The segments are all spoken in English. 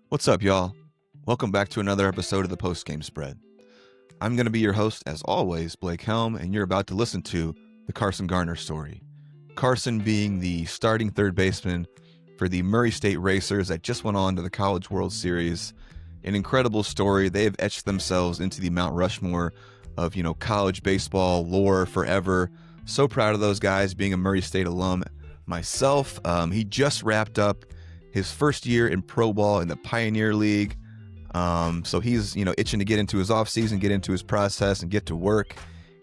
What's up, y'all? Welcome back to another episode of the Post Game Spread. I'm going to be your host, as always, Blake Helm, and you're about to listen to the Carson Garner story. Carson being the starting third baseman for the Murray State Racers that just went on to the College World Series. An incredible story. They have etched themselves into the Mount Rushmore of, college baseball lore forever. So proud of those guys, being a Murray State alum myself. He just wrapped up his first year in pro ball in the Pioneer League. So he's, itching to get into his offseason, get into his process and get to work,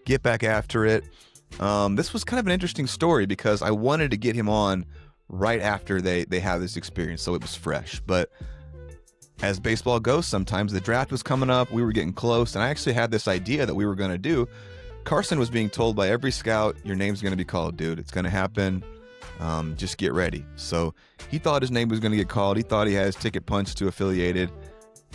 get back after it. This was kind of an interesting story because I wanted to get him on right after they have this experience, so it was fresh. But as baseball goes, sometimes the draft was coming up, we were getting close, and I actually had this idea that we were going to do. Carson was being told by every scout, your name's going to be called, dude. It's going to happen. Just get ready. So he thought his name was going to get called. He thought he had his ticket punched to affiliated.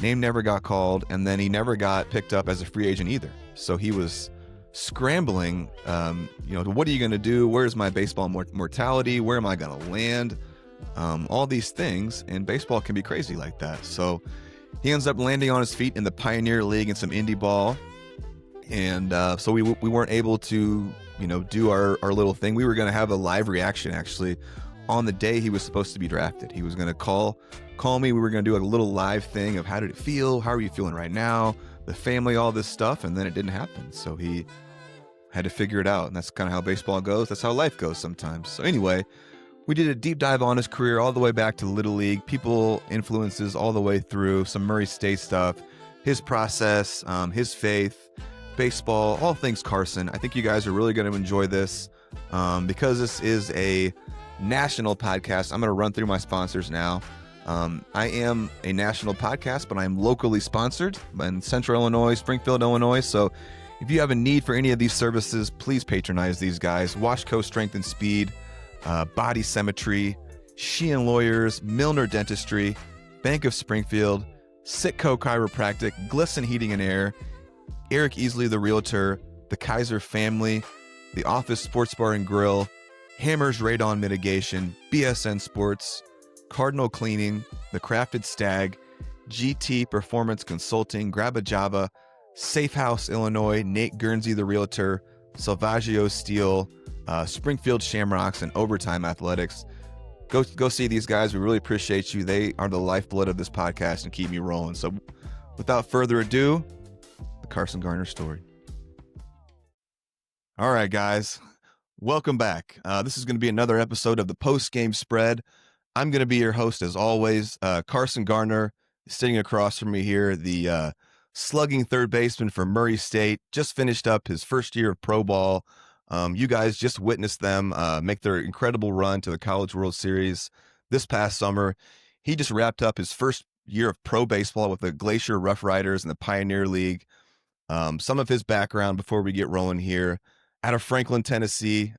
Name never got called, and then he never got picked up as a free agent either. So he was scrambling, what are you going to do? Where's my baseball mortality? Where am I going to land? All these things, and baseball can be crazy like that. So he ends up landing on his feet in the Pioneer League and some indie ball. And so we weren't able to, do our little thing. We were going to have a live reaction, actually, on the day he was supposed to be drafted. He was going to call me. We were going to do a little live thing of how did it feel? How are you feeling right now? The family, all this stuff. And then it didn't happen. So he had to figure it out. And that's kind of how baseball goes. That's how life goes sometimes. So anyway, we did a deep dive on his career all the way back to Little League, people influences all the way through, some Murray State stuff, his process, his faith, baseball, all things Carson. I think you guys are really going to enjoy this because this is a national podcast. I'm going to run through my sponsors now. I am a national podcast, but I'm locally sponsored in Central Illinois, Springfield, Illinois. So if you have a need for any of these services, please patronize these guys. Washco Strength and Speed, Body Symmetry, Sheehan Lawyers, Milner Dentistry, Bank of Springfield, Sitco Chiropractic, Glisson Heating and Air, Eric Easley, the Realtor, the Kaiser Family, the Office Sports Bar and Grill, Hammers Radon Mitigation, BSN Sports, Cardinal Cleaning, The Crafted Stag, GT Performance Consulting, Grabba Java, Safe House Illinois, Nate Guernsey, the Realtor, Salvaggio Steel, Springfield Shamrocks, and Overtime Athletics. Go see these guys. We really appreciate you. They are the lifeblood of this podcast and keep me rolling. So without further ado, the Carson Garner story. All right, guys, welcome back. This is going to be another episode of the Post Game Spread. I'm going to be your host as always. Carson Garner is sitting across from me here, the slugging third baseman for Murray State, just finished up his first year of pro ball. You guys just witnessed them make their incredible run to the College World Series this past summer. He just wrapped up his first year of pro baseball with the Glacier Rough Riders in the Pioneer League. Some of his background before we get rolling here: out of Franklin, Tennessee,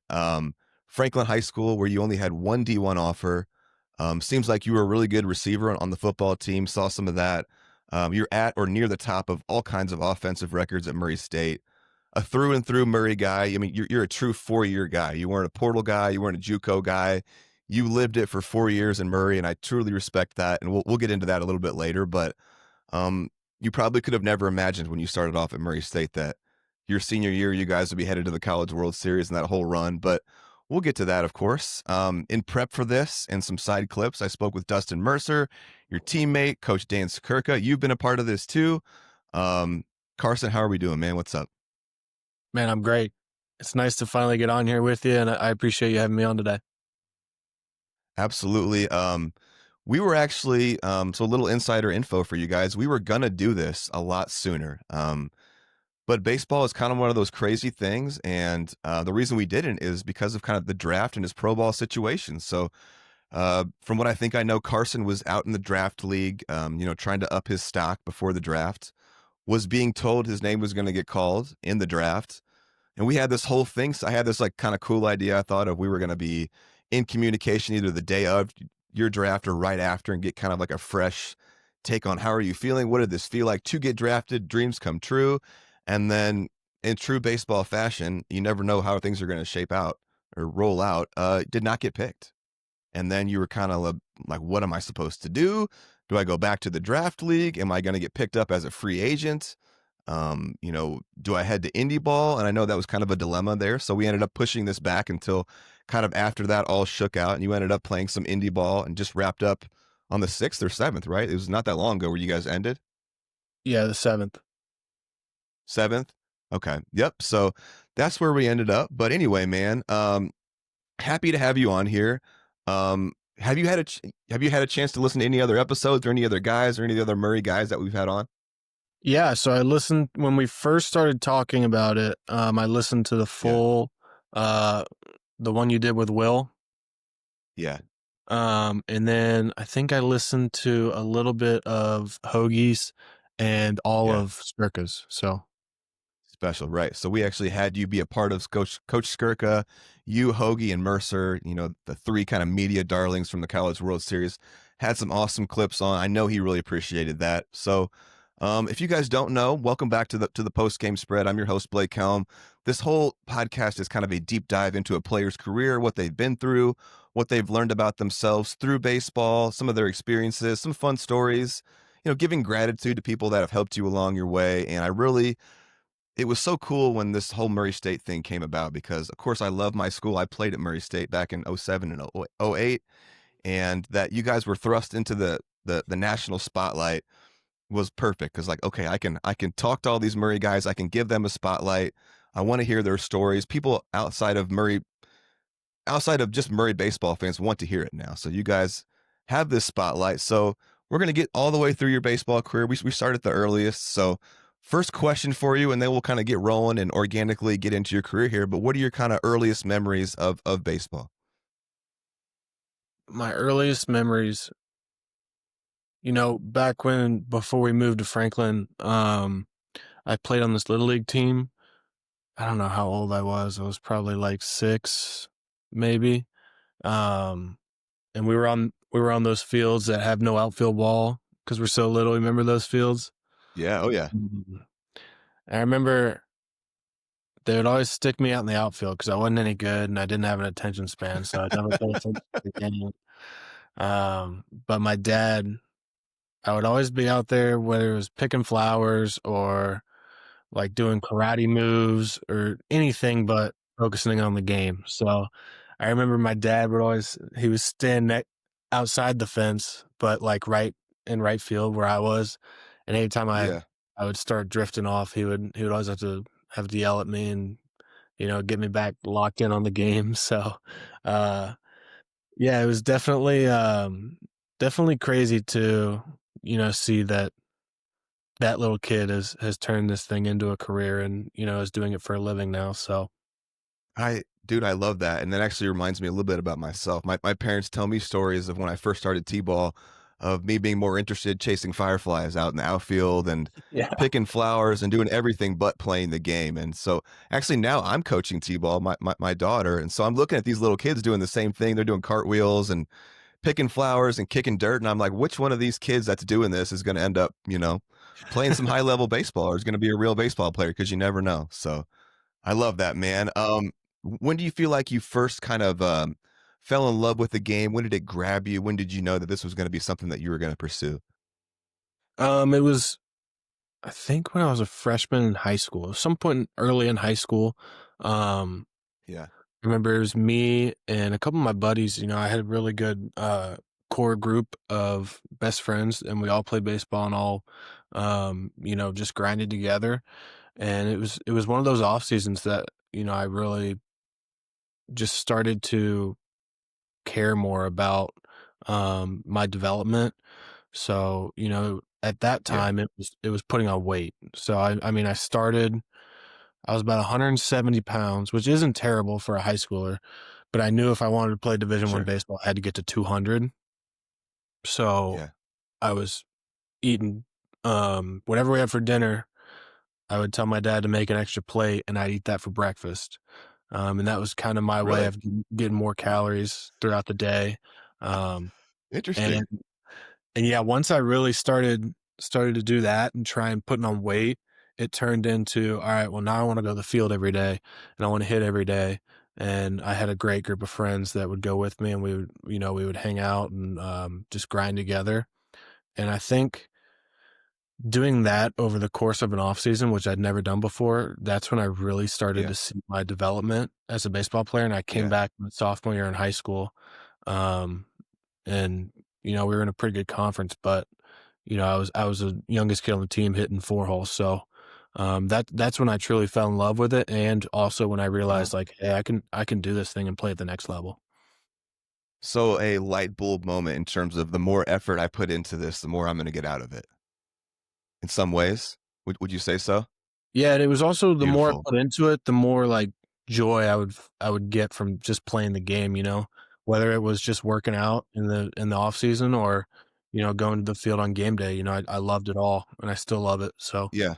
Franklin High School, where you only had one D1 offer. Seems like you were a really good receiver on the football team. Saw some of that. You're at or near the top of all kinds of offensive records at Murray State. A through and through Murray guy. I mean, you're a true 4-year guy. You weren't a portal guy. You weren't a JUCO guy. You lived it for 4 years in Murray, and I truly respect that. And we'll get into that a little bit later. But you probably could have never imagined when you started off at Murray State that your senior year, you guys would be headed to the College World Series and that whole run. But we'll get to that, of course. In prep for this and some side clips, I spoke with Dustin Mercer, your teammate, Coach Dan Skirka. You've been a part of this too. Carson, how are we doing, man? What's up? Man, I'm great. It's nice to finally get on here with you, and I appreciate you having me on today. Absolutely. We were actually, so a little insider info for you guys. We were going to do this a lot sooner. But baseball is kind of one of those crazy things. And the reason we didn't is because of kind of the draft and his pro ball situation. So from what I think I know, Carson was out in the draft league, trying to up his stock before the draft, was being told his name was going to get called in the draft. And we had this whole thing. So I had this like kind of cool idea. I thought of we were going to be in communication either the day of your draft or right after and get kind of like a fresh take on how are you feeling? What did this feel like to get drafted? Dreams come true. And then in true baseball fashion, you never know how things are going to shape out or roll out. Did not get picked. and then you were kind of like, what am I supposed to do? Do I go back to the draft league? Am I going to get picked up as a free agent? Do I head to indie ball? And I know that was kind of a dilemma there. So we ended up pushing this back until kind of after that all shook out, and you ended up playing some indie ball and just wrapped up on the 6th or 7th, right? It was not that long ago where you guys ended. Yeah, the 7th. 7th. Okay. Yep. So that's where we ended up. But anyway, man, happy to have you on here. Have you had a chance to listen to any other episodes or any other guys or any other Murray guys that we've had on? Yeah, so I listened when we first started talking about it. I listened to the Yeah. full, the one you did with Will. Yeah. And then I think I listened to a little bit of Hoagie's and all Yeah. of Skirka's. So Special, right? So we actually had you be a part of Coach Skirka, you, Hoagie, and Mercer. The three kind of media darlings from the College World Series. Had some awesome clips on. I know he really appreciated that. So, if you guys don't know, welcome back to the post game spread. I'm your host Blake Helm. This whole podcast is kind of a deep dive into a player's career, what they've been through, what they've learned about themselves through baseball, some of their experiences, some fun stories. Giving gratitude to people that have helped you along your way. And it was so cool when this whole Murray State thing came about because, of course, I love my school. I played at Murray State back in '07 and '08, and that you guys were thrust into the national spotlight was perfect because, like, okay, I can talk to all these Murray guys. I can give them a spotlight. I want to hear their stories. People outside of just Murray baseball fans want to hear it now. So you guys have this spotlight. So we're going to get all the way through your baseball career. We start at the earliest. So first question for you, and then we'll kind of get rolling and organically get into your career here. But what are your kind of earliest memories of baseball? my earliest memories, back before we moved to Franklin, I played on this little league team. I don't know how old I was. I was probably like 6, maybe. Um, and we were on those fields that have no outfield wall because we're so little. Remember those fields? Yeah. Oh yeah. Mhm. I remember they would always stick me out in the outfield because I wasn't any good and I didn't have an attention span, so I never paid attention to the game. But my dad, I would always be out there, whether it was picking flowers or like doing karate moves or anything but focusing on the game. So I remember my dad he was standing outside the fence, but like right in right field where I was. And anytime Yeah. I would start drifting off, he would always have to yell at me and, get me back locked in on the game. So, uh, yeah, it was definitely crazy to, see that little kid has turned this thing into a career and, is doing it for a living now. So Dude, I love that. And that actually reminds me a little bit about myself. My parents tell me stories of when I first started T-ball, of me being more interested chasing fireflies out in the outfield and yeah. picking flowers and doing everything but playing the game. And so actually now I'm coaching T-ball, my daughter. And so I'm looking at these little kids doing the same thing. They're doing cartwheels and picking flowers and kicking dirt. And I'm like, which one of these kids that's doing this is going to end up, playing some high level baseball or is going to be a real baseball player? Because you never know. So I love that, man. When do you feel like you first kind of fell in love with the game? When did it grab you? When did you know that this was going to be something that you were going to pursue? It was, I think, when I was a freshman in high school, at some point early in high school. Um, Yeah, I remember it was me and a couple of my buddies. I had a really good core group of best friends, and we all played baseball and all, just grinded together. And it was one of those off seasons that I really just started to care more about my development. So, at that yeah, time it was putting on weight. So I mean I was about 170 pounds, which isn't terrible for a high schooler, but I knew if I wanted to play Division One sure, baseball, I had to get to 200. So yeah, I was eating whatever we had for dinner. I would tell my dad to make an extra plate and I'd eat that for breakfast. And that was kind of my way really of getting more calories throughout the day. Um, interesting. and and yeah, once I really started to do that and try and putting on weight, it turned into, all right, well, now I want to go to the field every day and I want to hit every day. and I had a great group of friends that would go with me, and we would hang out and just grind together. And I think doing that over the course of an off season, which I'd never done before, that's when I really started Yeah. to see my development as a baseball player. And I came Yeah. back my sophomore year in high school, um, and we were in a pretty good conference, but I was the youngest kid on the team hitting four holes. So that's when I truly fell in love with it, and also when I Uh-huh. realized like, hey, I can do this thing and play at the next level. So a light bulb moment in terms of the more effort I put into this, the more I'm gonna get out of it. In some ways, would you say so? Yeah, and it was also the more I Beautiful. put into it, the more like joy I would get from just playing the game, whether it was just working out in the off season or, going to the field on game day. I loved it all and I still love it. So Yeah.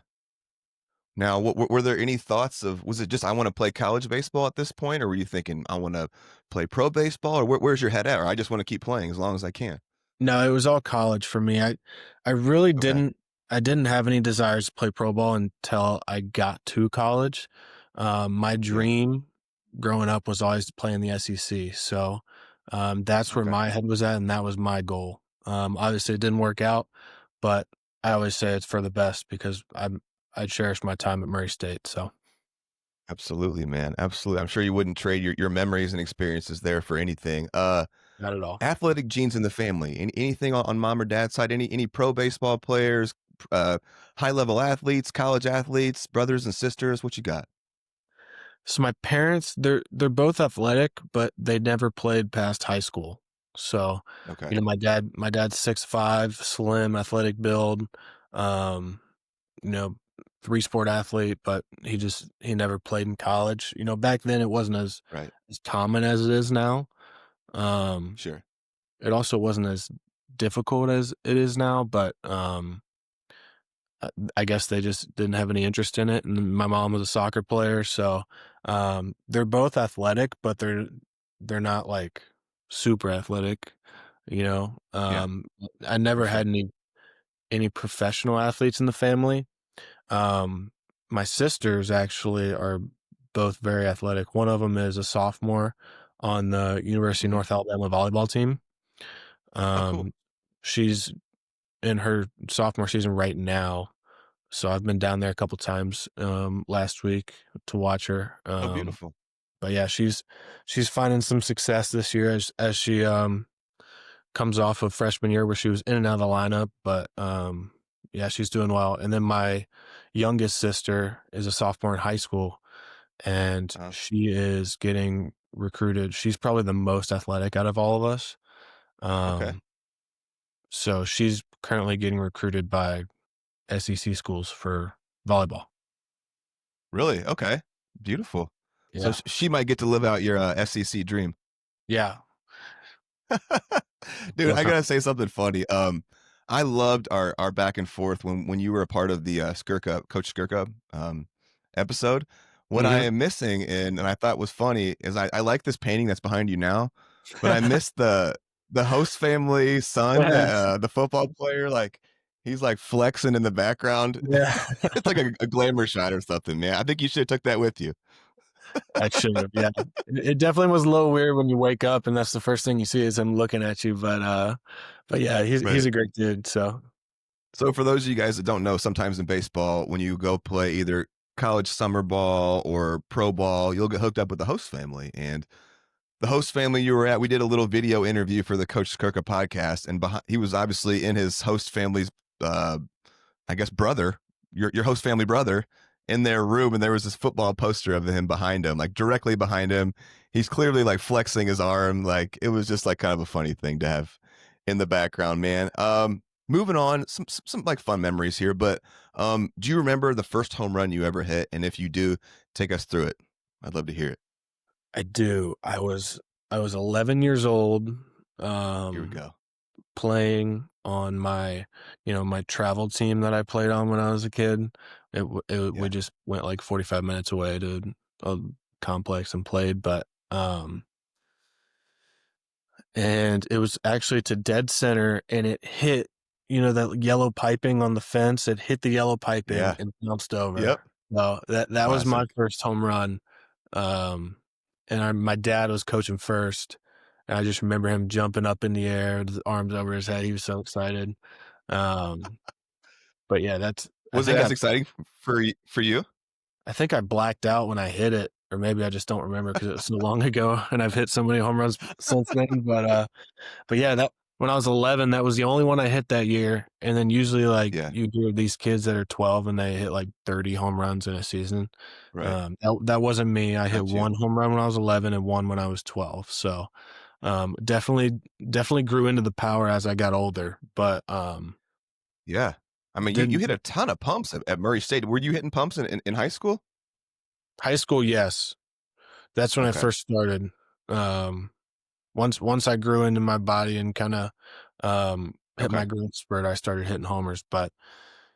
Now, were there any thoughts of was it just, "I wanna play college baseball," at this point, or were you thinking, "I wanna play pro baseball," or where's your head at? Or, "I just wanna keep playing as long as I can?" no, it was all college for me. I really Okay. didn't have any desires to play pro ball until I got to college. My Yeah. dream growing up was always to play in the SEC. So that's where Okay. my head was at, and that was my goal. Obviously, it didn't work out, but I always say it's for the best because I cherish my time at Murray State. So Absolutely, man. Absolutely. I'm sure you wouldn't trade your memories and experiences there for anything. not at all. Athletic genes in the family. Anything on mom or dad's side? Any pro baseball players, high level athletes, college athletes, brothers and sisters? What you got? So my parents, they're both athletic, but they never played past high school. So, Okay. my dad's 6'5", slim, athletic build, um, you know, three sport athlete, but he never played in college. Back then it wasn't Right. as common as it is now. Um, Sure. it also wasn't as difficult as it is now, but I guess they just didn't have any interest in it, and my mom was a soccer player, so, they're both athletic, but they're not, like, super athletic, you know? Yeah. I For never had sure. any professional athletes in the family. Um, my sisters actually are both very athletic. One of them is a sophomore on the University of Hmm. North Alabama volleyball team. Oh, cool. Um, she's in her sophomore season right now. So I've been down there a couple times, last week to watch her. Oh, beautiful. But yeah, she's finding some success this year as she comes off of freshman year where she was in and out of the lineup. But yeah, she's doing well. And then my youngest sister is a sophomore in high school, and Uh, she is getting recruited. She's probably the most athletic out of all of us. okay. Um, so she's currently getting recruited by SEC schools for volleyball. Really? Okay. Beautiful. So Yeah. she might get to live out your SEC dream. Yeah. Dude, No I com gotta say something funny. I loved our back and forth when you were a part of the Skirka Coach Skirka episode. What I Mhm. am missing and I thought was funny is I like this painting that's behind you now, but I missed the host family son that the football player, like he's like flexing in the background. Yeah. It's like a glamour shot or something, man. I think you should have took that with you. I should've, yeah. It definitely was a little weird when you wake up and that's the first thing you see is him looking at you, but yeah, he's Right. a great dude, so So for those of you guys that don't know, sometimes in baseball, when you go play either college summer ball or pro ball, you'll get hooked up with the host family. And the host family you were at, we did a little video interview for the Coach Skirka podcast, and he was obviously in his host family's, uh, I guess, brother, your host family brother, in their room, and there was this football poster of him behind him, like directly behind him. He's clearly like flexing his arm, like it was just like kind of a funny thing to have in the background, man. Moving on, some like fun memories here, but do you remember the first home run you ever hit? And if you do, take us through it. I'd love to hear it. I do. I was 11 years old, Here we um, go. playing on my travel team that I played on when I was a kid. We Yeah. just went, like, 45 minutes away to a complex and played, but, and it was actually to dead center, and it hit, that yellow piping on the fence, it hit the yellow piping Yeah. and bounced Yep. over. So that was my Classic. first home run, um, and my dad was coaching first, and I just remember him jumping up in the air, with his arms over his head. He was so excited. Um, but yeah, that's Was it as exciting for you? I think I blacked out when I hit it, or maybe I just don't remember because it was so long ago, and I've hit so many home runs since then. But yeah, that when I was 11, that was the only one I hit that year. And then usually, like Yeah, you do these kids that are 12 and they hit like 30 home runs in a season. right. That wasn't me. I hit Not you. one home run when I was 11 and one when I was 12. So definitely grew into the power as I got older. But Yeah. I mean, you didn't hit a ton of pumps at Murray State. Were you hitting pumps in high school? high school, yes, that's when I Okay. first started. Um, once I grew into my body and kind of hit Okay. my growth spurt, I started hitting homers. But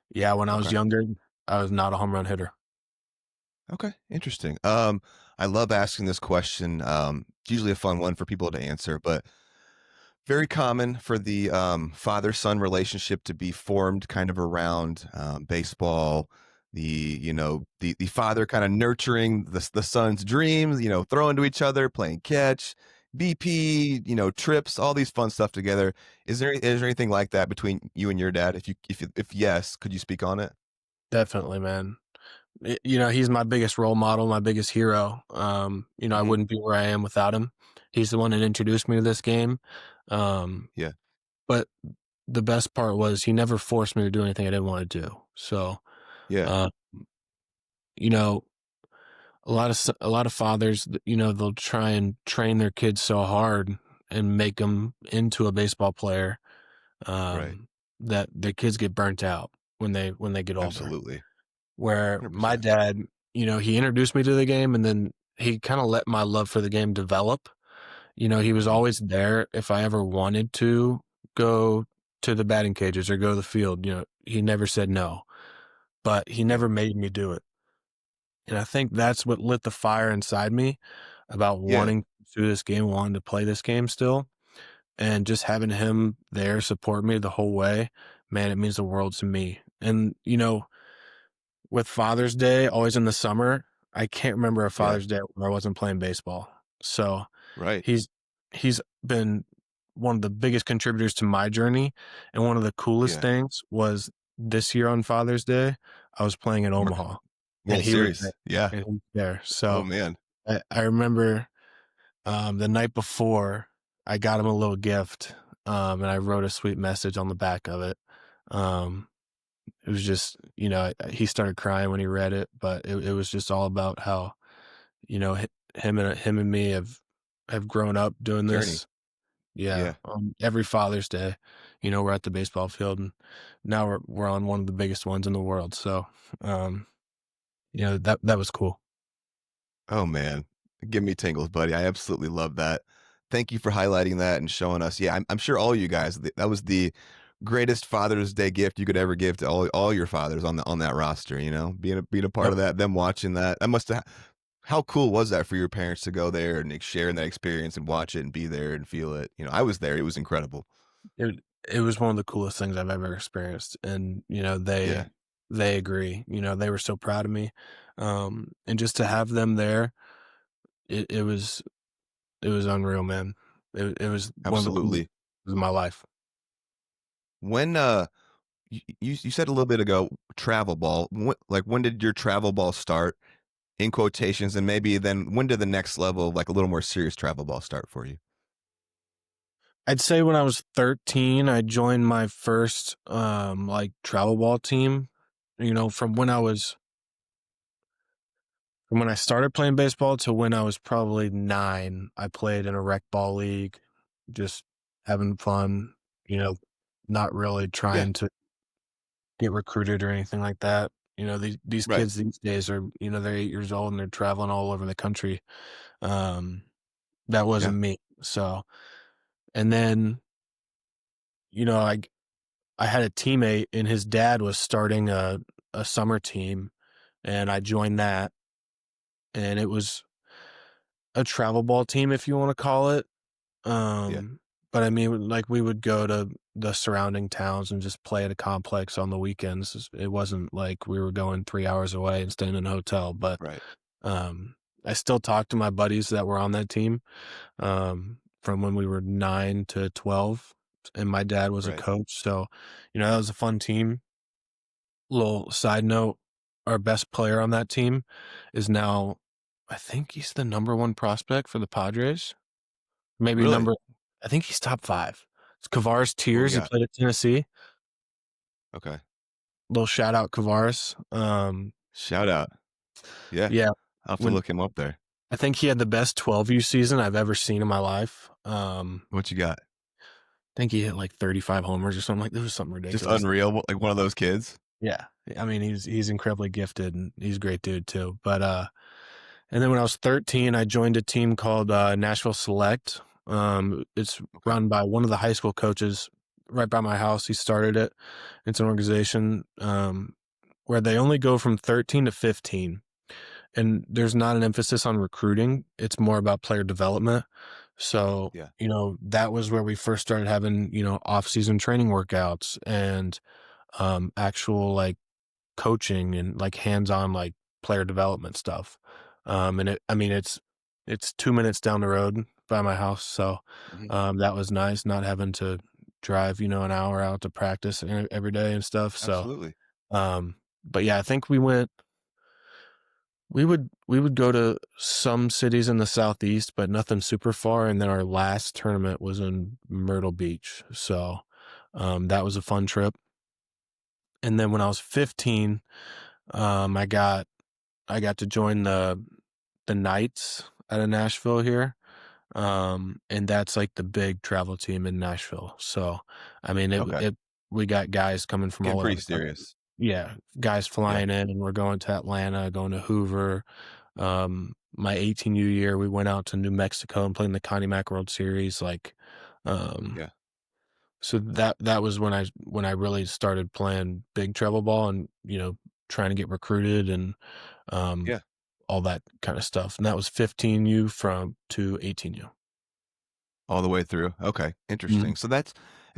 yeah, when I was Okay. younger, I was not a home run hitter. Okay. Interesting. I love asking this question. It's usually a fun one for people to answer, but very common for the father-son relationship to be formed kind of around baseball. The father kind of nurturing the son's dreams, throwing to each other, playing catch, BP, trips, all these fun stuff together. Is there anything like that between you and your dad? If yes, could you speak on it? Definitely, man. He's my biggest role model, my biggest hero. I Hmm. wouldn't be where I am without him. He's the one that introduced me to this game. Um, Yeah. but the best part was he never forced me to do anything I didn't want to do. So, Yeah. uh, you know, a lot of fathers, they'll try and train their kids so hard and make them into a baseball player, Right. that their kids get burnt out when they get older. Absolutely. Where my 100%. dad, he introduced me to the game and then he kind of let my love for the game develop. He was Hmm. always there if I ever wanted to go to the batting cages or go to the field. He never said no, but he Yeah. never made me do it. And I think that's what lit the fire inside me about Yeah. wanting to do this game, wanting to play this game still. And just having him there support me the whole way, man, it means the world to me. And, with Father's Day, always in the summer, I can't remember a Yeah. Father's Day where I wasn't playing baseball. So Right. he's he's been one of the biggest contributors to my journey. And one of the coolest Yeah. things was this year on Father's Day, I was playing in Right. Omaha and World he was there Series. Yeah. and he was there. Oh So man. I remember the night before I got him a little gift, and I wrote a sweet message on the back of it. Um, it was just, he started crying when he read it, but it was just all about how, him and me have grown up doing Journey. this. Yeah. Yeah. Every Father's Day, we're at the baseball field and now we're on one of the biggest ones in the world. So, um, that was cool. Oh man, give me tingles, buddy. I absolutely love that. Thank you for highlighting that and showing us. Yeah, I'm sure all you guys that was the greatest Father's Day gift you could ever give to all your fathers on that roster. Being a part Yep. of that, them watching that. That must have. How cool was that for your parents to go there and share in that experience and watch it and be there and feel it? I was there. It was incredible. It was one of the coolest things I've ever experienced, and, Yeah, they agree, they were so proud of me, and just to have them there, it was unreal, man. It was one of the coolest absolutely. things in my life. When you said a little bit ago travel ball. When did your travel ball start? In quotations, and maybe then when did the next level, like a little more serious travel ball start for you? I'd say when I was 13, I joined my first, like, travel ball team, from when I started playing baseball to when I was probably 9, I played in a rec ball league, just having fun, you know, not really Yeah, trying to get recruited or anything like that. These right. kids these days are, they're 8 years old and they're traveling all over the country. Um, that Yeah, wasn't me. So, and then, you know, I I had a teammate and his dad was starting a summer team and I joined that and it was a travel ball team if you want to call it. yeah, But I mean, like we would go to the surrounding towns and just play at a complex on the weekends. It wasn't like we were going 3 hours away and staying in a hotel, but right. um, I still talk to my buddies that were on that team from when we were 9 to 12, and my dad was a Right. coach. So, that was a fun team. Little side note, our best player on that team is now, I think he's the number one prospect for the Padres. Maybe Really? I think he's top 5. It's Kavares What we Tears. He got? played at Tennessee. Okay. Little shout out Kavares. Shout out. Yeah. Yeah, I'll have to when look him up there. I think he had the best 12U season I've ever seen in my life. What you got? I think he hit like 35 homers or something. Like, this was something Just ridiculous. unreal, like one of those kids. Yeah. I mean, he's incredibly gifted and he's a great dude too. But and then when I was 13, I joined a team called Nashville Select. It's Okay. run by one of the high school coaches right by my house. He started it. It's an organization where they only go from 13 to 15. And there's not an emphasis on recruiting. It's more about player development. So, Yeah. that was where we first started having, off-season training workouts and actual like coaching and like hands-on like player development stuff. And it's 2 minutes down the road by my house. So, Mhm. that was nice not having to drive, an hour out to practice every day and stuff. So, Absolutely. but yeah, I think we would go to some cities in the Southeast, but nothing super far, and then our last tournament was in Myrtle Beach, so, that was a fun trip, and then when I was 15, I got to join the Knights out of Nashville here, and that's, like, the big travel team in Nashville, so, I mean, Okay. we got guys coming from Getting all over pretty the country. serious. Yeah, guys Yeah. flying in, and we're going to Atlanta, going to Hoover. My 18U year, we went out to New Mexico and played in the Connie Mack World Series. Like, um, Yeah. so that was when I really started playing big travel ball and trying to get recruited and um, Yeah. all that kind of stuff. And that was 15U from to 18U. All the way through. Okay. Mhm. Interesting.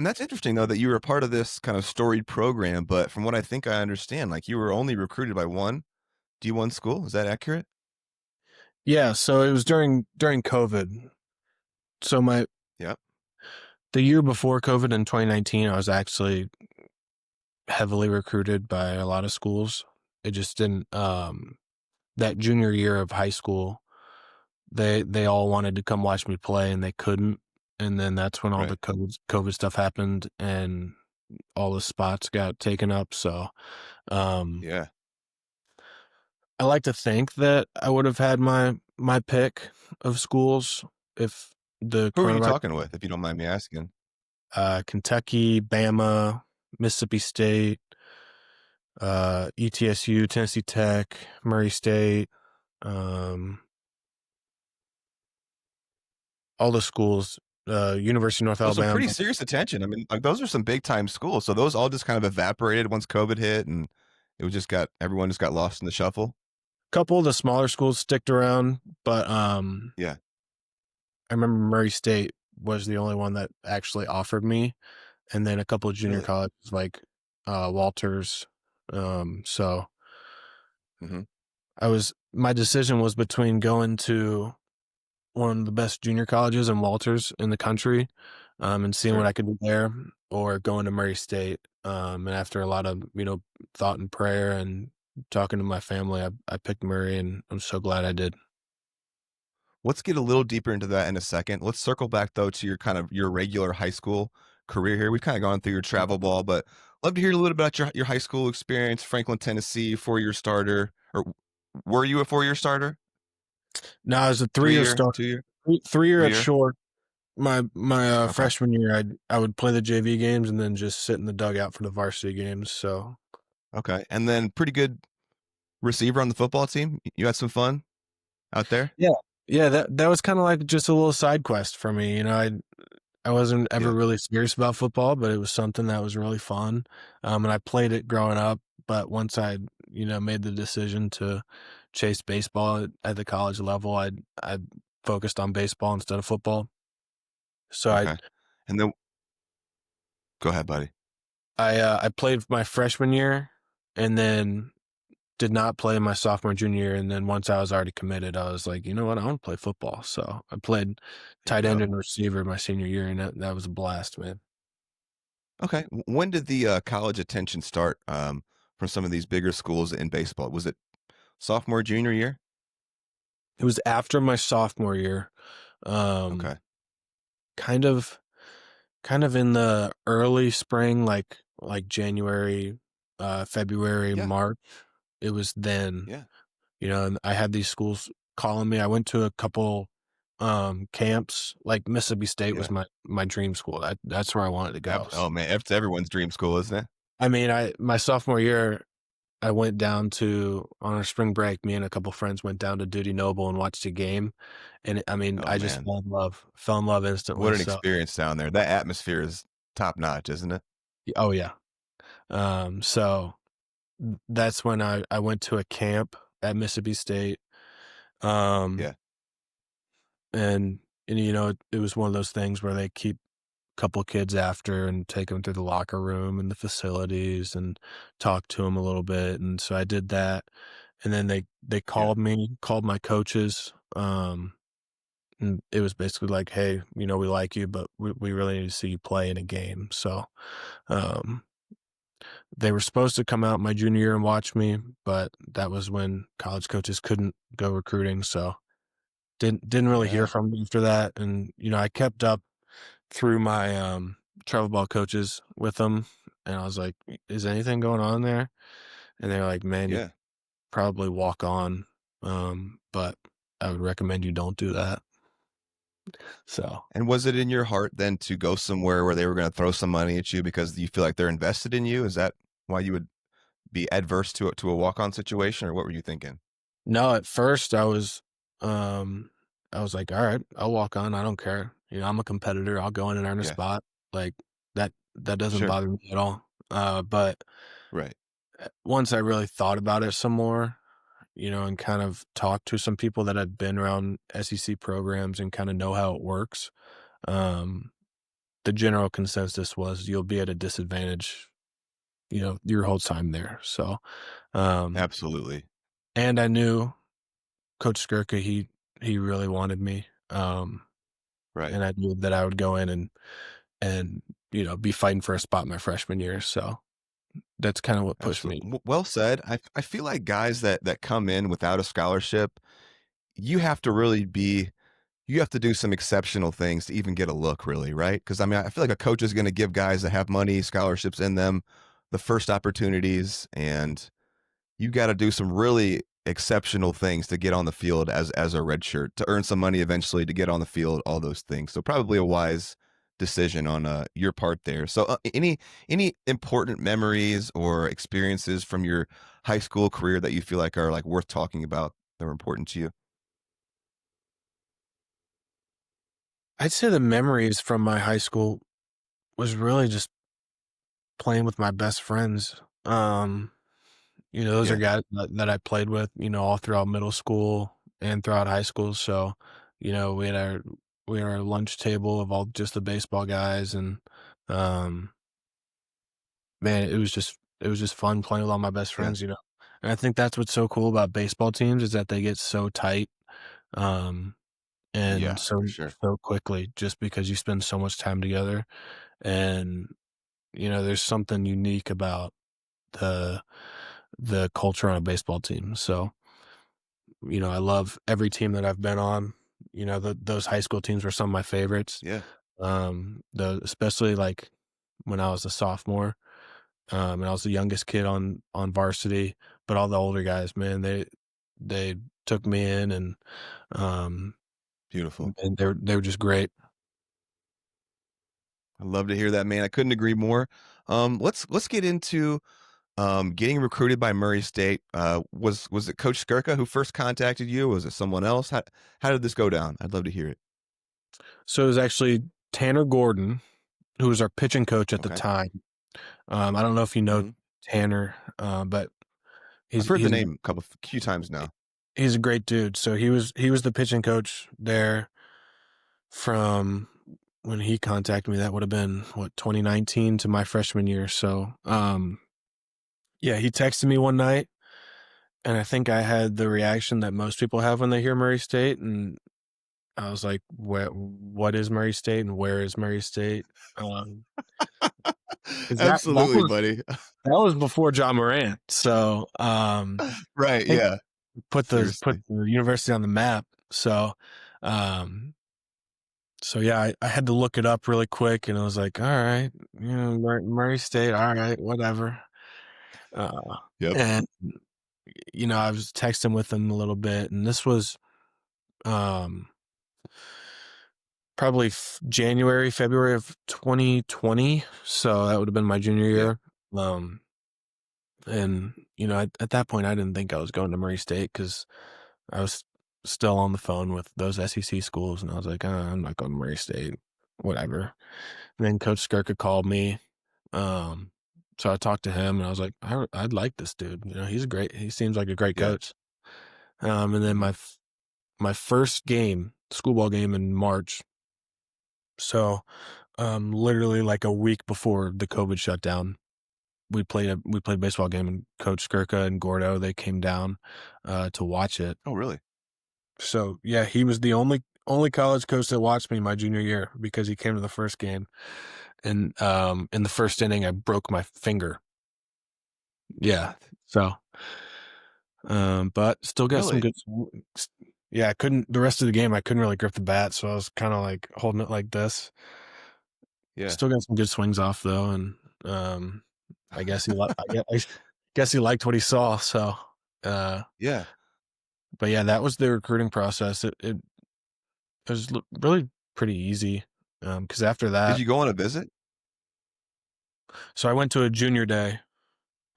That's interesting though that you were a part of this kind of storied program, but from what I think I understand, like you were only recruited by one D1 school. Is that accurate? Yeah, so it was during COVID. So Yep. the year before COVID in 2019, I was actually heavily recruited by a lot of schools. It just didn't that junior year of high school, they all wanted to come watch me play and they couldn't. And then that's when all Right. the COVID stuff happened and all the spots got taken up. So um Yeah. I like to think that I would have had my pick of schools if the Who are you coronavirus talking with, if you don't mind me asking? Kentucky, Bama, Mississippi State, ETSU, Tennessee Tech, Murray State, um, all the schools, University of North So some Alabama. pretty serious attention. I mean, like those are some big time schools. So those all just kind of evaporated once COVID hit and it was just got everyone just got lost in the shuffle. Couple of the smaller schools sticked around, but Yeah. I remember Murray State was the only one that actually offered me, and then a couple of junior Really? colleges like Walters. So Hmm. my decision was between going to one of the best junior colleges and Walters in the country, and seeing what Sure. I could do there, or going to Murray State. And after a lot of thought and prayer and talking to my family, I picked Murray, and I'm so glad I did. Let's get a little deeper into that in a second. Let's circle back though to your kind of your regular high school career here. We've kind of gone through your travel ball, but love to hear a little bit about your high school experience. Franklin, Tennessee, 4 year starter, or were you a 4 year starter? No, I was a 3 year 3 year, start, 2 year, 3 year at 3 year? short. My Okay. freshman year, I would play the JV games and then just sit in the dugout for the varsity games. So Okay. And then pretty good receiver on the football team. You had some fun out there? yeah, yeah, that was kind of like just a little side quest for me. I wasn't ever Yeah. really serious about football, but it was something that was really fun. And I played it growing up, but once I, made the decision to chase baseball at the college level, I focused on baseball instead of football. So Okay. And then go ahead, buddy. I played my freshman year, and then did not play my sophomore, junior year, and then once I was already committed, I was like, "You know what? I wanna play football." So, I played There you tight end go. and receiver my senior year, and that was a blast, man. Okay. When did the college attention start from some of these bigger schools in baseball? Was it sophomore, junior year? It was after my sophomore year, um, Okay. kind of kind of in the early spring, like January, February, Yeah. March. It was then, Yeah. and I had these schools calling me. I went to a couple, camps, like Mississippi State was Yeah. my dream school. That's where I wanted to go. Oh man, it's everyone's dream school, isn't it? I mean, my sophomore year, I went down to on our spring break, me and a couple friends went down to Duty Noble and watched a game, and I mean, Oh I just man. fell in love What instantly, an so experience down there. That atmosphere is top notch, isn't it? oh, yeah. So that's when I went to a camp at Mississippi State, um, Yeah. and, it was one of those things where they keep a couple kids after and take them through the locker room and the facilities and talk to them a little bit, and so I did that, and then they Yeah. called my coaches, and it was basically like, "Hey, we like you, but we really need to see you play in a game." So, um, they were supposed to come out my junior year and watch me, but that was when college coaches couldn't go recruiting, so didn't really hear Yeah. from them after that, and, I kept up through my, travel ball coaches with them, and I was like, "Is anything going on there?" And they're like, "Man, you Yeah. probably walk on, but I would recommend you don't do that." So And was it in your heart then to go somewhere where they were going to throw some money at you because you feel like they're invested in you? Is that why you would be adverse to a walk-on situation, or what were you thinking? no, at first um, I was like, "All right, I'll walk on, I don't care." I'm a competitor, I'll go in and earn a Yeah. spot, like, that doesn't Sure. bother me at all, but, Right. once I really thought about it some more, and kind of talked to some people that had been around SEC programs and kinda know how it works, um, the general consensus was you'll be at a disadvantage, your whole time there, so, um, Absolutely. and I knew Coach Skirka, he really wanted me, Right. and I knew that I would go in and, be fighting for a spot my freshman year, so that's kinda what pushed me. Absolutely. Well said. I feel like guys that come in without a scholarship, you have to really be you have to do some exceptional things to even get a look, really, right? Because I mean, I feel like a coach is going to give guys that have money, scholarships in them, the first opportunities, and you got to do some really exceptional things to get on the field as a red shirt to earn some money eventually to get on the field, all those things. So probably a wise decision on your part there. So any important memories or experiences from your high school career that you feel like are like worth talking about that were important to you? I'd say the memories from my high school was really just playing with my best friends, those are Yeah, guys that I played with, all throughout middle school and throughout high school, so, we had our lunch table of all just the baseball guys, and, um, man, it was just fun playing with all my best yeah, friends. And I think that's what's so cool about baseball teams is that they get so tight, um, and yeah, for so sure. so quickly just because you spend so much time together, and, there's something unique about the the culture on a baseball team, so I love every team that I've been on. Those high school teams were some of my favorites. Yeah, Especially like when I was a sophomore, and I was the youngest kid on varsity, but all the older guys, man, they took me in um, beautiful. and they were just great. I love to hear that, man. I couldn't agree more. Let's get into getting recruited by Murray State. Was it Coach Skirka who first contacted you? Was it someone else? How did this go down? I'd love to hear it. So it was actually Tanner Gordon, who was our pitching coach at the Okay. time. I don't know if you know Mhm. Tanner, but I've he's heard the he's name few times now. he's a great dude. So he was the pitching coach there from when he contacted me. That would have been what 2019 to my freshman year. So yeah, he texted me one night and I think I had the reaction that most people have when they hear Murray State, and I was like, what is Murray State and where is Murray State?" Um, 'Cause Absolutely, buddy. that was before John Morant, so, Right, I think yeah. put Seriously. the university on the map, um so yeah, I had to look it up really quick, and I was like, "Alright, Murray State, alright, whatever." Uh, Yep. and, I was texting with him a little bit, and this was, um, probably January, February of 2020, so that would have been my junior Yeah. year, um, and, at that point, I didn't think I was going to Murray State because I was still on the phone with those SEC schools, and I was like, I'm not going to Murray State, whatever." And then Coach Skirka called me. Um, so I talked to him and I was like, I'd like this dude. He seems like a great Yeah. coach. And then Mhm. my first game, school ball game in March. So, literally like a week before the COVID shutdown, we played a baseball game, and Coach Skirka and Gordo, they came down, to watch it. Oh, really? So yeah, he was the only college coach that watched me my junior year because he came to the first game. And, in the first inning, I broke my finger. Yeah. What? So, but still got some Really? good yeah, I couldn't the rest of the game, I couldn't really grip the bat, so I was kinda, like, holding it like this. Yeah. Still got some good swings off, though, and, I guess I guess he liked what he saw, so, uh, Yeah. but yeah, that was the recruiting process. It was really pretty easy, because after Did that you go on a visit? so I went to a junior day,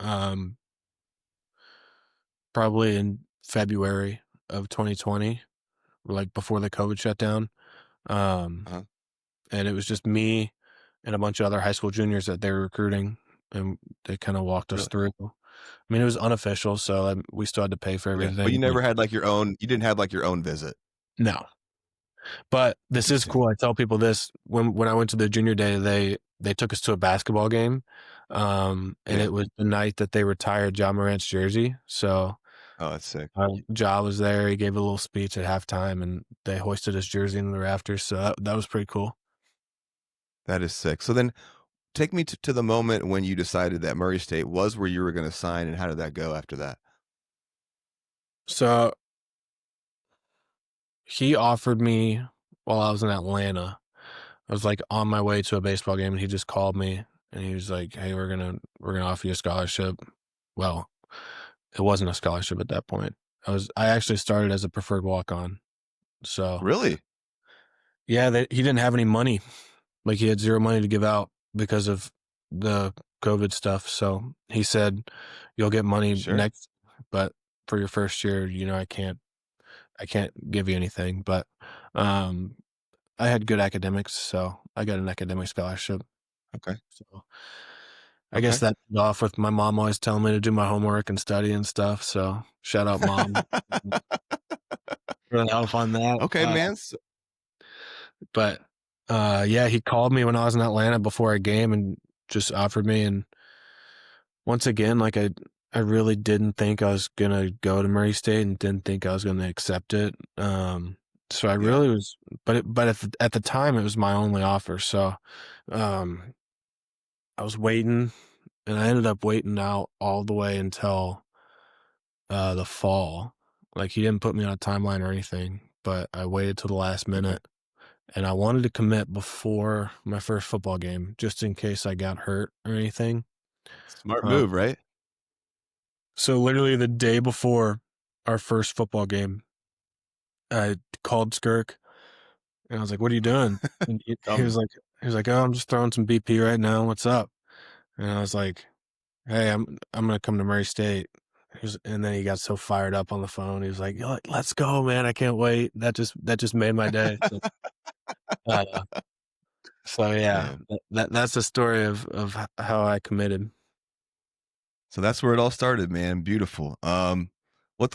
um, probably in February of 2020, like, before the COVID shutdown. Um, Uh-huh. and it was just me and a bunch of other high school juniors that they were recruiting, and they kinda walked us Really? through. I mean, it was unofficial, so, we still had to pay for Yeah. But you everything, never had, like, you didn't have, like, your own visit? no, but this is Interesting. cool. I tell people this, when I went to the junior day, they took us to a basketball game, and Yeah. it was the night that they retired Ja Morant's jersey, so, Oh, that's sick. Ja was there, he gave a little speech at halftime, and they hoisted his jersey in the rafters, so that was pretty cool. That is sick. So then take me to the moment when you decided that Murray State was where you were gonna sign, and how did that go after that? So he offered me while I was in Atlanta. I was, like, on my way to a baseball game, and he just called me, and he was like, "Hey, we're gonna offer you a scholarship." Well, it wasn't a scholarship at that point. I actually started as a preferred walk-on. So, Really? yeah, he didn't have any money. Like, he had 0 money to give out because of the COVID stuff, so he said, "You'll get money Sure. next, but for your first year, I can't give you anything." But, um I had good academics, so I got an academic scholarship. Okay. So I guess Okay. that paid off with my mom always telling me to do my homework and study and stuff. So shout out mom for the help on that. Okay, man. But yeah, he called me when I was in Atlanta before a game and just offered me. And once again, like I really didn't think I was gonna go to Murray State and didn't think I was gonna accept it. So I Yeah. really was, but at the time it was my only offer. So um, I was waiting, and I ended up waiting out all the way until, the fall. Like, he didn't put me on a timeline or anything, but I waited till the last Okay. minute, and I wanted to commit before my first football game just in case I got hurt or anything. Smart Uh, move, right? so literally the day before our first football game, I called Skirk, and I was like, "What are you doing?" And Tell me. he was like, "Oh, I'm just throwing some BP right now. What's up?" And I was like, "Hey, I'm gonna come to Murray State." And then he got so fired up on the phone. He was like, "Let's go, man! I can't wait." That just made my day. Uh, so yeah, Man. that's the story of how I committed. So that's where it all started, man. Beautiful.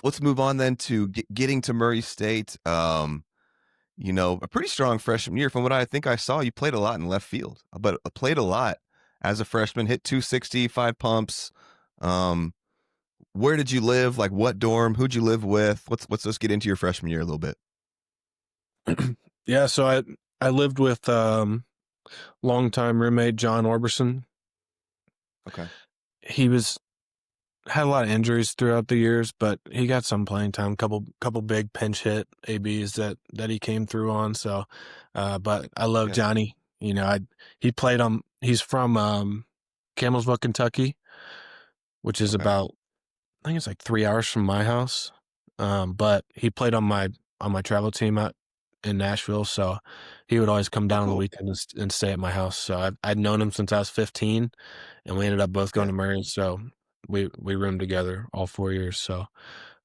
Let's move on then to getting to Murray State. A pretty strong freshman year. From what I think I saw, you played a lot in left field, but played a lot as a freshman. Hit 260, 5 pumps. Um, where did you live? Like what dorm? Who'd you live with? Let's get into your freshman year a little bit. Yeah, so I lived with longtime roommate John Orberson. Okay. He was had a lot of injuries throughout the years, but he got some playing time. Couple big pinch hit ABs that he came through on. So, but I love Yeah. Johnny. You know, he played on. He's from Camelsville, Kentucky, which is Okay. about I think it's like 3 hours from my house. But he played on my travel team out in Nashville, so he would always come Oh, down on the cool. weekend and stay at my house. So I'd known him since I was 15, and we ended up both going Yeah. to Murray. So we roomed together all 4 years. So,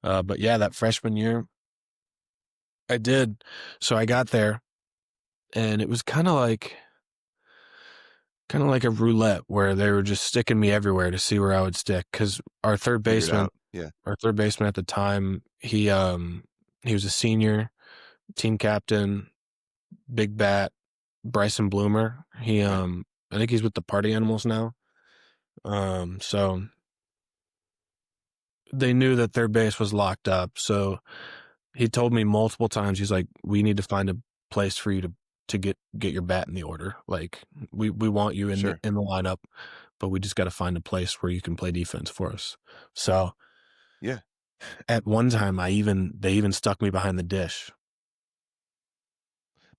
but yeah, that freshman year I did. So I got there, and it was kind of like a roulette where they were just sticking me everywhere to see where I would stick. Because Figured out. Yeah. our third baseman at the time, he was a senior, team captain, big bat, Bryson Bloomer. Right. I think he's with the Party Animals now. So they knew that their base was locked up. So he told me multiple times, he's like, "We need to find a place for you to get your bat in the order. Like we want you Sure. in the lineup, but we just got to find a place where you can play defense for us." So Yeah. at one time, they even stuck me behind the dish.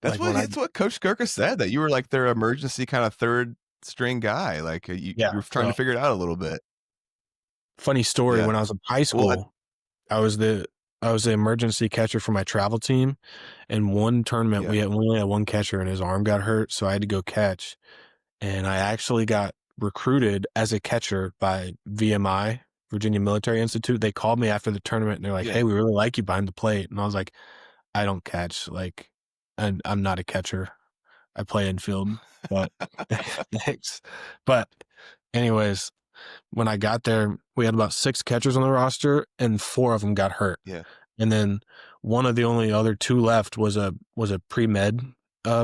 That's Like when I what Coach Skirka said, that you were like their emergency kind of third string guy. Like you yeah. were trying to So figure it out a little bit. funny story. Yeah. When I was in high Well, school, I was the I was the emergency catcher for my travel team. In one tournament, yeah. we only had one catcher, and his arm got hurt, so I had to go catch. And I actually got recruited as a catcher by VMI, Virginia Military Institute. They called me after the tournament, and they're like, Yeah. "Hey, we really like you behind the plate." And I was like, "I don't catch. Like, I'm not a catcher. I play infield." But thanks. But anyways, when I got there, we had about 6 catchers on the roster, and 4 of them got hurt. Yeah. And then one of the only other 2 left was a pre-med,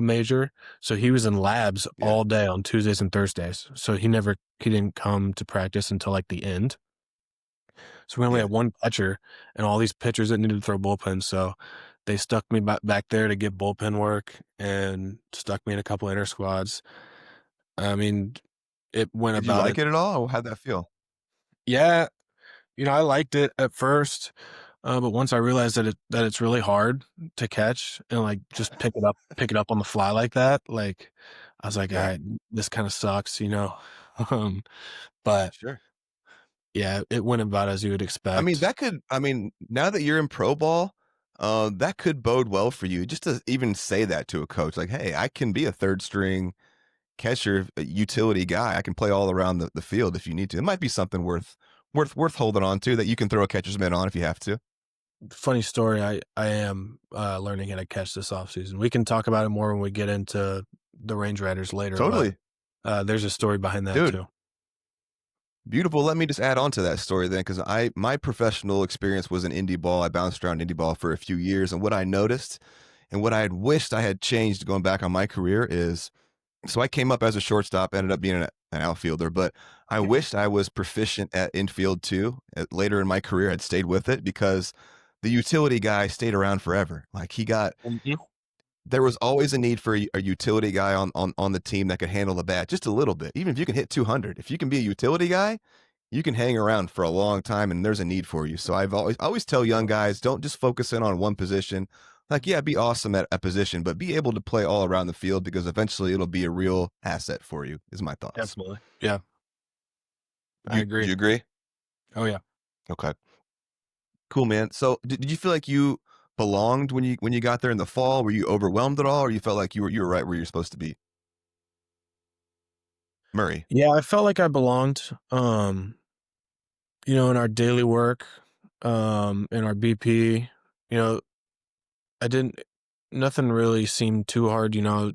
major, so he was in labs Yeah. all day on Tuesdays and Thursdays, so he didn't come to practice until, like, the end. So we only Yeah. had 1 catcher and all these pitchers that needed to throw bullpens, so they stuck me back there to get bullpen work and stuck me in a couple inter squads. I mean, it went Did you about like it. it at all? Or how'd that feel? Yeah, I liked it at first, but once I realized that it's really hard to catch and, like, just pick it up on the fly like that, like, I was like, Yeah. "Alright, this kinda sucks," you know? Um, but, Sure. yeah, it went about as you would expect. Now that you're in pro ball, that could bode well for you, just to even say that to a coach, like, hey, I can be a third string catcher, a utility guy. I can play all around the field if you need to. It might be something worth holding on to, that you can throw a catcher's mitt on if you have to. Funny story, I am, learning how to catch this offseason. We can talk about it more when we get into the Range Riders later, but, Totally. there's a story behind that Dude, too. beautiful. Let me just add on to that story then, because my professional experience was in indie ball. I bounced around indie ball for a few years, and what I noticed and what I had wished I had changed going back on my career is, so I came up as a shortstop, ended up being an outfielder, but I wished I was proficient at infield too. Later in my career, I'd stayed with it, because the utility guy stayed around forever. Like Mhm. there was always a need for a utility guy on the team that could handle the bat just a little bit. Even if you can hit 200, if you can be a utility guy, you can hang around for a long time, and there's a need for you. So I've always tell young guys, don't just focus in on one position. Like, yeah, be awesome at a position, but be able to play all around the field, because eventually it'll be a real asset for you, is my thoughts. Definitely. Yeah, I Do agree. you agree? Oh, yeah. Okay. Cool, man. So did you feel like you belonged when you got there in the fall? Were you overwhelmed at all, or you felt like you were right where you're supposed to be? Murray. Yeah, I felt like I belonged, in our daily work, in our BP, you know, I didn't nothing really seemed too hard, I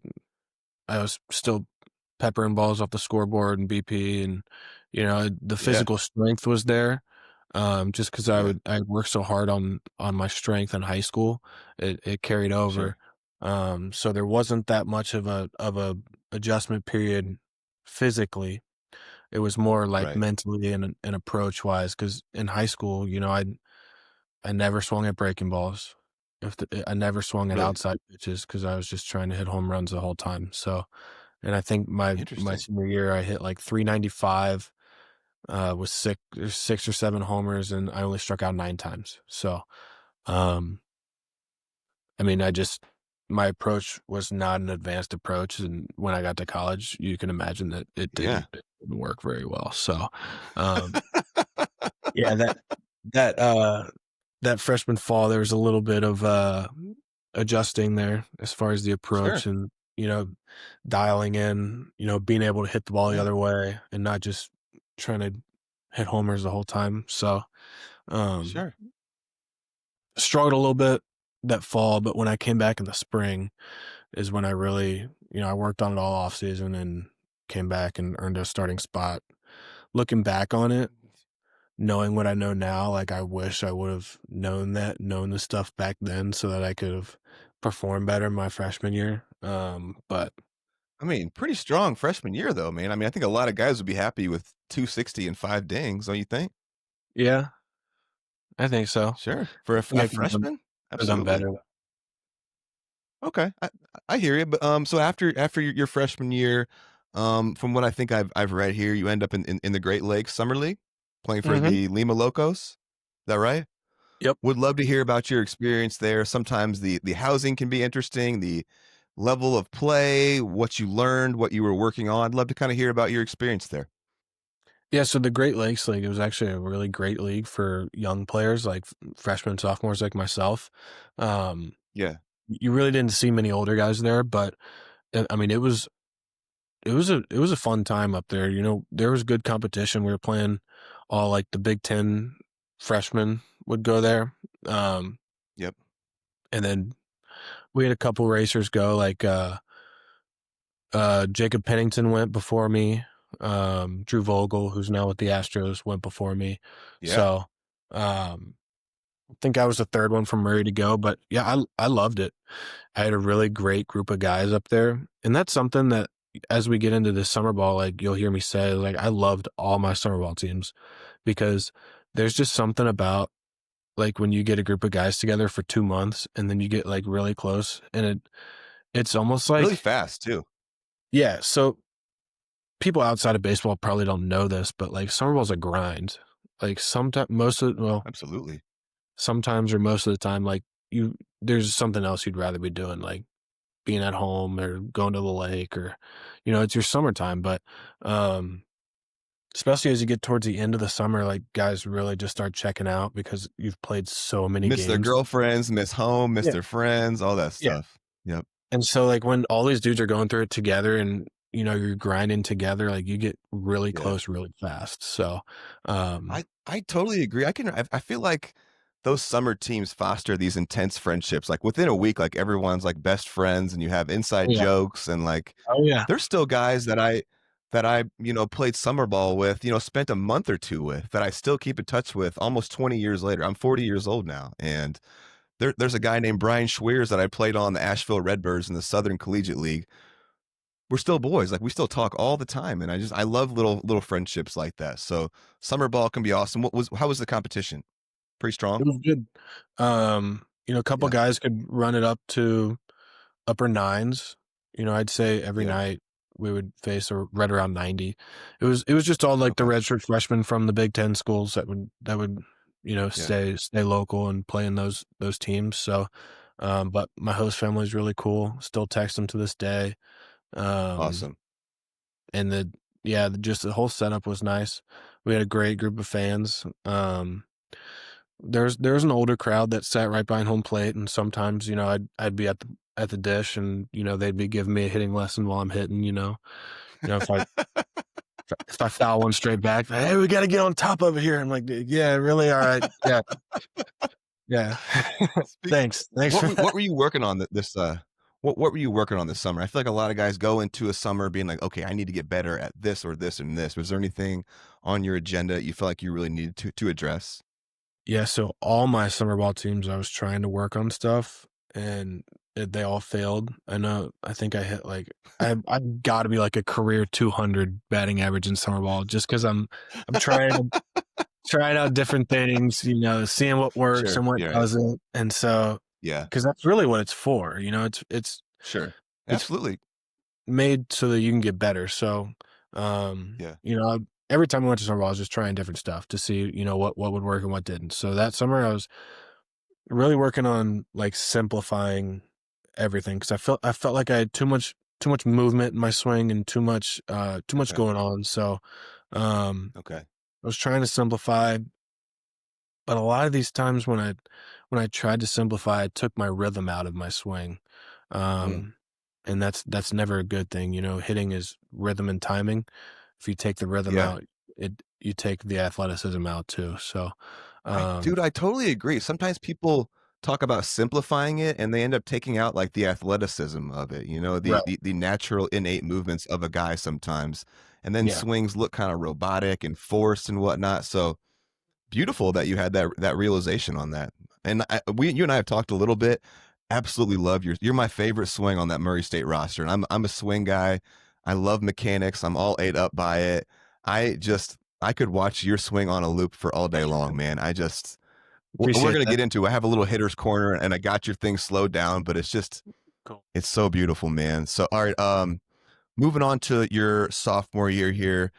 was still peppering balls off the scoreboard and BP and, the Yeah. physical strength was there, just because Yeah. I worked so hard on my strength in high school, it carried over, Sure. so there wasn't that much of a adjustment period physically. It was more like Right. mentally and approach wise. Because in high school, I never swung at breaking balls. I never swung at Really outside pitches because I was just trying to hit home runs the whole time. So, and I think my interesting. senior year, I hit like 395 with 6 or 7 homers, and I only struck out 9 times. So, um, I mean, my approach was not an advanced approach, and when I got to college, you can imagine that Yeah. it didn't work very well. So, um, yeah, that, uh that freshman fall, there was a little bit of, adjusting there as far as the approach Sure. and, dialing in, being able to hit the ball the Yeah. other way and not just trying to hit homers the whole time. So, um, Sure. struggled a little bit that fall, but when I came back in the spring is when I really, I worked on it all off season and came back and earned a starting spot. Looking back on it, knowing what I know now, like, I wish I would've known the stuff back then so that I could've performed better my freshman year, but I mean, pretty strong freshman year though, man. I mean, I think a lot of guys would be happy with 260 and 5 dings, don't you think? yeah, I think so. I Sure. For think a I freshman? could've done Absolutely. better. Okay. I hear you, but, so after your freshman year, from what I think I've read here, you end up in the Great Lakes Summer League, playing for Mhm. the Lima Locos. Is that right? Yep. Would love to hear about your experience there. Sometimes the housing can be interesting, the level of play, what you learned, what you were working on. I'd love to kinda hear about your experience there. Yeah, so the Great Lakes League, it was actually a really great league for young players, like, freshmen, sophomores like myself. Um, Yeah. you really didn't see many older guys there, but, I mean, it was a fun time up there, there was good competition, we were playing all, like, the Big Ten freshmen would go there, um, Yep. and then we had a couple racers go, like, Jacob Pennington went before me, Drew Vogel, who's now with the Astros, went before me, Yeah. so, um, I think I was the 3rd one from Murray to go, but, yeah, I loved it. I had a really great group of guys up there, and that's something that as we get into this summer ball, like, you'll hear me say, like, I loved all my summer ball teams because there's just something about, like, when you get a group of guys together for 2 months and then you get, like, really close and it's almost Really like fast too. yeah, so people outside of baseball probably don't know this, but, like, summer ball's a grind. Like, Absolutely. sometimes or most of the time, like, there's something else you'd rather be doing, like being at home or going to the lake or, it's your summertime. But, um, especially as you get towards the end of the summer, like guys really just start checking out because you've played so many Miss their games. girlfriends, miss home, miss Yeah. their friends, all that Yeah. stuff. Yep. And so like when all these dudes are going through it together and, you're grinding together, like you get really Yeah. close really fast. So, um, I totally agree. I feel like those summer teams foster these intense friendships. Like within a week, like everyone's like best friends and you have inside yeah. jokes and like Oh yeah. there's still guys that I played summer ball with, spent a month or two with that I still keep in touch with almost 20 years later. I'm 40 years old now. And there's a guy named Brian Schweers that I played on the Asheville Redbirds in the Southern Collegiate League. We're still boys. Like we still talk all the time. And I love little friendships like that. So summer ball can be awesome. How was the competition? Pretty strong? It was good. A couple Yeah. guys could run it up to upper nines. I'd say every Yeah. night we would face right around 90. It was just all like the Okay. redshirt freshmen from the Big Ten schools that would, Yeah. stay local and play in those teams. So, but my host family's really cool. Still text them to this day. Um, Awesome. and just the whole setup was nice. We had a great group of fans. There's an older crowd that sat right behind home plate, and sometimes, I'd be at the dish, and they'd be giving me a hitting lesson while I'm hitting. If I foul one straight back, hey, we got to get on top of it here. I'm like, yeah, really, all right, yeah, yeah. Speak Thanks for that. what were you working on what were you working on this summer? I feel like a lot of guys go into a summer being like, okay, I need to get better at this or this and this. Was there anything on your agenda that you feel like you really needed to address? Yeah, so all my summer ball teams, I was trying to work on stuff, and they all failed. I think I hit like I've got to be like a career 200 batting average in summer ball just because I'm trying out different things, seeing what works Sure. and what Yeah. doesn't, and so Yeah. because that's really what it's for. Sure. It's Absolutely. made so that you can get better. So, Yeah. every time I went to summer ball, I was just trying different stuff to see, what would work and what didn't. So that summer, I was really working on like simplifying everything because I felt like I had too much movement in my swing and too much Okay. going on. So, Okay. I was trying to simplify, but a lot of these times when I tried to simplify, I took my rhythm out of my swing. Mm. Um, and that's never a good thing. Hitting is rhythm and timing. If you take the rhythm Yeah. out, you take the athleticism out too. So, um, Dude, I totally agree. Sometimes people talk about simplifying it and they end up taking out like the athleticism of it, right. the natural innate movements of a guy sometimes. And then Yeah. swings look kind of robotic and forced and whatnot. So beautiful that you had that realization on that. And you and I have talked a little bit. Absolutely love you're my favorite swing on that Murray State roster. And I'm a swing guy. I love mechanics. I'm all ate up by it. I could watch your swing on a loop for all day long, man. We're Appreciate going to that. get into, I have a little hitter's corner and I got your thing slowed down, but Cool. it's so beautiful, man. So, all right. Moving on to your sophomore year here.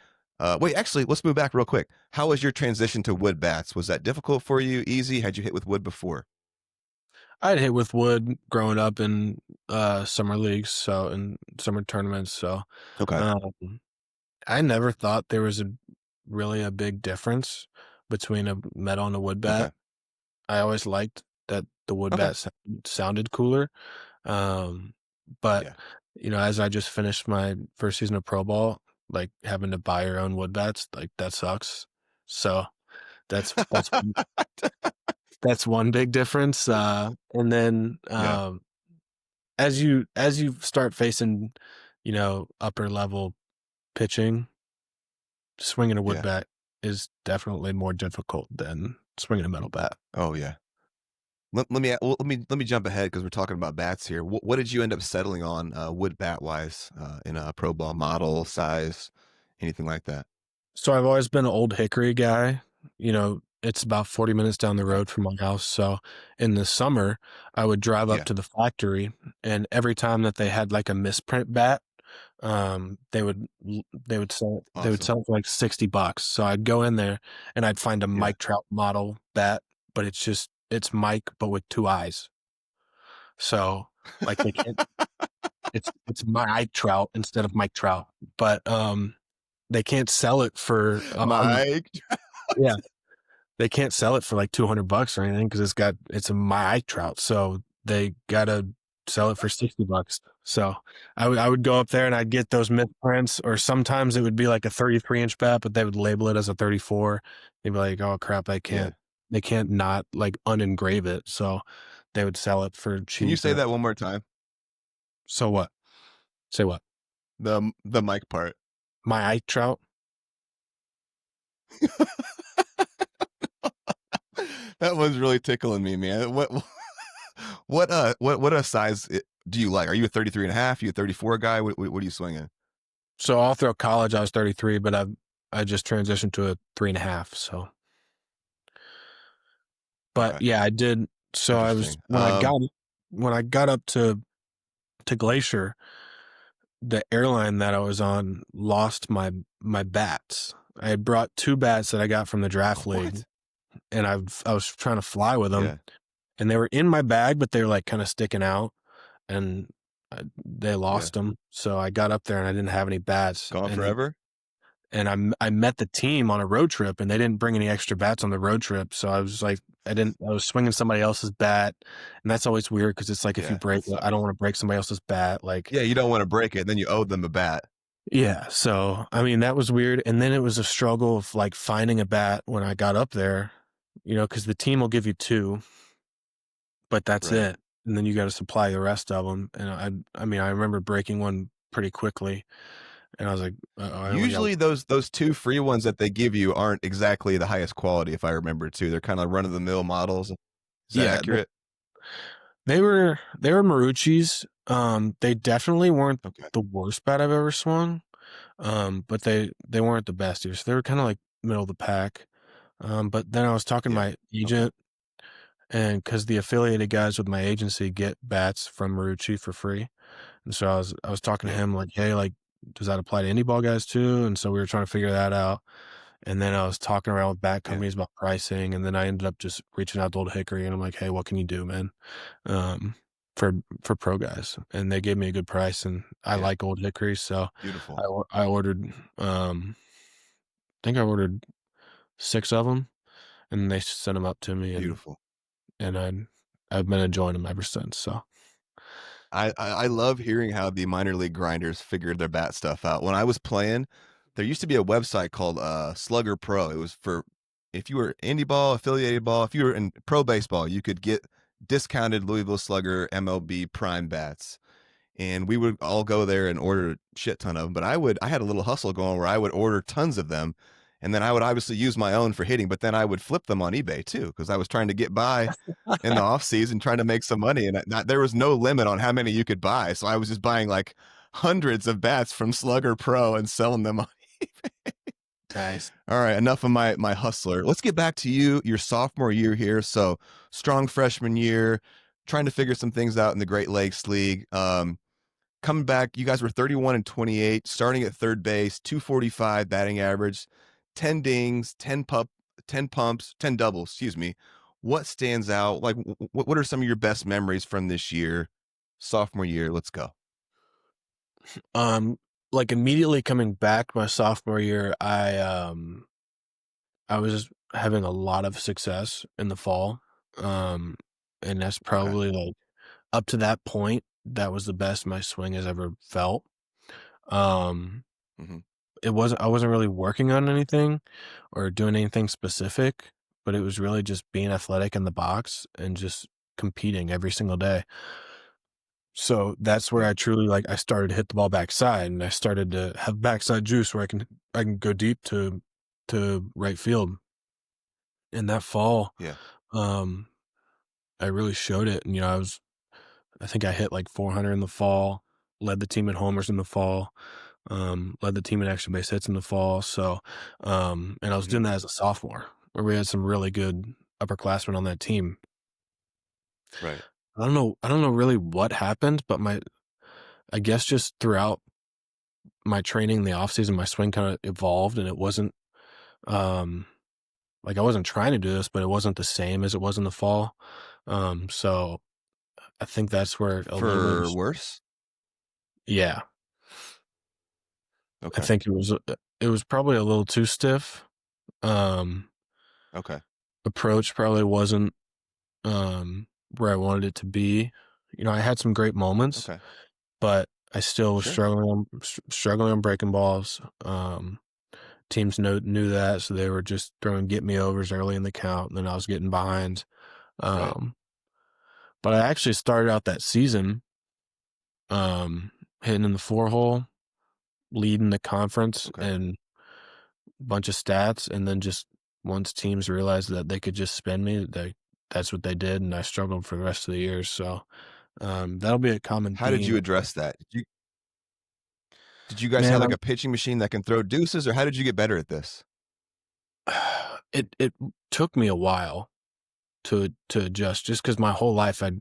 Wait, actually, let's move back real quick. How was your transition to wood bats? Was that difficult for you? Easy? Had you hit with wood before? I'd hit with wood growing up in summer leagues, so in summer tournaments. So, Okay. um, I never thought there was really a big difference between a metal and a wood bat. Okay. I always liked that the wood Okay. bat sounded cooler. Um, but Yeah. as I just finished my first season of pro ball, like having to buy your own wood bats, like that sucks. So that's one big difference. And then Yeah. as you start facing, upper level pitching, swinging a wood Yeah. bat is definitely more difficult than swinging a metal bat. Oh yeah. Let me jump ahead because we're talking about bats here. What did you end up settling on wood bat wise in a pro ball model size, anything like that? So I've always been an Old Hickory guy. It's about 40 minutes down the Okay. road from my house. So in the summer, I would drive up Yeah. to the factory, and every time that they had like a misprint bat, they would Awesome. sell it for like $60. So I'd go in there and I'd find a Yeah. Mike Trout model bat, but it's Mike but with two eyes. So like they can't it's Mike Trout instead of Mike Trout. But they can't sell it for Mike. yeah, they can't sell it for like $200 or anything because it's a my trout. So they gotta sell it for $60. So I would go up there and I'd get those misprints, or sometimes it would be like a 33-inch bat, but they would label it as a 34. They'd be like, oh crap, Yeah. they can't not like unengrave it. So they would sell it for Can you cheap. say that one more time? So what? Say what? The Mike part. My Ike trout. That was really tickling me, man. What a size do you like? Are you a 33 and a half? You a 34 guy? What are you swinging? So all throughout college I was 33, but I just transitioned to a 3.5. So, but Okay. yeah, I did. So I was Interesting. when I got up to Glacier, the airline that I was on lost my bats. I had brought two bats that I got from the draft league, What? and I was trying to fly with them, Yeah. and they were in my bag, but they were like kind of sticking out, and they Yeah. lost them. So I got up there and I didn't have any bats, Gone forever? and I met the team on a road trip, and they didn't bring any extra bats on the road trip. So I was like, I was swinging somebody else's bat, and that's always weird because it's like if you Yeah, that break it, I don't sucks. want to break somebody else's bat. Like, Yeah, you don't want to break it, and then you owe them a bat. yeah. So I mean, that was weird. And then it was a struggle of like finding a bat when I got up there, because the team will give you two, but that's Right. it. And then you got to supply the rest of them. And I mean, I remember breaking one pretty quickly, and I was like, I only got Usually those two free ones that they give you aren't exactly the highest quality, if I remember too. They're kind of run of the mill models. Is that yeah. accurate? They were Marucci's. They definitely weren't Okay. the worst bat I've ever swung. But they weren't the best either. So they were kind of like middle of the pack. But then I was talking to Yeah. my Okay. agent, and because the affiliated guys with my agency get bats from Marucci for free, and so I was talking to Yeah. him like, hey, like, does that apply to indie ball guys too? And so we were trying to figure that out. And then I was talking around with bat Yeah. companies about pricing, and then I ended up just reaching out to Old Hickory, and I'm like, hey, what can you do, man? Um, for pro guys, and they gave me a good price, and I Yeah. like Old Hickory, so Beautiful. I ordered. I think I ordered 6 of them, and they sent them up to me, and Beautiful. and I've been enjoying them ever since. So I love hearing how the minor league grinders figured their bat stuff out. When I was playing, there used to be a website called Slugger Pro. It was for if you were indie ball, affiliated ball, if you were in pro baseball, you could get discounted Louisville Slugger MLB prime bats. And we would all go there and order a shit ton of them. But I had a little hustle going where I would order tons of them, and then I would obviously use my own for hitting, but then I would flip them on eBay too because I was trying to get by in the off season, trying to make some money, and there was no limit on how many you could buy. So I was just buying like hundreds of bats from Slugger Pro and selling them on eBay. nice. All right, enough of my hustler. Let's get back to you, your sophomore year here. So strong freshman year, trying to figure some things out in the Great Lakes League. Coming back, you guys were 31 and 28, starting at third base, 245 batting average, 10 dings, 10 pumps, 10 doubles, excuse me. What stands out? Like, what are some of your best memories from this year, sophomore year? Let's go. Um, like immediately coming back my sophomore year, I was having a lot of success in the fall. And that's Okay. probably like up to that point, that was the best my swing has ever felt. Um, Hmm. I wasn't really working on anything or doing anything specific, but it was really just being athletic in the box and just competing every single day. So that's where Yeah. I truly like I started to hit the ball backside, and I started to have backside juice where I can go deep to right field. In that fall, Yeah. um, I really showed it. And I think I hit like 400 in the fall, led the team in homers in the fall, led the team in extra base hits in the fall. So, and I was Hmm. doing that as a sophomore, where we had some really good upperclassmen on that team. Right. I don't know really what happened, but I guess just throughout my training in the off season, my swing kind of evolved, and it wasn't, um, like I wasn't trying to do this, but it wasn't the same as it was in the fall. So I think that's where a little bit For worse. yeah, I Okay. think it was probably a little too stiff. Um, Okay. Approach probably wasn't, where I wanted it to be. I had some great moments, Okay. but I still was Sure. struggling on breaking balls. Teams knew that, so they were just throwing get me overs early in the count, and then I was getting behind. Right. Um, but I actually started out that season, hitting in the 4 hole, leading the conference Okay. and bunch of stats, and then just once teams realized that they could just spin me, that's what they did, and I struggled for the rest of the year. So that'll be a common How did theme. you address that? Did you guys have Man, like a pitching machine that can throw deuces, or how did you get better at this? it took me a while to adjust, just because my whole life I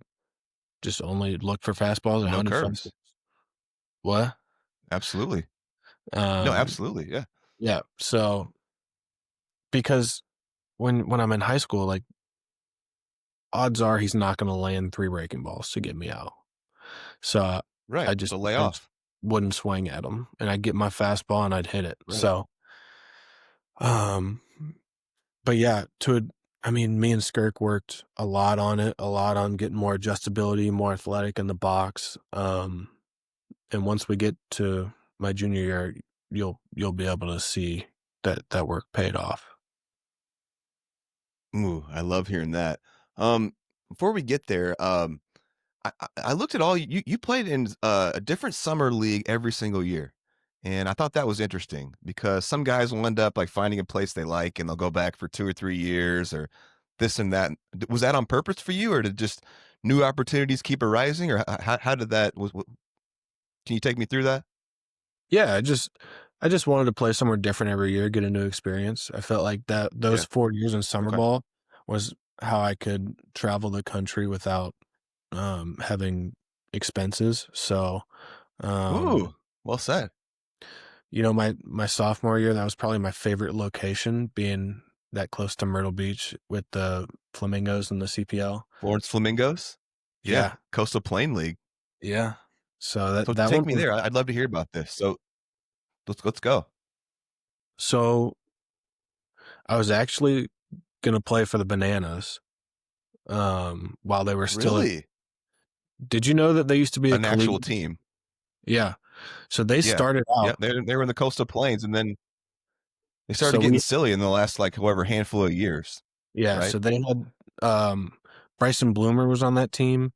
just only looked for fastballs and No hunted curves. fastballs. What? Absolutely. No, Um, absolutely. Yeah. yeah. So because when I'm in high school, like odds are he's not going to land 3 breaking balls to get me out. So Right. So lay I just off. wouldn't swing at him, and I'd get my fastball and I'd hit it. Right. So, um, but yeah, I mean, me and Skirk worked a lot on it, a lot on getting more adjustability, more athletic in the box. And once we get to my junior year, you'll be able to see that work paid off. Ooh, I love hearing that. Before we get there, I looked at all you played in a different summer league every single year. And I thought that was interesting because some guys will end up like finding a place they like and they'll go back for 2 or 3 years or this and that. Was that on purpose for you or did it just new opportunities keep arising, or how did that? Can you take me through that? Yeah, I just wanted to play somewhere different every year, get a new experience. I felt like that those Yeah. 4 years in summer Okay. ball was how I could travel the country without, having expenses. So, Ooh, um, well said. my sophomore year, that was probably my favorite location, being that close to Myrtle Beach with the flamingos and the CPL. Florence Flamingos. Yeah, Yeah, Coastal Plain League. yeah. So that So that take one me was there. I'd love to hear about this. So let's go. so I was actually gonna play for the Bananas, while they were still at. Really, Did you know that they used to be a an actual collegiate? team. Yeah. So they Yeah, started yeah. out. They were in the Coastal Plains, and then they started So getting we silly in the last like however handful of years, Yeah, right? so they had, Bryson Bloomer was on that team.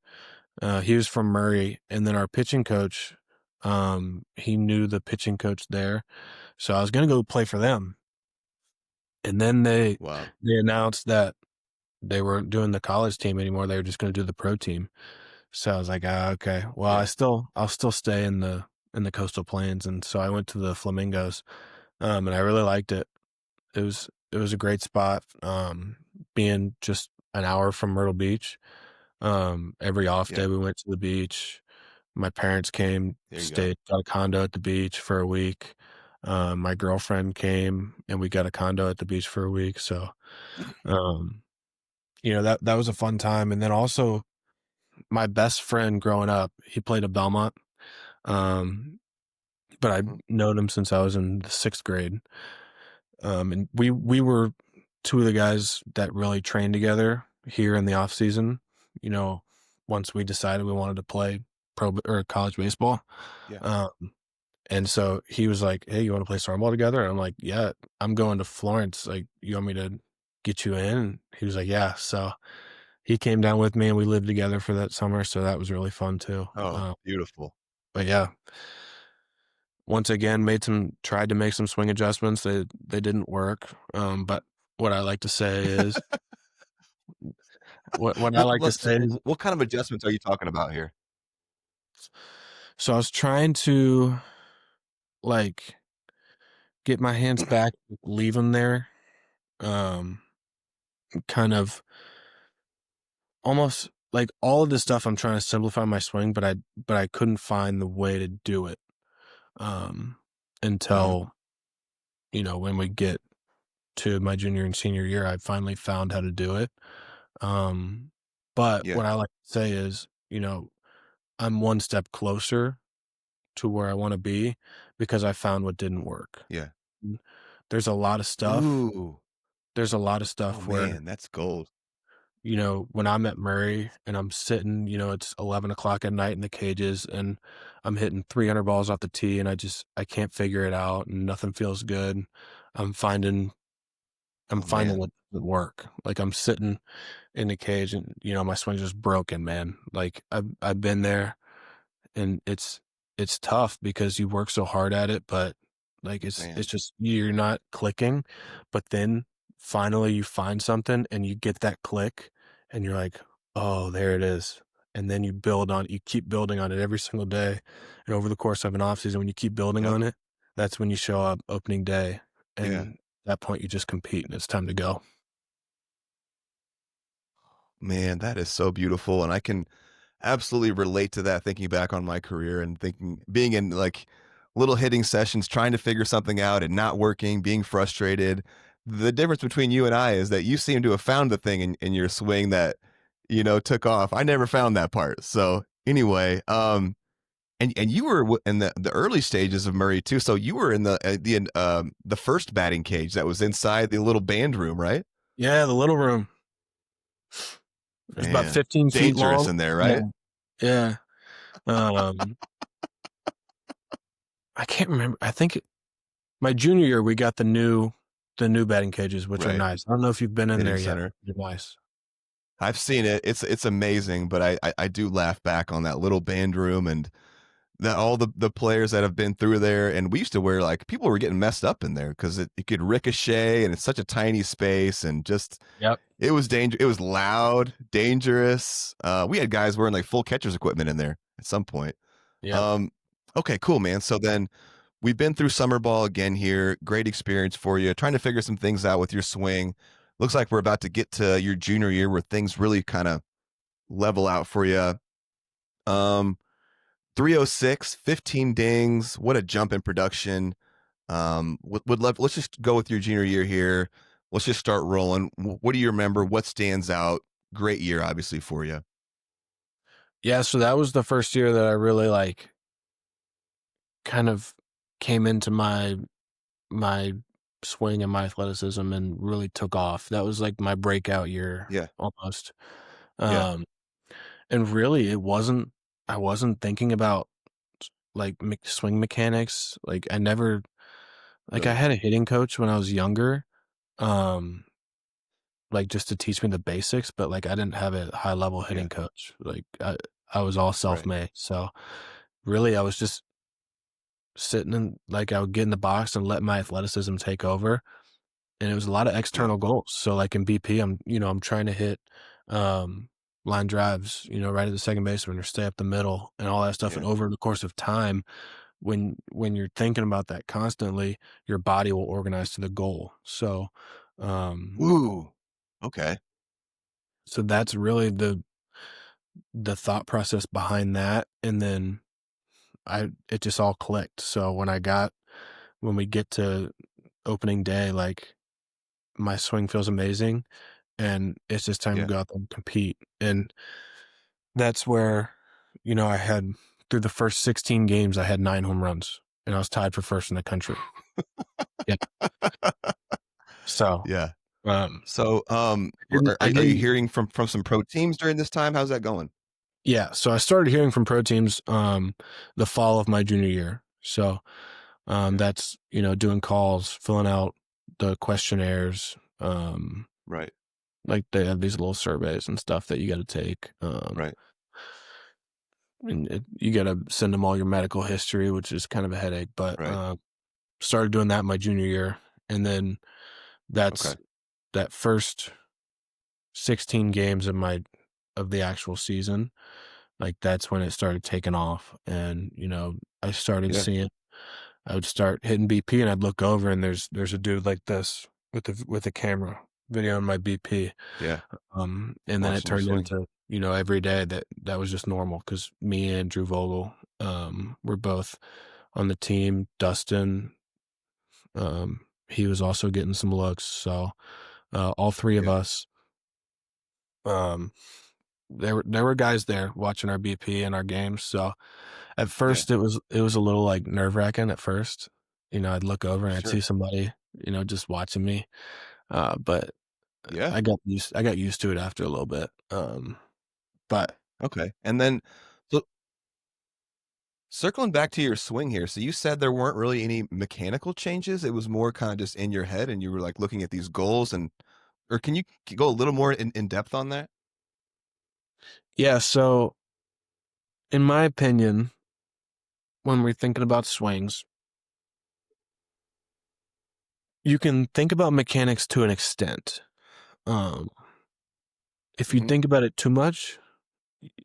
He was from Murray, and then our pitching coach, he knew the pitching coach there, so I was gonna go play for them, and then Wow. they announced that they weren't doing the college team anymore, they were just gonna do the pro team. So I was like, "Ah, okay. Well, Yeah. I'll still stay in the coastal plains," and so I went to the Flamingos, and I really liked it. It was a great spot, being just an hour from Myrtle Beach. Every off Yeah. day we went to the beach. My parents came, There you go. stayed, got a condo at the beach for a week. My girlfriend came and we got a condo at the beach for a week. So, um, that was a fun time. And then also my best friend growing up, he played at Belmont. Um, but I Mhm. known him since I was in the 6th grade. And we were two of the guys that really trained together here in the off season. You know, once we decided we wanted to play or college baseball, Yeah. um, and so he was like, "Hey, you want to play stormball together?" And I'm like, "Yeah, I'm going to Florence. Like, you want me to get you in?" And he was like, "Yeah." So he came down with me, and we lived together for that summer. So that was really fun too. Oh, beautiful. But yeah, once again, tried to make some swing adjustments. They didn't work. But what I like to say is what I like to say is, What kind of adjustments are you talking about here? so I was trying to, like, get my hands back, leave them there, um, kind of almost like all of this stuff I'm trying to simplify my swing, but I couldn't find the way to do it, um, Uh-huh. until, when we get to my junior and senior year, I finally found how to do it. Um, but Yeah. what I like to say is, I'm one step closer to where I wanna be because I found what didn't work. Yeah. Mm, there's a lot of stuff Ooh. there's a lot of Oh stuff where, man, that's gold. when I'm at Murray and I'm sitting, it's 11 o'clock at night in the cages and I'm hitting 300 balls off the tee and I can't figure it out and nothing feels good. I'm finding I'm Oh finding man. what doesn't work. Like, I'm sitting in the cage and, my swing's just broken, man. Like, I've been there. And it's tough because you work so hard at it, but, like, it's Man. just you're not clicking, but then finally you find something and you get that click and you're like, "Oh, there it is." And then you keep building on it every single day, and over the course of an off season, when you keep building Yep. on it, that's when you show up opening day, Yeah. and at that point you just compete and it's time to go. Man, that is so beautiful, and I can absolutely relate to that thinking back on my career and thinking being in like little hitting sessions, trying to figure something out and not working, being frustrated. The difference between you and I is that you seem to have found the thing in your swing that, took off. I never found that part. So anyway, and you were in the early stages of Murray too. So you were in the first batting cage that was inside the little band room, right? Yeah, the little room. It was about Man, 15 feet dangerous long. in there, Yeah. right? Yeah. Um, I can't remember. I think my junior year, we got the new batting cages, which are Right. nice. I don't know if you've been in Hitting there yet. center. They're nice. I've seen it. It's amazing, but I do laugh back on that little band room and that all the players that have been through there. And we used to wear like people were getting messed up in there because it could ricochet and it's such a tiny space and just Yep. It was it was loud, dangerous. We had guys wearing like full catcher's equipment in there at some point. Yep. Um, okay, cool, man. So then we've been through summer ball again here. Great experience for you. Trying to figure some things out with your swing. Looks like we're about to get to your junior year where things really kind of level out for you. Um, 306, 15 dings. What a jump in production. Would love. Let's just go with your junior year here. Let's just start rolling. What do you remember? What stands out? Great year, obviously for you. Yeah, so that was the first year that I really like kind of came into my swing and my athleticism and really took off. That was like my breakout year Yeah, almost. yeah, Um, and really I wasn't thinking about like swing mechanics. Like I never like I really. had a hitting coach when I was younger. Um, like just to teach me the basics, but like I didn't have a high level Yeah, hitting coach. Like I was all right. self-made. So really I was just sitting in like I would get in the box and let my athleticism take over. And it was a lot of Yeah, external goals. So like in BP, I'm trying to hit um line drives, right at the second baseman or stay up the middle and all that stuff. And yeah. over the course of time, when you're thinking about that constantly, your body will organize to the goal. Um Ooh. Okay. so that's really the thought process behind that. And then it just all clicked. So when we get to opening day, like my swing feels amazing and it's just time to Yeah. go out there and compete. And that's where, I had through the first 16 games, I had 9 home runs and I was tied for first in the country. Yeah. So, Yeah. um, So, I are you didn't, hearing from some pro teams during this time? How's that going? yeah. So I started hearing from pro teams, the fall of my junior year. So, Okay. that's, doing calls, filling out the questionnaires, Right. like they have these little surveys and stuff that you got to take. Right. And you got to send them all your medical history, which is kind of a headache. But Right. started doing that my junior year, and then that's Okay. that first 16 games of the actual season. Like that's when it started taking off, and I started Yeah. seeing. I would start hitting BP, and I'd look over, and there's a dude like this with a camera videoing my BP. Yeah. And then it Watching you turned swing. into, every day that was just normal because me and Drew Vogel, were both on the team. Dustin, he was also getting some looks. So, all three of Yeah. us, um, there were guys there watching our BP and our games. So at Yeah. first it was a little like nerve wracking at first. I'd look over and I'd see Sure. somebody, just watching me. But Yeah. I got used to it after a little bit. But Okay. And then, so circling back to your swing here. So you said there weren't really any mechanical changes. It was more kind of just in your head, and you were like looking at these goals, and or can you go a little more in depth on that? yeah, so in my opinion, when we're thinking about swings, you can think about mechanics to an extent. Um, if you Hmm. think about it too much,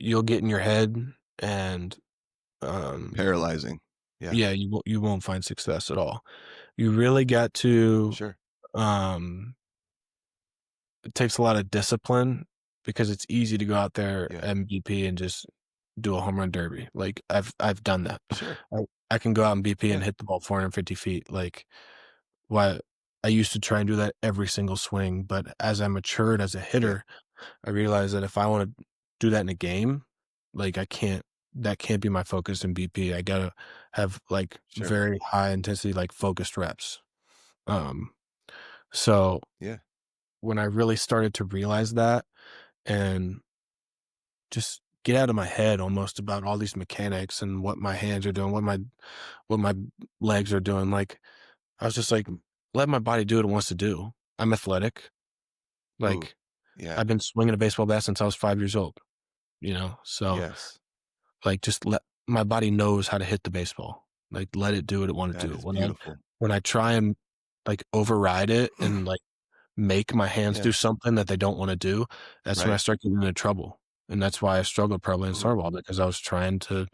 you'll get in your head and um, Paralyzing. Yeah. yeah, you won't find success at all. You really got to Sure. um, it takes a lot of discipline because it's easy to go out there Yeah. MVP and just do a home run derby. Like I've done that. Sure. I can go out and BP and Yeah. hit the ball 450 feet. Like why I used to try and do that every single swing, but as I matured as a Yeah. hitter, I realized that if I want to do that in a game, like that can't be my focus in BP. I gotta have like Sure. very high intensity, like focused reps. Um, so Yeah. when I really started to realize that and just get out of my head almost about all these mechanics and what my hands are doing, what my legs are doing, like I was just like, let my body do what it wants to do. I'm athletic. Ooh. Like Yeah. I've been swinging a baseball bat since I was 5 years old, So Yes. like just let my body knows how to hit the baseball. Like let it do what it want to That do. is When I beautiful. when I try and like override it and like make my hands Yeah. do something that they don't wanna do, that's when I Right. start getting into trouble, and that's why I struggled probably in Ooh. summer ball because I was trying to,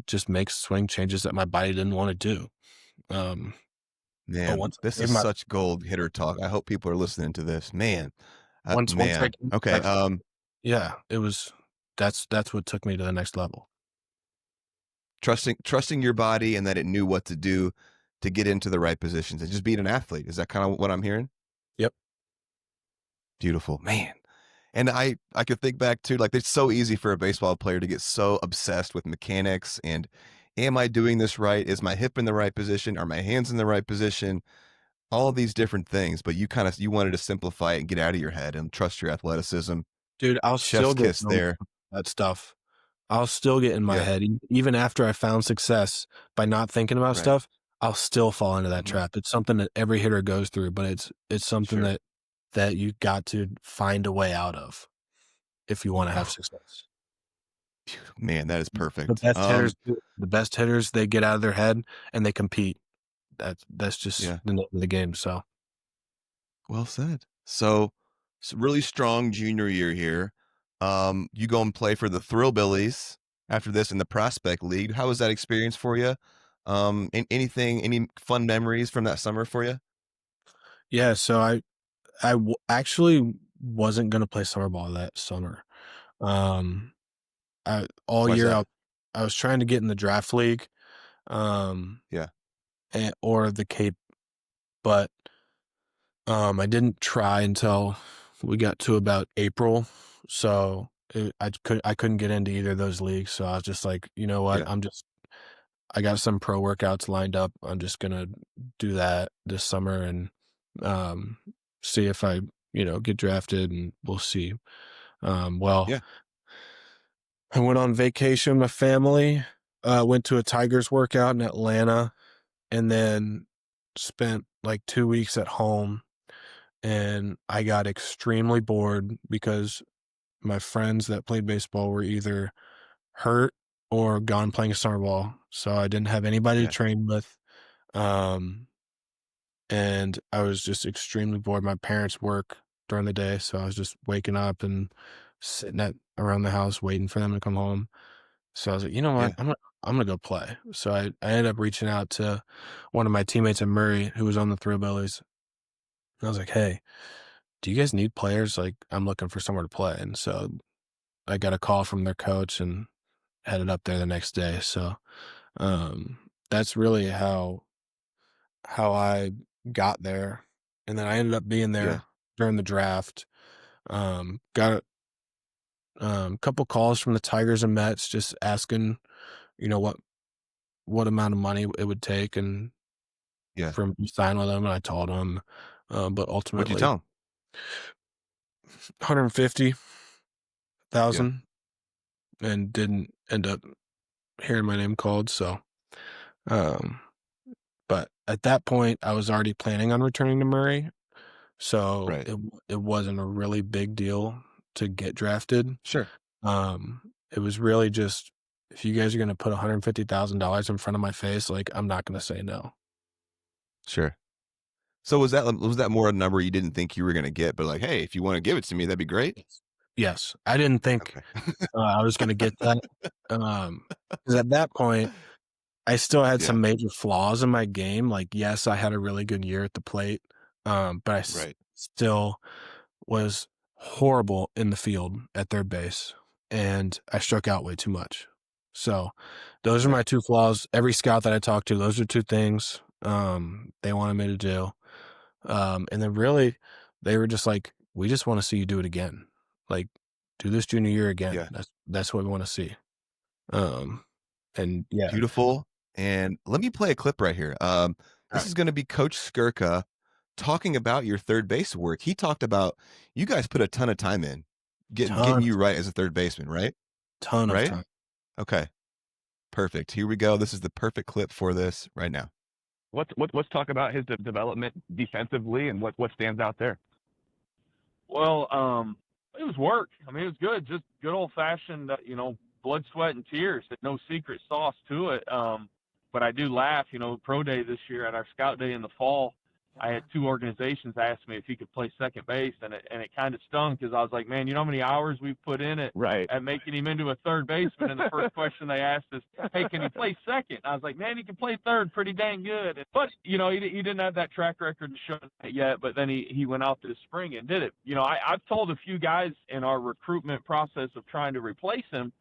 just make swing changes that my body didn't wanna do. Um, but Man, once this I gave is my such gold hitter talk. I hope people are listening to this. Man. once I Man. gave Okay, that yeah, it was that's what took me to the next level. trusting your body and that it knew what to do to get into the right positions and just being an athlete. Is that kinda what I'm hearing? Yep. Beautiful. Man. And I could think back to, like, it's so easy for a baseball player to get so obsessed with mechanics and, "Am I doing this right? Is my hip in the right position? Are my hands in the right position?" All of these different things, but you wanted to simplify it and get out of your head and trust your athleticism. Dude, I'll Chef's still get kiss there. that stuff. I'll still get in my Yeah, head, even after I found success by not thinking about right. stuff, I'll still fall into that Mhm. trap. It's something that every hitter goes through, but it's something Sure. that you got to find a way out of if you wanna have Oh, success. man, that is The perfect. best hitters the best hitters, they get out of their head and they compete. That's just Yeah, the name of the game, so well said. So, really strong junior year here. You go and play for the Thrillbillies after this in the Prospect League. How was that experience for you? Any fun memories from that summer for you? yeah, so actually wasn't gonna play summer ball that summer. Um, all Why's year that? I was trying to get in the draft league, um, Yeah, or the Cape, but, I didn't try until we got to about April, so I couldn't get into either of those leagues, so I was just like, "You know what? yeah, I got some pro workouts lined up. I'm just gonna do that this summer and, um, see if I, get drafted, and we'll see." Well, yeah, I went on vacation with my family, went to a Tigers workout in Atlanta, and then spent, like, 2 weeks at home, and I got extremely bored because my friends that played baseball were either hurt or gone playing summer ball, so I didn't have anybody to yeah, train with, um, and I was just extremely bored. My parents work during the day, so I was just waking up and sitting at around the house waiting for them to come home. So I was like, "You know what? yeah, I'm gonna go play." So I ended up reaching out to one of my teammates in Murray who was on the Thrillbillies. I was like, "Hey, do you guys need players? Like, I'm looking for somewhere to play." And so I got a call from their coach and headed up there the next day. So that's really how I got there. And then I ended up being yeah, there during the draft. Got a couple calls from the Tigers and Mets just asking, what amount of money it would take and yeah. for me to sign with them, and I told them, but What'd you ultimately tell him? 150,000 Yeah, and didn't end up hearing my name called. So, um, but at that point, I was already planning on returning to Murray, so right. it wasn't a really big deal to get drafted. Sure, It was really just, if you guys are gonna put $150,000 in front of my face, like, I'm not gonna say no. sure. So was that more a number you didn't think you were gonna get, but like, "Hey, if you wanna give it to me, that'd be great?" Yes. Yes, I didn't think, Okay. I was gonna get that, 'cause at that point, I still had Yeah, some major flaws in my game. Like, yes, I had a really good year at the plate, but I right. still was horrible in the field at third base, and I struck out way too much. So, those are Yeah, my 2 flaws. Every scout that I talked to, those are 2 things, they wanted me to do. And then really, they were just like, "We just wanna see you do it again. Like, do this junior year again. yeah. That's what we wanna see." Um, and yeah. Beautiful, and let me play a clip right here. This Alright. is gonna be Coach Skirka talking about your third base work. He talked about you guys put a ton of time in getting Ton you right as a third baseman, right? ton of Right? time. Okay, perfect. Here we go. This is the perfect clip for this right now. Let's talk about his development defensively and what stands out there. Well, it was work. I mean, it was good. Just good old fashioned, blood, sweat, and tears. No secret sauce to it. But I do laugh. Pro day this year at our scout day in the fall. I had 2 organizations ask me if he could play second base, and it kind of stung because I was like, man, you know how many hours we've put in at making him into a third baseman, and the first question they asked is, hey, can he play second? And I was like, man, he can play third pretty dang good. But, you know, he didn't have that track record to show that yet, but then he went out this spring and did it. You know, I've told a few guys in our recruitment process of trying to replace him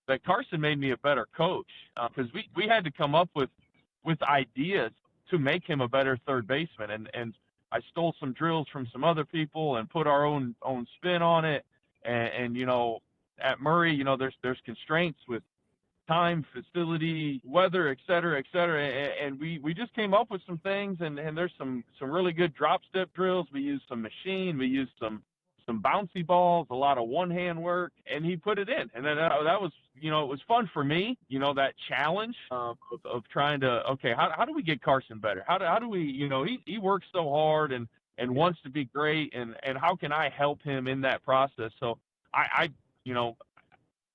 that Carson made me a better coach, because we had to come up with ideas to make him a better third baseman. And I stole some drills from some other people and put our own spin on it. And you know, at Murray, you know, there's constraints with time, facility, weather, et cetera, et cetera. And we just came up with some things, and there's some really good drop step drills. We used some machine, we used some bouncy balls, a lot of one-hand work, and he put it in. And then that was, you know, it was fun for me, you know, that challenge of trying to, okay, how do we get Carson better? How do we, you know, he works so hard and wants to be great, and how can I help him in that process? So I you know,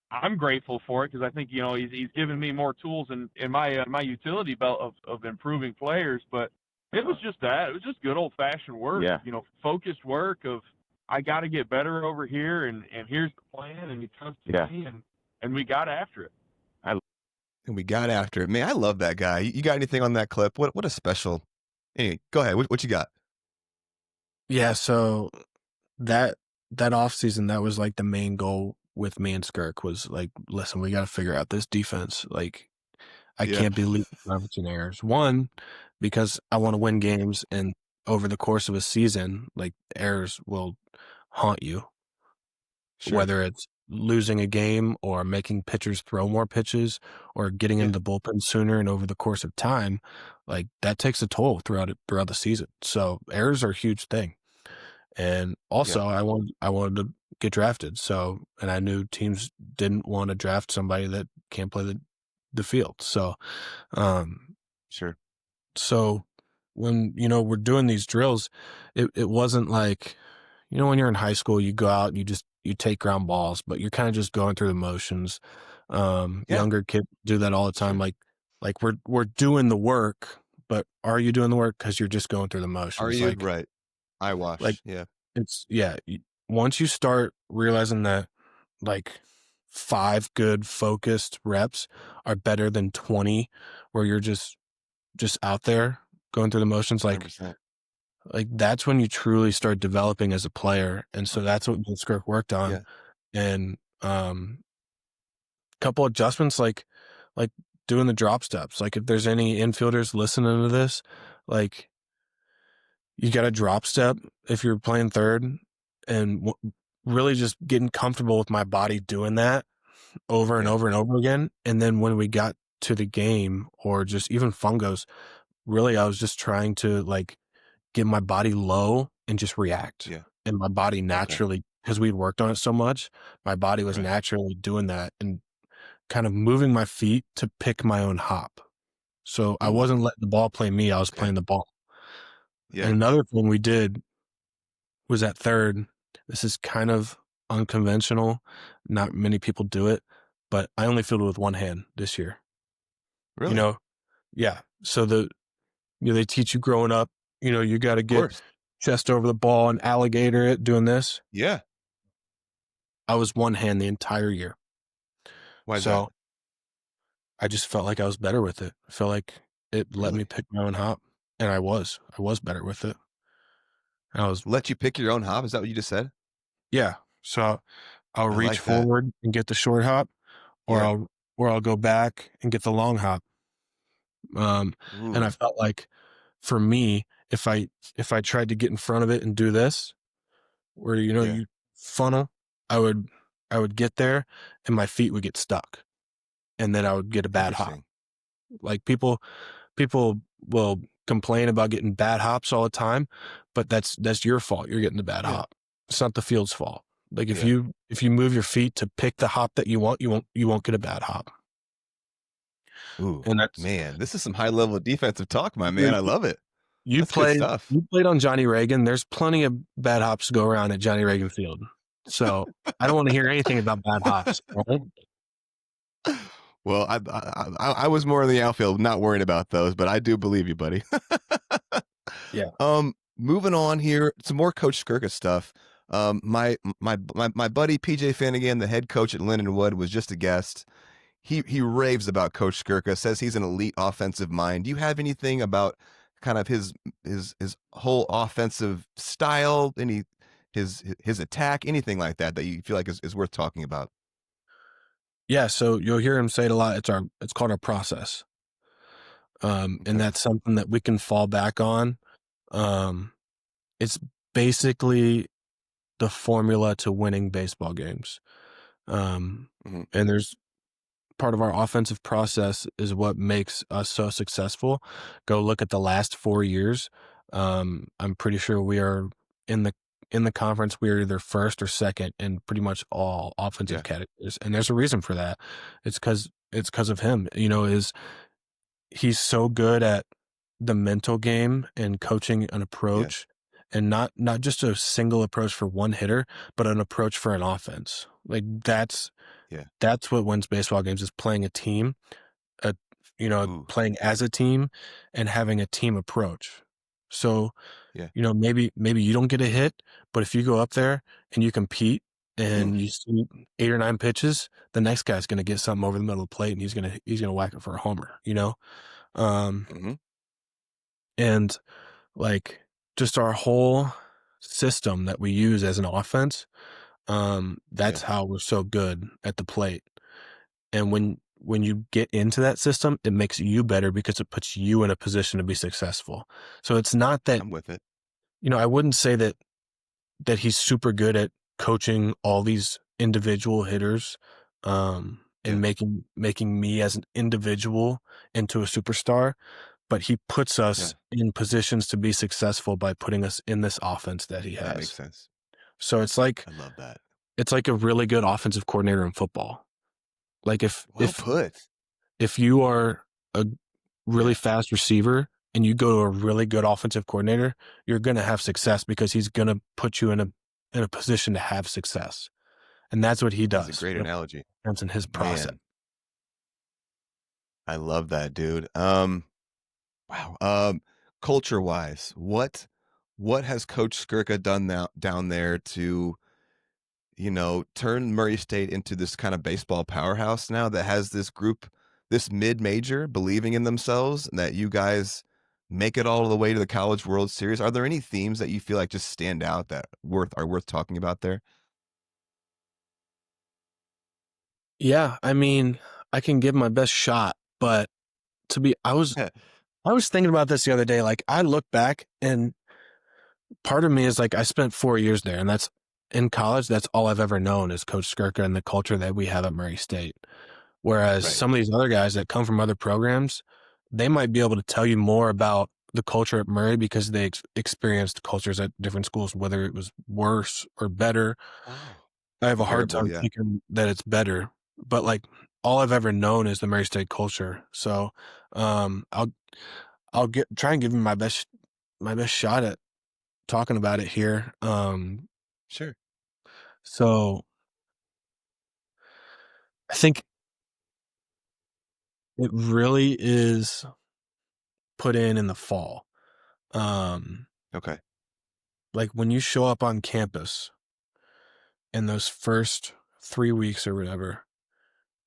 I'm grateful for it, because I think, you know, he's given me more tools in my utility belt of improving players. But it was just that. It was just good old-fashioned work, you know, focused work of, I got to get better over here, and here's the plan, and he trusted me, and we got after it. And we got after it. Man, I love that guy. You got anything on that clip? What a special. Anyway, go ahead. What you got? Yeah, so that offseason, that was like the main goal with me and Skirk, was like, listen, we got to figure out this defense. Like, I can't be leaving leveraging errors. One, because I want to win games, and over the course of a season, like, errors will haunt you. Sure. Whether it's losing a game or making pitchers throw more pitches or getting into the bullpen sooner, and over the course of time, like, that takes a toll throughout the season. So errors are a huge thing. And also I wanted to get drafted. So, and I knew teams didn't want to draft somebody that can't play the field. So, Sure. So when, you know, we're doing these drills, it wasn't like, you know, when you're in high school, you go out and you take ground balls, but you're kind of just going through the motions. Younger kids do that all the time. Sure. Like we're doing the work, but are you doing the work because you're just going through the motions? Are you like, right? Eyewash. Like, Yeah. it's once you start realizing that, like, 5 good focused reps are better than 20 where you're just out there going through the motions, like 100%. like that's when you truly start developing as a player. And so that's what Skirk worked on. Yeah. And couple adjustments, like doing the drop steps. Like, if there's any infielders listening to this, like, you got to drop step if you're playing third, and really just getting comfortable with my body doing that over and over and over again. And then when we got to the game, or just even fungos, really I was just trying to, like, get my body low and just react. Yeah. And my body naturally, because we'd worked on it so much, my body was naturally doing that and kind of moving my feet to pick my own hop. So I wasn't letting the ball play me, I was playing the ball. Yeah. And another thing we did was at third, this is kind of unconventional, not many people do it, but I only fielded with one hand this year. Really? You know, yeah. So they teach you growing up, you know, you got to get chest over the ball and alligator it, doing this. Yeah. I was one hand the entire year. Why is that? I just felt like I was better with it. I felt like it let me pick my own hop, and I was better with it. Let you pick your own hop? Is that what you just said? Yeah. So I'll reach forward and get the short hop, or I'll go back and get the long hop. And I felt like, for me, if I tried to get in front of it and do this, where, you know, you funnel, I would get there and my feet would get stuck, and then I would get a bad hop. Like, people will complain about getting bad hops all the time, but that's your fault. You're getting the bad hop. It's not the field's fault. Like, if you move your feet to pick the hop that you want, you won't get a bad hop. Ooh, and that's, man, this is some high level defensive talk, my man. I love it. You played on Johnny Reagan. There's plenty of bad hops to go around at Johnny Reagan Field. So I don't want to hear anything about bad hops. Right? Well, I was more in the outfield, not worrying about those, but I do believe you, buddy. Yeah. Moving on here, some more Coach Skirka stuff. My buddy PJ Finnegan, the head coach at Lindenwood, was just a guest. He raves about Coach Skirka, says he's an elite offensive mind. Do you have anything about kind of his whole offensive style, his attack, anything like that you feel like is worth talking about? Yeah, so you'll hear him say it a lot. It's called our process. And Okay. that's something that we can fall back on. It's basically the formula to winning baseball games. And there's part of our offensive process is what makes us so successful. Go look at the last 4 years. I'm pretty sure we are in the conference. We are either first or second in pretty much all offensive categories, and there's a reason for that. It's because of him. He's so good at the mental game and coaching an approach, and not just a single approach for one hitter, but an approach for an offense. Like that's what wins baseball games, is playing a team, playing as a team and having a team approach. So, maybe you don't get a hit, but if you go up there and you compete and you see 8 or 9 pitches, the next guy's going to get something over the middle of the plate and he's going to whack it for a homer, and like just our whole system that we use as an offense, that's how we're so good at the plate. And when you get into that system, it makes you better because it puts you in a position to be successful. So it's not that I'm with it. I wouldn't say that he's super good at coaching all these individual hitters, and making me as an individual into a superstar, but he puts us in positions to be successful by putting us in this offense that he has. That makes sense. So it's like, I love that. It's like a really good offensive coordinator in football. Like if you are a really fast receiver and you go to a really good offensive coordinator, you're going to have success because he's going to put you in a position to have success. And that's what he does. That's a great analogy. That's in his process. Man. I love that, dude. Wow. Culture wise, what has Coach Skirka done down there to, turn Murray State into this kind of baseball powerhouse now that has this group, this mid-major believing in themselves, and that you guys make it all the way to the College World Series? Are there any themes that you feel like just stand out that are worth talking about there? Yeah, I mean, I can give my best shot, but I was thinking about this the other day. Like, I look back and part of me is like, I spent 4 years there, and that's in college. That's all I've ever known is Coach Skirka and the culture that we have at Murray State. Whereas some of these other guys that come from other programs, they might be able to tell you more about the culture at Murray because they experienced cultures at different schools, whether it was worse or better. I have a hard time thinking that it's better, but like all I've ever known is the Murray State culture. So I'll try and give you my best shot at talking about it here. Sure. So I think it really is put in the fall. Okay. Like when you show up on campus in those first 3 weeks or whatever,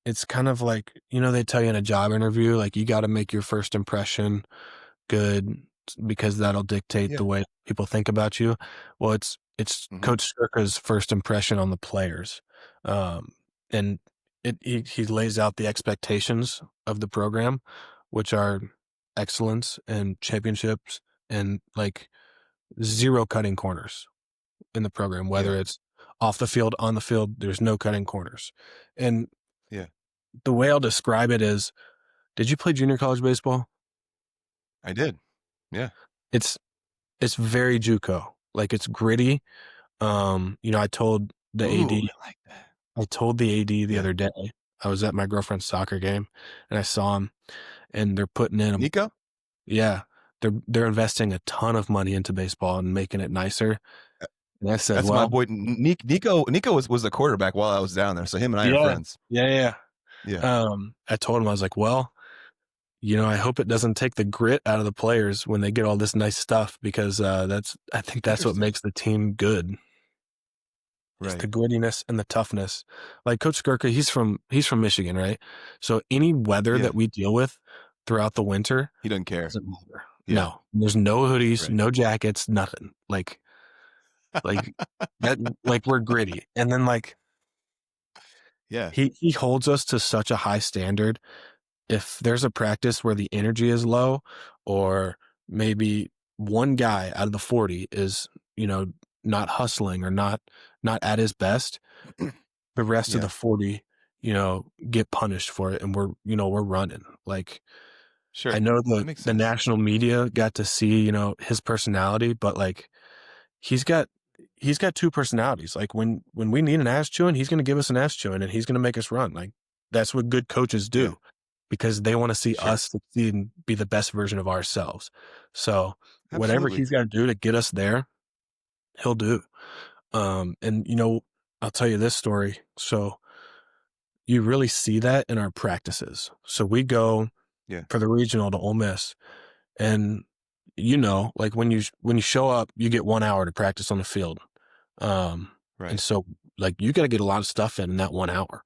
it's kind of like, they tell you in a job interview, like you got to make your first impression good because that'll dictate the way people think about you. Well, it's Coach Skirka's first impression on the players. And he lays out the expectations of the program, which are excellence and championships and like zero cutting corners in the program, whether it's off the field, on the field, there's no cutting corners. And the way I'll describe it is, did you play junior college baseball? I did. Yeah. It's very JUCO. Like it's gritty. I told the AD, I like that. I told the AD the other day, I was at my girlfriend's soccer game and I saw him and they're putting in Nico? Yeah. They're investing a ton of money into baseball and making it nicer. And I said, that's my boy. Nico was the quarterback while I was down there. So him and I are friends. Yeah. I told him, I was like, well, I hope it doesn't take the grit out of the players when they get all this nice stuff, because I think that's what makes the team good. Right. It's the grittiness and the toughness. Like Coach Skirka, he's from Michigan, right? So any weather that we deal with throughout the winter, he doesn't care. Doesn't matter. Yeah. No, there's no hoodies, Right. no jackets, nothing. Like that, like we're gritty. And then like, yeah, he holds us to such a high standard. If there's a practice where the energy is low, or maybe one guy out of the 40 is, not hustling or not at his best, the rest of the 40, get punished for it. And we're running. Like, sure. I know That makes the sense. national media got to see, his personality, but like he's got two personalities. Like when we need an ass chewing, he's going to give us an ass chewing, and he's going to make us run. Like that's what good coaches do. Yeah. Because they want to see Sure. us succeed and be the best version of ourselves. So whatever Absolutely. he's got to do to get us there, he'll do. And I'll tell you this story. So you really see that in our practices. So we go for the regional to Ole Miss, and like when you show up, you get 1 hour to practice on the field. Right. And so like you got to get a lot of stuff in that 1 hour.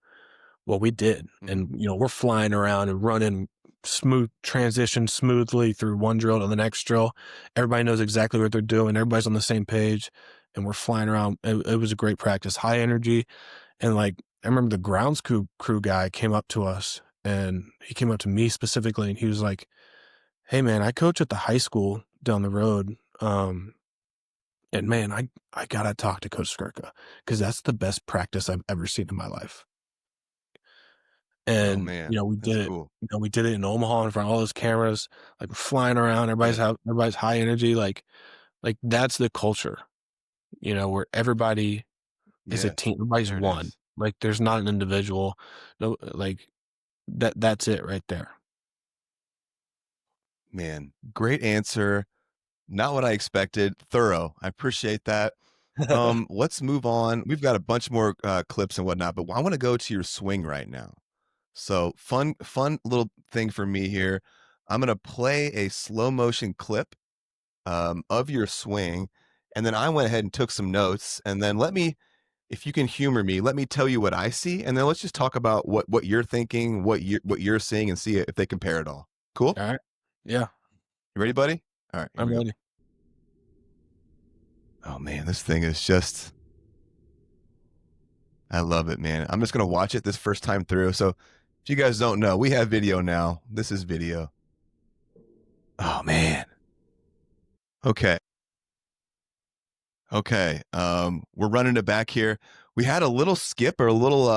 Well, we did. And, we're flying around and running smooth transition smoothly through one drill to the next drill. Everybody knows exactly what they're doing. Everybody's on the same page, and we're flying around. It was a great practice, high energy. And like, I remember the grounds crew guy came up to us, and he came up to me specifically, and he was like, "Hey man, I coach at the high school down the road. And man, I gotta talk to Coach Skirka, because that's the best practice I've ever seen in my life." And we did it. Cool. We did it in Omaha in front of all those cameras. Like we're flying around, everybody's high energy. Like that's the culture, where everybody is a team. Everybody's one. Like there's not an individual. No, like that's it right there. Man, great answer. Not what I expected. Thorough. I appreciate that. Let's move on. We've got a bunch more clips and whatnot, but I want to go to your swing right now. So fun little thing for me here. I'm going to play a slow motion clip of your swing. And then I went ahead and took some notes, and then if you can humor me, let me tell you what I see. And then let's just talk about what you're thinking, what you're seeing, and see if they compare at all. Cool? All right. Yeah. You ready, buddy? All right. I'm ready. Oh man, this thing is just, I love it, man. I'm just going to watch it this first time through. So if you guys don't know, we have video now. This is video. Oh man. Okay. We're running it back here. We had a little skip or a little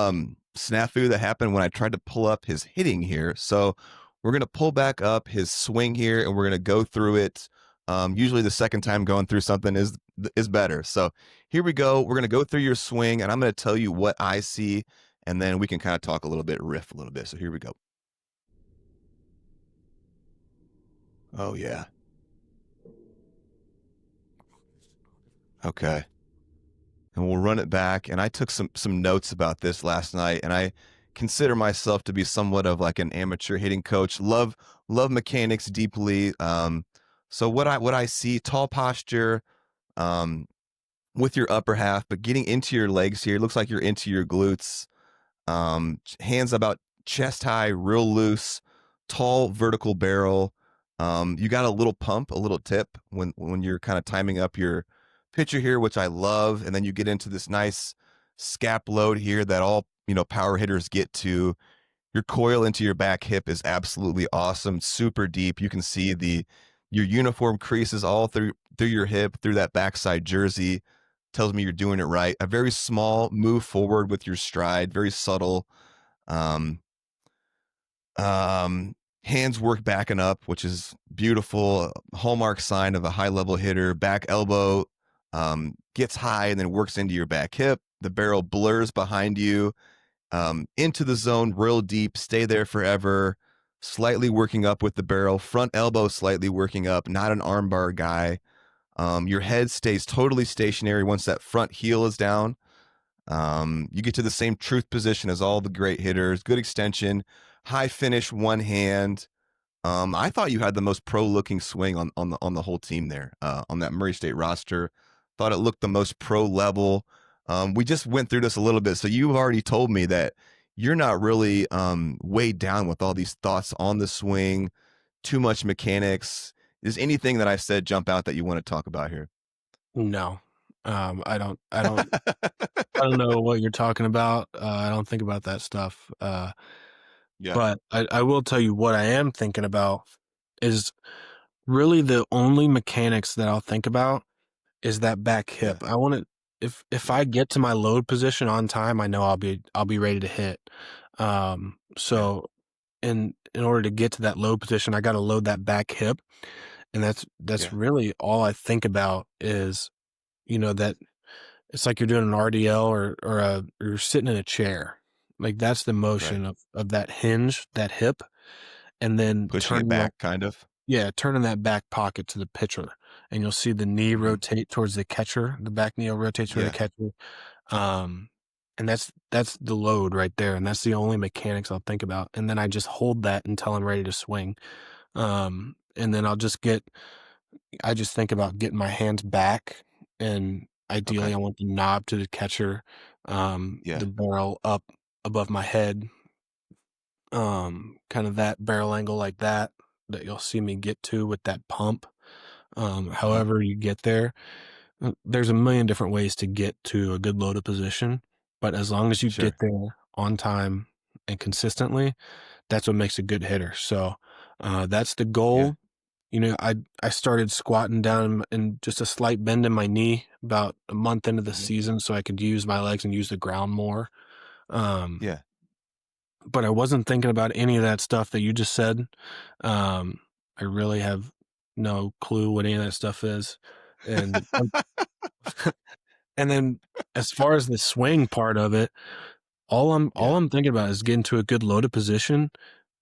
snafu that happened when I tried to pull up his hitting here. So we're going to pull back up his swing here, and we're going to go through it. Usually the second time going through something is better. So here we go. We're going to go through your swing, and I'm going to tell you what I see, and then we can kind of talk a little bit, riff a little bit. So here we go. Oh yeah. Okay. And we'll run it back. And I took some notes about this last night, and I consider myself to be somewhat of like an amateur hitting coach. Love mechanics deeply. So what I see, tall posture, with your upper half, but getting into your legs here. It looks like you're into your glutes. Hands about chest high, real loose, tall vertical barrel. You got a little pump, a little tip when you're kind of timing up your pitcher here, which I love. And then you get into this nice scap load here that all, power hitters get to. Your coil into your back hip is absolutely awesome. Super deep. You can see your uniform creases all through your hip, through that backside jersey. Tells me you're doing it right. A very small move forward with your stride, very subtle. Hands work backing up, which is beautiful. Hallmark sign of a high level hitter. Back elbow gets high and then works into your back hip. The barrel blurs behind you, into the zone real deep. Stay there forever. Slightly working up with the barrel. Front elbow slightly working up. Not an armbar guy. Your head stays totally stationary once that front heel is down. You get to the same truth position as all the great hitters. Good extension, high finish, one hand, I thought you had the most pro-looking swing on the whole team there, on that Murray State roster. Thought it looked the most pro level. We just went through this a little bit, so you've already told me that you're not really weighed down with all these thoughts on the swing, too much mechanics. Is anything that I said jump out that you want to talk about here? No, I don't. I don't know what you're talking about. I don't think about that stuff. Yeah, But I will tell you what I am thinking about is really the only mechanics that I'll think about is that back hip. yeah, I want to if I get to my load position on time, I know I'll be ready to hit. yeah, So in order to get to that load position, I got to load that back hip, and that's yeah. really all I think about is that it's like you're doing an RDL or you're sitting in a chair. Like that's the Right. motion of that hinge, that hip, and then Pushing it back, kind of. turning that back pocket to the pitcher, and you'll see the knee Hmm. rotate towards the catcher. The back knee will rotate toward the Yeah. catcher. And that's the load right there, and that's the only mechanics I'll think about. And then I just hold that until I'm ready to swing. And then I just think about getting my hands back, and ideally Okay. I want the knob to the catcher, Yeah. the barrel up above my head, kind of that barrel angle like that you'll see me get to with that pump. Uh-huh. However you get there, there's a million different ways to get to a good loaded position, but as long as you get Sure. there on time and consistently, that's what makes a good hitter. So that's the Yeah. goal. I started squatting down and just a slight bend in my knee about a month into the Hmm. season so I could use my legs and use the ground more. Um, Yeah. but I wasn't thinking about any of that stuff that you just said. I really have no clue what any of that stuff is. And and then as far as the swing part of it, all Yeah. I'm thinking about is getting to a good loaded position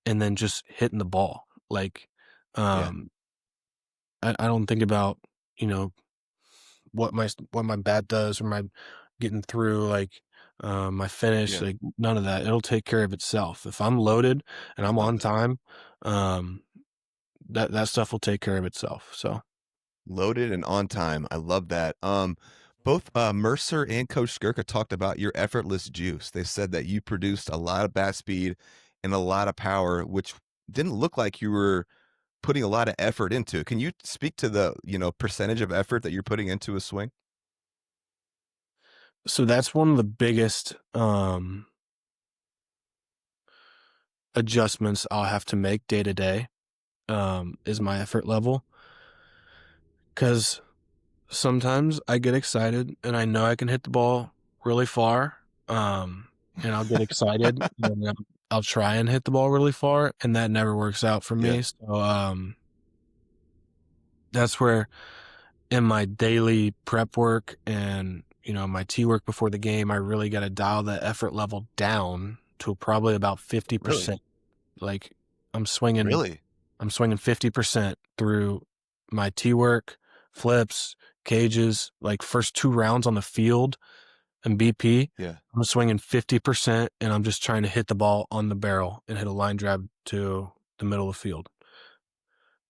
and then just hitting the ball. Like Yeah. um I don't think about, you know, what my bat does or my getting through like my finish, Yeah. like none of that. It'll take care of itself. If I'm loaded and I I'm love on that. time, um that stuff will take care of itself. So Loaded and on time. I love that. Both Mercer and Coach Skirka talked about your effortless juice. They said that you produced a lot of bat speed and a lot of power, which didn't look like you were putting a lot of effort into it. Can you speak to the, percentage of effort that you're putting into a swing? that's one of the biggest adjustments I'll have to make day to day is my effort level, because sometimes I get excited and I know I can hit the ball really far, and I'll get excited and then I'll try and hit the ball really far, and that never works out for Yeah. me. So that's where in my daily prep work and my tee work before the game, I really got to dial the effort level down to probably about Really? 50%. Like I'm swinging Really? I'm swinging 50% through my tee work, flips, cages, like first 2 rounds on the field and BP. Yeah. I'm swinging 50% and I'm just trying to hit the ball on the barrel and hit a line drive to the middle of the field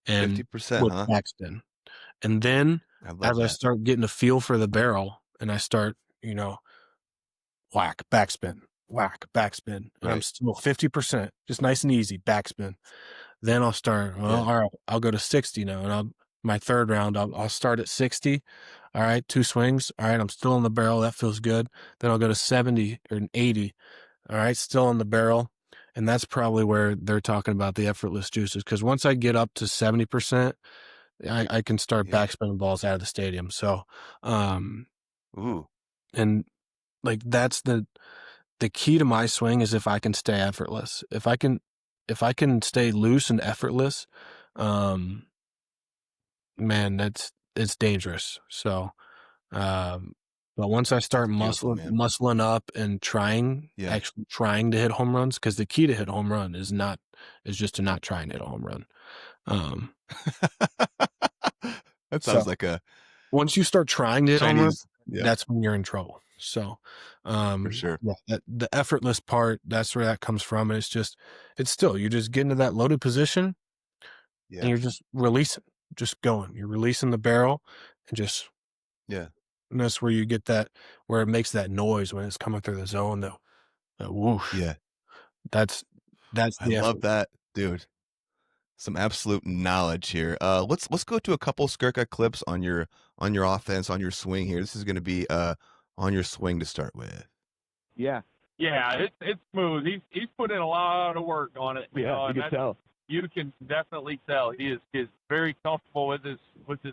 and 50%, with huh? backspin. And then I love as I that. start getting a feel for the barrel and I start, whack, backspin, and I'm Right. still 50%, just nice and easy, backspin. Then I'll start, well, Yeah. all right, I'll go to 60 now. And my third round, I'll start at 60. All right, 2 swings. All right, I'm still on the barrel. That feels good. Then I'll go to 70 or 80. All right, still on the barrel. And that's probably where they're talking about the effortless juices. Because once I get up to 70%, I can start Yeah. backspinning balls out of the stadium. So, Ooh. and like that's the key to my swing is if I can stay effortless. If I can stay loose and effortless, um, man, it's dangerous. So, um, but once I That's start beautiful, man. muscling up and Yeah. actually trying to hit home runs, because the key to hit a home run is just to not try and hit a home run. Um, That sounds so like a once you start trying to hit home runs, Chinese. Yeah, that's when you're in trouble. So, for sure. yeah, the effortless part, that's where that comes from. And it's still, you just get into that loaded position and you're just releasing, just going. You're releasing the barrel and just and that's where you get that, where it makes that noise when it's coming through the zone, though. That whoosh. Yeah. That's I the love effort. that, dude. Some absolute knowledge here. Let's go to a couple Skirka clips on your offense, on your swing here. This is going to be on your swing to start with. Yeah. Yeah, it's smooth. He's put in a lot of work on it. Yeah, you can tell. You can definitely tell he is very comfortable with his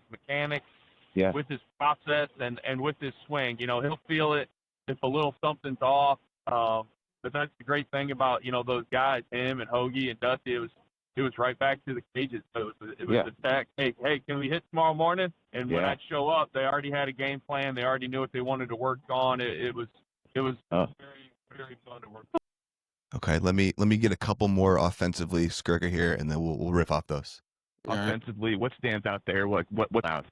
mechanics, with his process, and with his swing. He'll feel it if a little something's off. But that's the great thing about those guys, him and Hoagie and Dusty. It was right back to the cages. So it was a text. Hey, can we hit tomorrow morning? And when I'd show up, they already had a game plan. They already knew what they wanted to work on. It was very, very fun to work. Okay, let me get a couple more offensively Skirka here, and then we'll riff off those. Offensively, what stands out there? What out?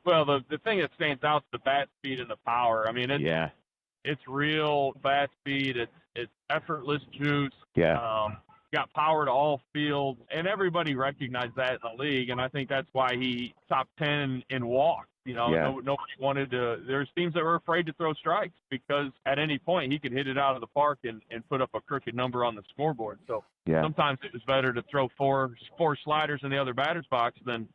Well, the thing that stands out is the bat speed and the power. I mean, it's real bat speed. It's effortless juice. Got power to all fields, and everybody recognized that in the league, and I think that's why he top 10 in walks. Nobody wanted to. There's teams that were afraid to throw strikes because at any point he could hit it out of the park and put up a crooked number on the scoreboard. So sometimes it was better to throw four sliders in the other batter's box than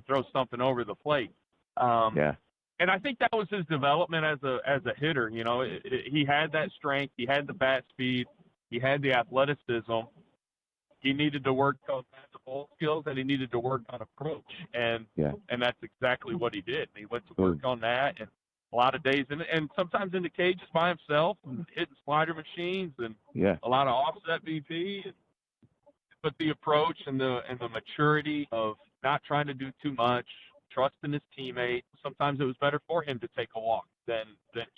throw something over the plate. And I think that was his development as a hitter. He had that strength, he had the bat speed, he had the athleticism. He needed to work on the ball skills, and he needed to work on approach, and that's exactly what he did. He went to work on that, and a lot of days, and sometimes in the cages by himself, and hitting slider machines, and a lot of offset BP. But the approach and the maturity of not trying to do too much, trusting his teammates. Sometimes it was better for him to take a walk than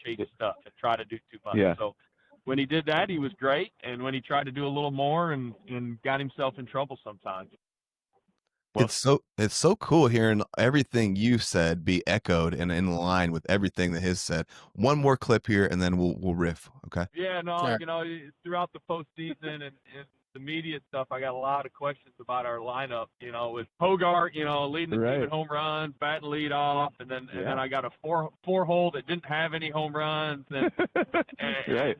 chase stuff and try to do too much. So when he did that, he was great. And when he tried to do a little more and got himself in trouble sometimes. Well, it's so cool hearing everything you said be echoed and in line with everything that his said. One more clip here, and then we'll riff. Okay. Yeah, no, Sure. Throughout the postseason and the media stuff, I got a lot of questions about our lineup. With Hogart, leading the team in home runs, batting lead off, and then I got a four hole that didn't have any home runs, and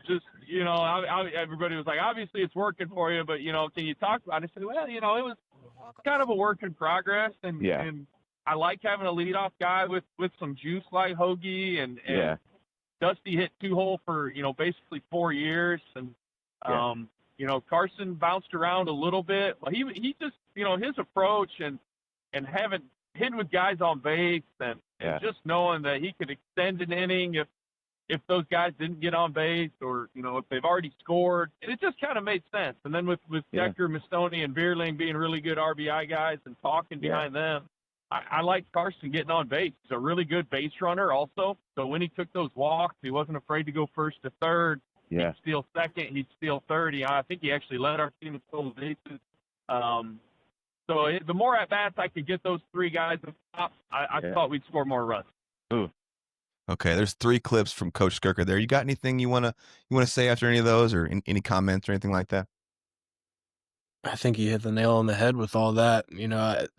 just everybody was like, obviously it's working for you, but can you talk about it? I said, well, it was kind of a work in progress, and I like having a leadoff guy with some juice like Hoagie, and Dusty hit 2-hole for basically 4 years, and Carson bounced around a little bit. Well, he just his approach and having hit with guys on base and just knowing that he could extend an inning if those guys didn't get on base or if they've already scored, and it just kind of made sense. And then with Decker, Mastoni, and Bierling being really good RBI guys and talking behind them, I like Carson getting on base. He's a really good base runner also. So when he took those walks, he wasn't afraid to go first to third. He'd steal second, he'd steal third. I think he actually led our team in total bases. So the more at-bats I could get those three guys at the top, I thought we'd score more runs. Ooh. Okay, there's 3 clips from Coach Skirka there. You got anything you wanna say after any of those, or any comments or anything like that? I think you hit the nail on the head with all that,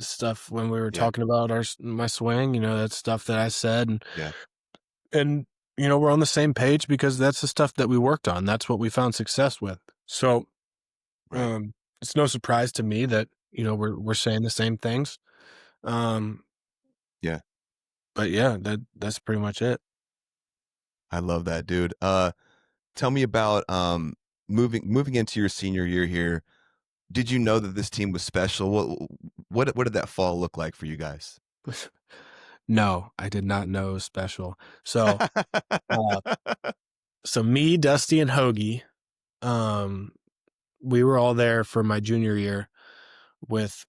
stuff when we were talking about my swing, that's stuff that I said, and we're on the same page because that's the stuff that we worked on. That's what we found success with. So, it's no surprise to me that, we're saying the same things. But that's pretty much it. I love that, dude. Tell me about moving into your senior year here. Did you know that this team was special? What did that fall look like for you guys? No, I did not know it was special. So, so me, Dusty, and Hoagie, we were all there for my junior year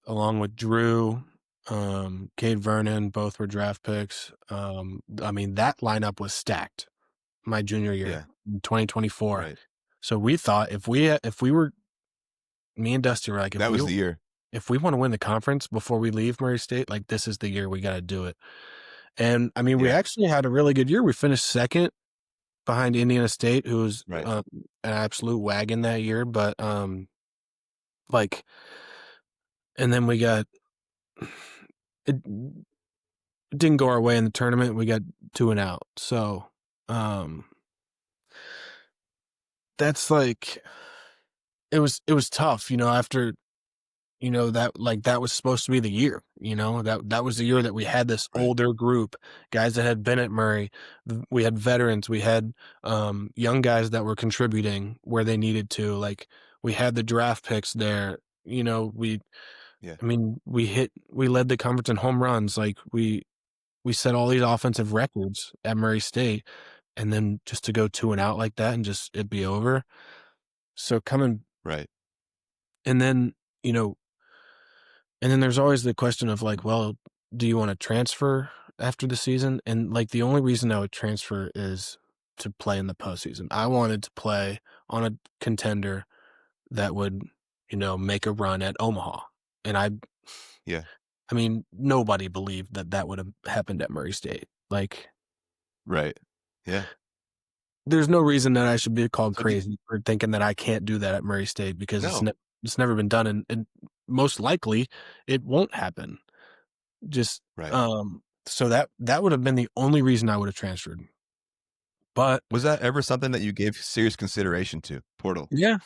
along with Drew, Cade Vernon, both were draft picks. I mean, that lineup was stacked my junior year in 2024. Right. So we thought if we were, me and Dusty were like, that was the year. If we want to win the conference before we leave Murray State, like this is the year we got to do it. And I mean, we actually had a really good year. We finished second behind Indiana State, who was an absolute wagon that year. But And then we got it didn't go our way in the tournament. We got 2-0. So that's like it was tough, after that was supposed to be the year, that was the year that we had this Right. older group, guys that had been at Murray. We had veterans, we had young guys that were contributing where they needed to. Like, we had the draft picks there. We led the conference in home runs. Like, we set all these offensive records at Murray State, and then just to go 2-0 like that and just it be over. So coming Right. and then there's always the question of like, well, do you want to transfer after the season? And like, the only reason I would transfer is to play in the postseason. I wanted to play on a contender that would, make a run at Omaha. And nobody believed that would have happened at Murray State. Like, Right. Yeah. there's no reason that I should be called So crazy for thinking that I can't do that at Murray State, because No. it's never been done, and most likely it won't happen. Just Right. so that would have been the only reason I would have transferred. But Was that ever something that you gave serious consideration to? Portal. yeah,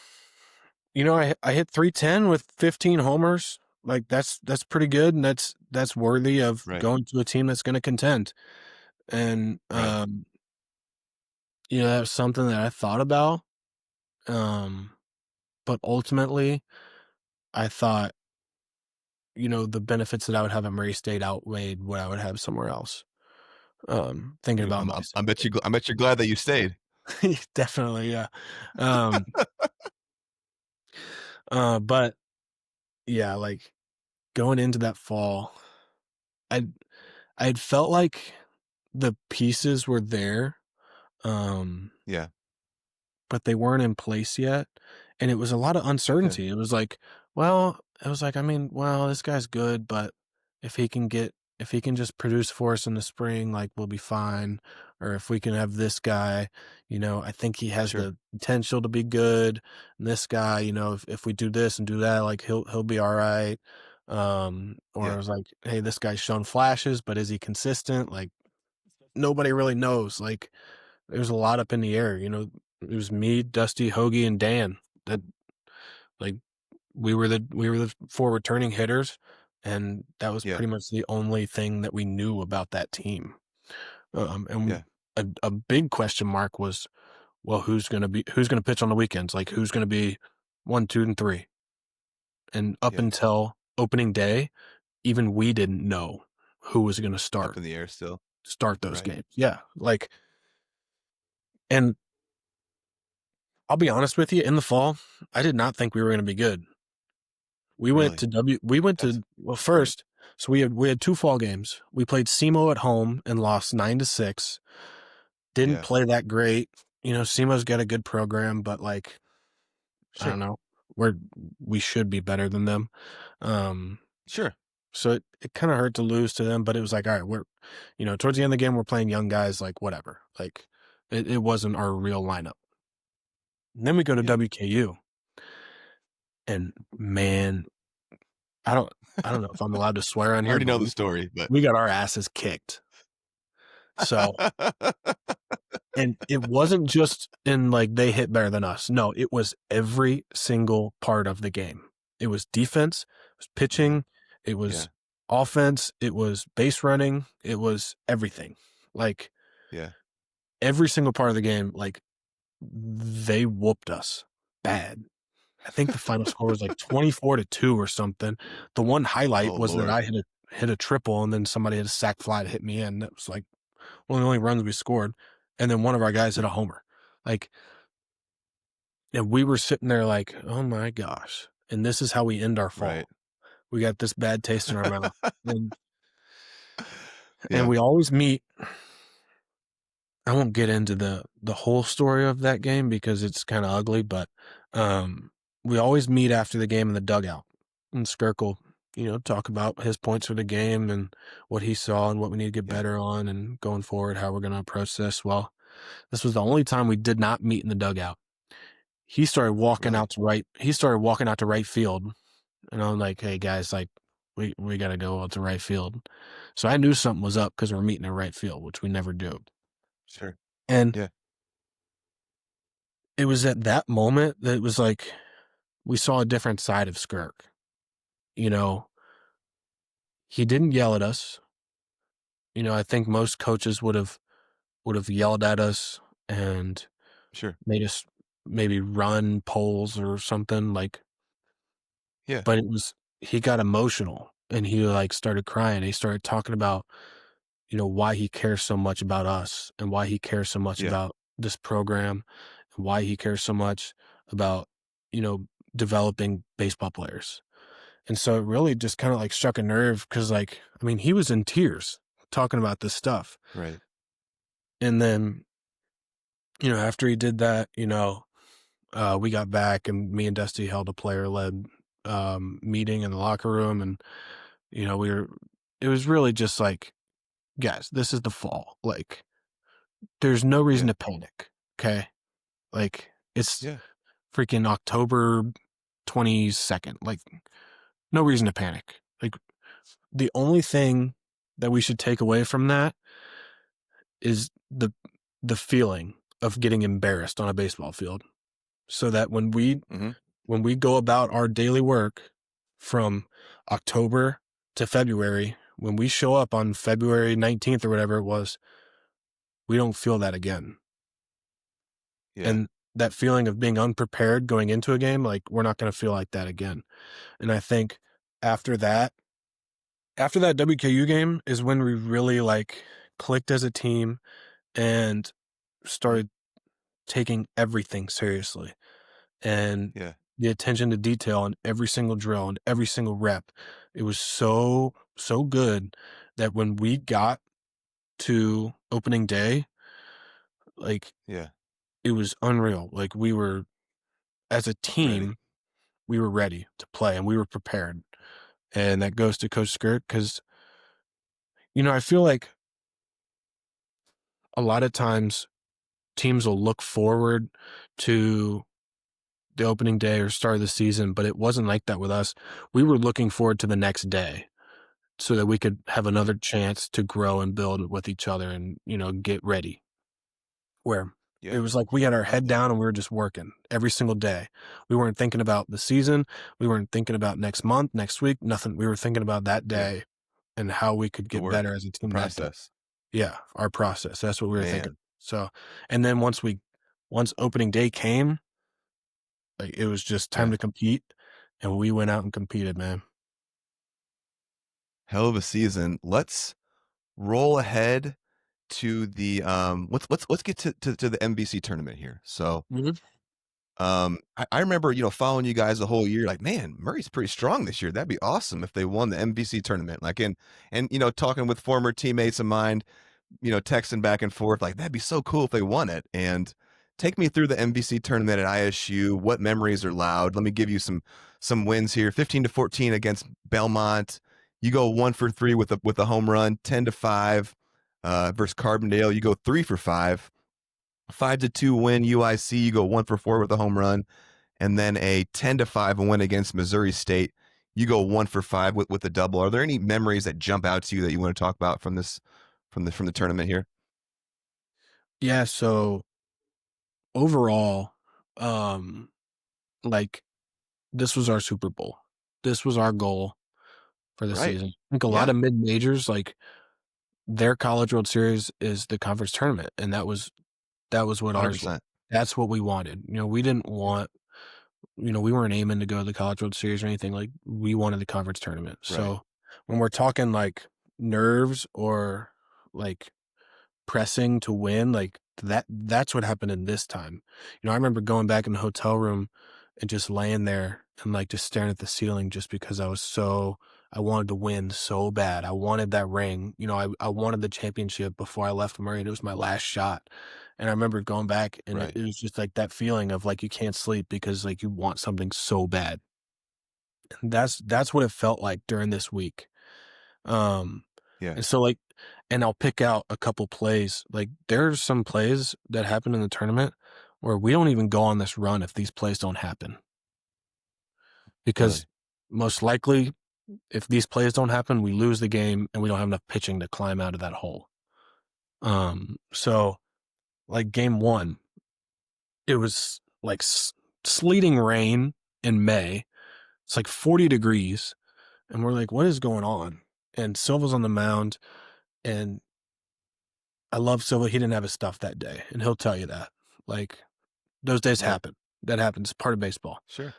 I hit 310 with 15 homers. Like, that's pretty good, and that's worthy of Right. going to a team that's going to contend. And Right. that was something that I thought about. But ultimately, I thought, the benefits that I would have at Murray State outweighed what I would have somewhere else. Thinking about myself. I bet you're glad that you stayed. Definitely, yeah. But yeah, like, going into that fall, I'd felt like the pieces were there, Yeah. but they weren't in place yet, and it was a lot of uncertainty. It was like, this guy's good, but if he can just produce for us in the spring, like, we'll be fine. Or if we can have this guy, I think he has Sure. the potential to be good. And this guy, if we do this and do that, like, he'll be all right. Or Yeah. it was like, hey, this guy's shown flashes, but is he consistent? Like, nobody really knows. Like, there's a lot up in the air. It was me, Dusty, Hoagie, and Dan. That, like, we were the 4 returning hitters, and that was Yeah. pretty much the only thing that we knew about that team. And Yeah. a big question mark was, well, who's gonna pitch on the weekends? Like, who's gonna be 1, 2, and 3? And up Yeah. until opening day, even we didn't know who was gonna Up start in the air still. those Right. games. Yeah, like, and I'll be honest with you, in the fall, I did not think we were gonna be good. We went to first. So we had 2 fall games. We played SEMO at home and lost 9-6. Didn't Yeah. play that great. SEMO's got a good program, but, like, I Sure. don't know. We should be better than them. Sure. So it kind of hurt to lose to them, but it was like, all right, we're, towards the end of the game, we're playing young guys, like, whatever. Like, it wasn't our real lineup. And then we go to Yeah. WKU, and man, I don't know if I'm allowed to swear on I here. already but know the story, but we got our asses kicked. So, and it wasn't just in, like, they hit better than us. No, it was every single part of the game. It was defense, it was pitching, it was offense, it was base running, it was everything. Like, yeah. every single part of the game, like, they whooped us bad. I think the final score was like 24-2 or something. The one highlight was Lord. that I hit a triple, and then somebody had a sac fly to hit me in. That was like one of the only runs we scored. And then one of our guys hit a homer. Like, and we were sitting there like, oh my gosh. And this is how we end our fall. Right. We got this bad taste in our mouth. And Yeah. we always meet. I won't get into the whole story of that game because it's kind of ugly, but we always meet after the game in the dugout. And Skirkle, talk about his points for the game and what he saw and what we need to get better on, and going forward, how we're going to approach this. Well, this was the only time we did not meet in the dugout. He started walking out to right field, And I'm like, hey guys, like we gotta go out to right field. So I knew something was up because we're meeting in right field, which we never do. Sure. And Yeah. it was at that moment that it was like we saw a different side of Skirk. You know, he didn't yell at us. You know, I think most coaches would have yelled at us and Sure. made us maybe run polls or something like. Yeah. But he got emotional and he like started crying. He started talking about, you know, why he cares so much about us and why he cares so much Yeah. about this program and why he cares so much about, you know, developing baseball players. And so it really just kind of like struck a nerve because, like, I mean, he was in tears talking about this stuff. Right. And then, you know, after he did that, you know, we got back and me and Dusty held a player-led meeting in the locker room. And, you know, it was really just like, guys, this is the fall. Like, there's no reason Yeah. to panic. Okay. Like, it's Yeah. freaking October 22nd. Like, no reason to panic. Like, the only thing that we should take away from that is the feeling of getting embarrassed on a baseball field. So that when we go about our daily work from October to February, when we show up on February 19th or whatever it was, we don't feel that again. Yeah. And that feeling of being unprepared going into a game, like, we're not going to feel like that again. And I think after that WKU game is when we really like clicked as a team and started taking everything seriously. And Yeah. the attention to detail on every single drill and every single rep, it was so good that when we got to opening day, like, Yeah. it was unreal. Like, we were, as a team, Ready. we were ready to play and we were prepared. And that goes to Coach Skirt because, you know, I feel like a lot of times teams will look forward to the opening day or start of the season, but it wasn't like that with us. We were looking forward to the next day so that we could have another chance to grow and build with each other and, you know, get ready. Where it Yeah. was like we had our I like head that. down and we were just working every single day. We weren't thinking about the season. We weren't thinking about next month, next week, nothing. We were thinking about that Yeah. day and how we could The get better work, as a the team that day. process. Yeah, our process. That's what we were thinking. Man. So, and then once opening day came, like, it was just time Yeah. to compete, and we went out and competed, man. Hell of a season. Let's roll ahead to the let's get to the MVC tournament here. So Mhm. I remember, you know, following you guys the whole year, like, man, Murray's pretty strong this year. That'd be awesome if they won the MVC tournament. Like, and you know, talking with former teammates of mine, you know, texting back and forth, like, that'd be so cool if they won it. And take me through the MVC tournament at ISU. What memories are loud? Let me give you some wins here. 15-14 against Belmont. You go 1-for-3 with a home run. 10-5 versus Carbondale. You go 3-for-5. 5-2 win UIC. You go 1-for-4 with a home run, and then a 10-5 win against Missouri State. You go 1-for-5 with a double. Are there any memories that jump out to you that you want to talk about from the tournament here? Yeah, so overall, like, this was our Super Bowl. This was our goal for the Right. season. I think a lot Yeah. of mid-majors, like, their College World Series is the conference tournament, and that was what ours was. 100%. That's what we wanted. You know, we didn't want, you know, we weren't aiming to go to the College World Series or anything. Like, we wanted the conference tournament. Right. So when we're talking like nerves or like pressing to win, like, that's what happened in this time. You know, I remember going back in the hotel room and just laying there and like just staring at the ceiling just because I wanted to win so bad. I wanted that ring. You know, I wanted the championship before I left Murray, and it was my last shot. And I remember going back and Right. it was just like that feeling of like you can't sleep because like you want something so bad. And that's what it felt like during this week. Um, Yeah. and so like, and I'll pick out a couple plays. Like, there's some plays that happen in the tournament where we don't even go on this run if these plays don't happen. Because Really. most likely, if these plays don't happen, we lose the game and we don't have enough pitching to climb out of that hole. So like game 1, it was like sleeting rain in May. It's like 40 degrees. And we're like, what is going on? And Silva's on the mound, and I love Silva. He didn't have his stuff that day, and he'll tell you that. Like, those days happen. That happens. Part of baseball. Sure.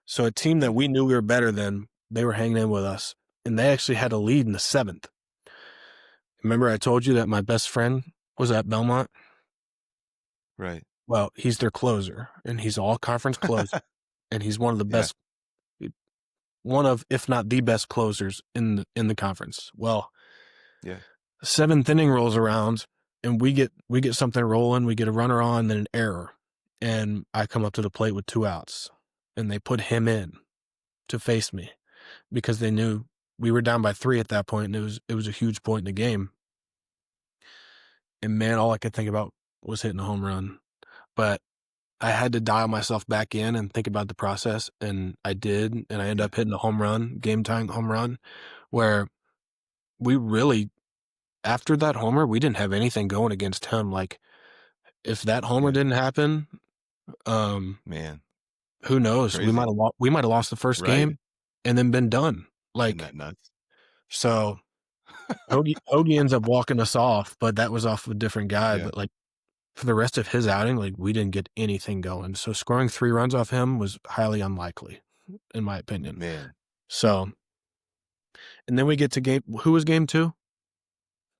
So a team that we knew we were better than, they were hanging in with us, and they actually had a lead in the 7th. Remember I told you that my best friend was at Belmont? Right. Well, he's their closer, and he's all conference closer, and he's one of the best, one of, if not the best closers in the conference. Well, yeah, 7th inning rolls around, and we get something rolling. We get a runner on, then an error, and I come up to the plate with 2 outs, and they put him in to face me because they knew we were down by 3 at that point, and it was a huge point in the game. And man, all I could think about was hitting a home run. But I had to dial myself back in and think about the process, and I did, and I ended up hitting a home run, game-tying home run, where we really, after that homer, we didn't have anything going against him. Like, if that homer didn't happen, man, who knows? Crazy. We might have lost the first game and then been done. Like, isn't that nuts? So Hoagie ends up walking us off, but that was off a different guy. Yeah. But like, for the rest of his outing, like, we didn't get anything going. So scoring 3 runs off him was highly unlikely, in my opinion. Man. So, and then we get to who was game 2?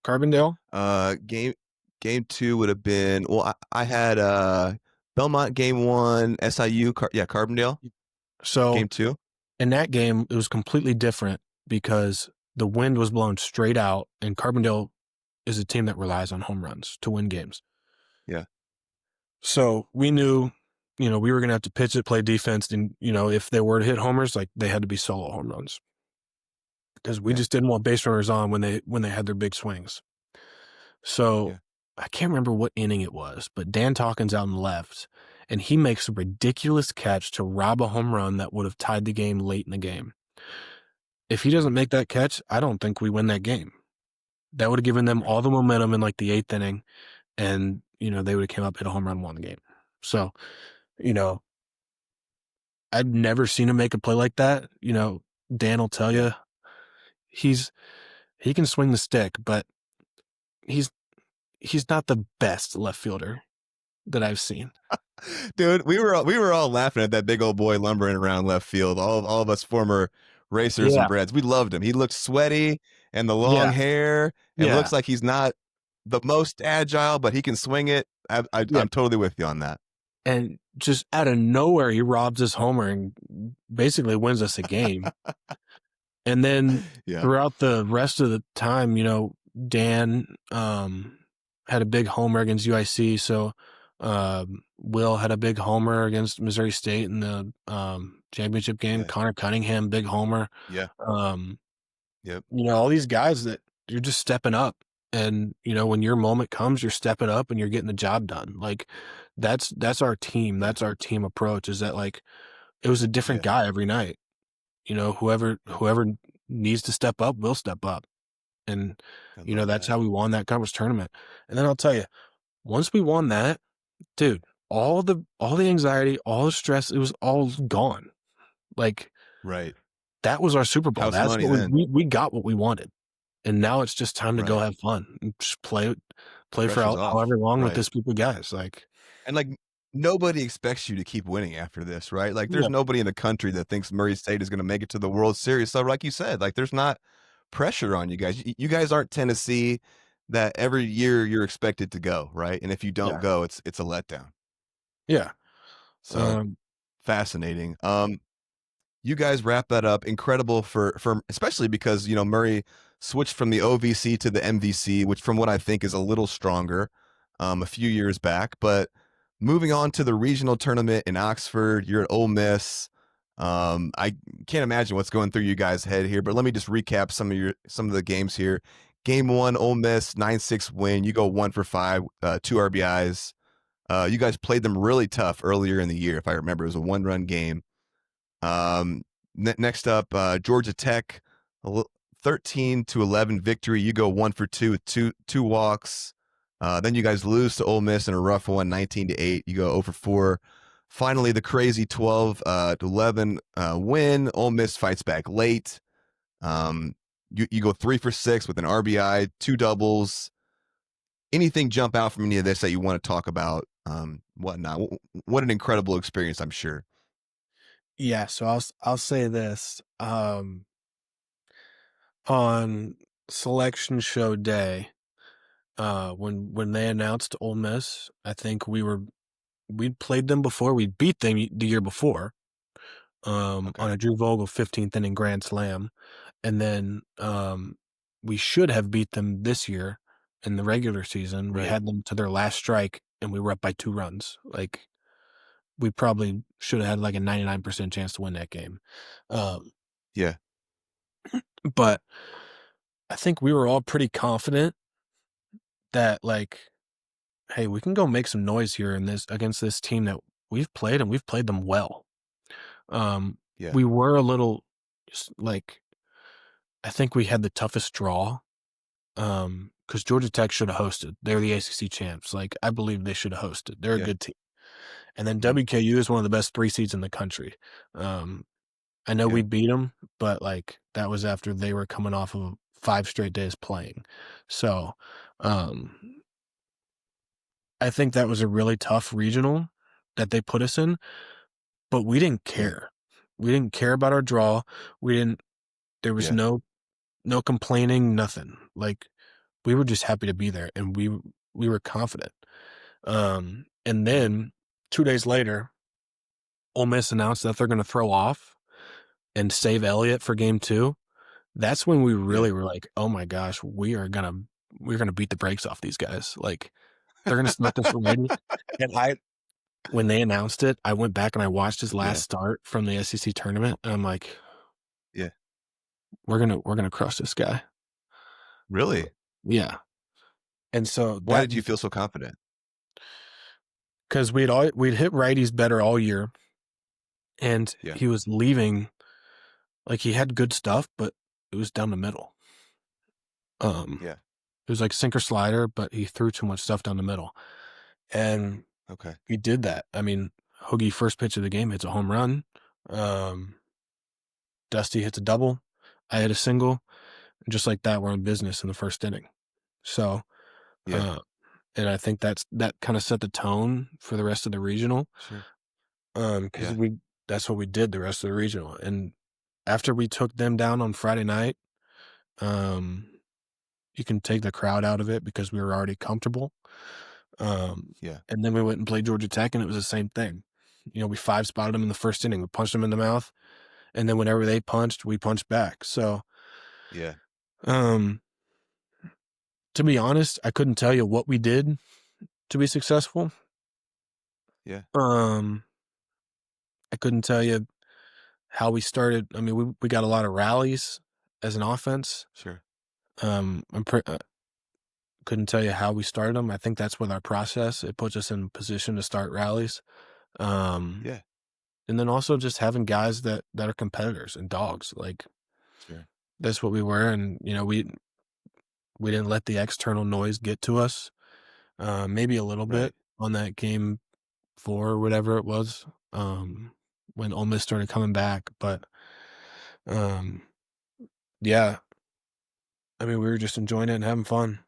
Carbondale? Game 2 would have been, well, I had Belmont game 1, SIU, Carbondale. So game 2. In that game, it was completely different because the wind was blowing straight out, and Carbondale is a team that relies on home runs to win games. Yeah. So we knew, we were going to have to pitch it, play defense, and, if they were to hit homers, like, they had to be solo home runs because we just didn't want base runners on when they had their big swings. So I can't remember what inning it was, but Dan Talkins out in left, and he makes a ridiculous catch to rob a home run that would have tied the game late in the game. If he doesn't make that catch, I don't think we win that game. That would have given them all the momentum in like the 8th inning, and, they would have came up, hit a home run, won the game. So, I've never seen him make a play like that. Dan will tell you he can swing the stick, but he's not the best left fielder that I've seen. Dude, we were all laughing at that big old boy lumbering around left field. All of us former racers and Breds. We loved him. He looked sweaty and the long hair. It looks like he's not the most agile, but he can swing it. I'm totally with you on that. And just out of nowhere, he robs his homer and basically wins us a game. And then throughout the rest of the time, Dan had a big homer against UIC. So Will had a big homer against Missouri State in the championship game. Connor Cunningham, big homer. All these guys that you're just stepping up. And, when your moment comes, you're stepping up and you're getting the job done. Like, that's our team. That's our team approach, is that, like, it was a different guy every night. Whoever needs to step up will step up. And, that's how we won that conference tournament. And then I'll tell you, once we won that, dude, all the anxiety, all the stress, it was all gone. Like, that was our Super Bowl. That's what we got what we wanted. And now it's just time to go have fun and just play for however long with this group of guys. Like, and like, nobody expects you to keep winning after this, right? Like, there's nobody in the country that thinks Murray State is going to make it to the World Series. So, like you said, like, there's not pressure on you guys. You guys aren't Tennessee that every year you're expected to go, right? And if you don't go, it's a letdown. Yeah. So fascinating. You guys wrap that up. Incredible for especially because, Murray switched from the OVC to the MVC, which from what I think is a little stronger a few years back. But moving on to the regional tournament in Oxford, you're at Ole Miss. I can't imagine what's going through you guys' head here, but let me just recap some of the games here. Game 1, Ole Miss, 9-6 win. You go 1 for 5, 2 RBIs. You guys played them really tough earlier in the year, if I remember. It was a 1-run game. Next up, Georgia Tech, 13-11 victory. You go 1-for-2 with two walks. Then you guys lose to Ole Miss in a rough one, 19-8. You go 0-for-4. Finally, the crazy 12-11 win. Ole Miss fights back late. You go 3-for-6 with an RBI, 2 doubles. Anything jump out from any of this that you want to talk about? Whatnot. What an incredible experience, I'm sure. Yeah, so I'll say this. On selection show day, when they announced Ole Miss, I think we'd played them before. We beat them the year before, on a Drew Vogel 15th inning grand slam, and then we should have beat them this year in the regular season. We had them to their last strike, and we were up by 2 runs. Like, we probably should have had like a 99% chance to win that game. Yeah. But I think we were all pretty confident that, like, hey, we can go make some noise here against this team that we've played, and we've played them well. We were a little, like, I think we had the toughest draw, because Georgia Tech should have hosted. They're the ACC champs. Like, I believe they should have hosted. They're a good team. And then WKU is one of the best 3 seeds in the country. I know we beat them, but, like, that was after they were coming off of 5 straight days playing. So, I think that was a really tough regional that they put us in, but we didn't care. We didn't care about our draw. There was no complaining, nothing. Like, we were just happy to be there, and we were confident. And then 2 days later, Ole Miss announced that they're going to throw off and save Elliott for game 2. That's when we really were like, oh my gosh, we're gonna beat the brakes off these guys. Like, they're gonna smack us already. And when they announced it, I went back and I watched his last start from the SEC tournament, and I'm like, we're gonna crush this guy. Really? Yeah. And so why did you feel so confident? Because we'd hit righties better all year, and he was leaving. Like, he had good stuff, but it was down the middle. It was like sinker slider, but he threw too much stuff down the middle. And he did that. I mean, Hoagie, first pitch of the game, hits a home run. Dusty hits a double. I hit a single. And just like that, we're in business in the first inning. So, and I think that kind of set the tone for the rest of the regional. Because that's what we did the rest of the regional. And after we took them down on Friday night, you can take the crowd out of it because we were already comfortable. And then we went and played Georgia Tech, and it was the same thing. You know, we 5-spotted them in the first inning. We punched them in the mouth, and then whenever they punched, we punched back. So, to be honest, I couldn't tell you what we did to be successful. I couldn't tell you how we started. I mean, we got a lot of rallies as an offense. Couldn't tell you how we started them. I think that's with our process. It puts us in position to start rallies. And then also just having guys that are competitors and dogs. Like, that's what we were. And, you know, we didn't let the external noise get to us. Maybe a little bit on that game 4 or whatever it was, when Ole Miss started coming back. But, yeah, I mean, we were just enjoying it and having fun.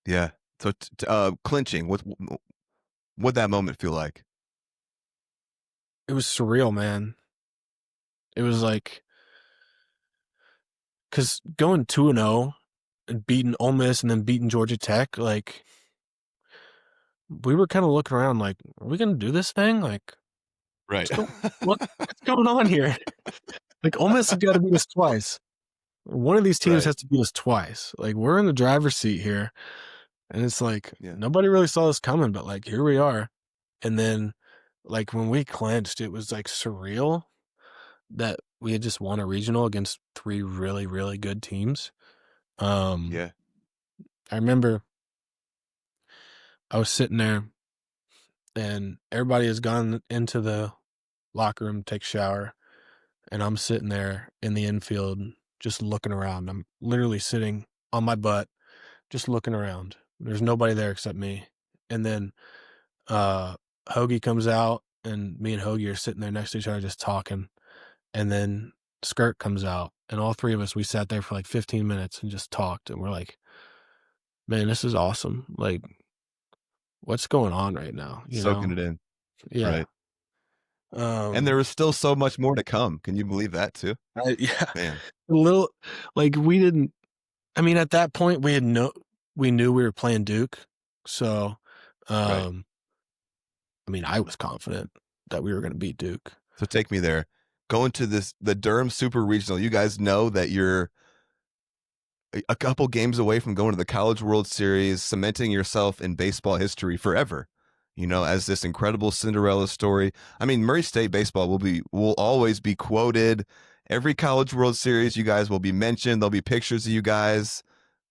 Yeah. So clinching, what'd that moment feel like? It was surreal, man. It was like, because going 2-0 and beating Ole Miss and then beating Georgia Tech, like, we were kind of looking around like, are we going to do this thing? Like, what's going on here? Like, Ole Miss has got to beat us twice. One of these teams has to beat us twice. Like, we're in the driver's seat here. And it's like, nobody really saw this coming, but, like, here we are. And then, like, when we clinched, it was, like, surreal that we had just won a regional against 3 really, really good teams. I remember I was sitting there, and everybody has gone into the locker room to take a shower. and I'm sitting there in the infield just looking around. I'm literally sitting on my butt, just looking around. There's nobody there except me. And then Hoagie comes out, and me and Hoagie are sitting there next to each other just talking. And then Skirt comes out, and all three of us, we sat there for like 15 minutes and just talked. And we're like, man, this is awesome. Like, what's going on right now? You Soaking know? it in. Yeah. Right. And there was still so much more to come. Can you believe that too? Yeah. Man. A little, like, we didn't, I mean, at that point we knew we were playing Duke. So, Right. I mean, I was confident that we were going to beat Duke. So take me there. Going to the Durham Super Regional, you guys know that you're a couple games away from going to the College World Series, cementing yourself in baseball history forever, you know, as this incredible Cinderella story. I mean, Murray State baseball will always be quoted. Every College World Series, you guys will be mentioned. There'll be pictures of you guys.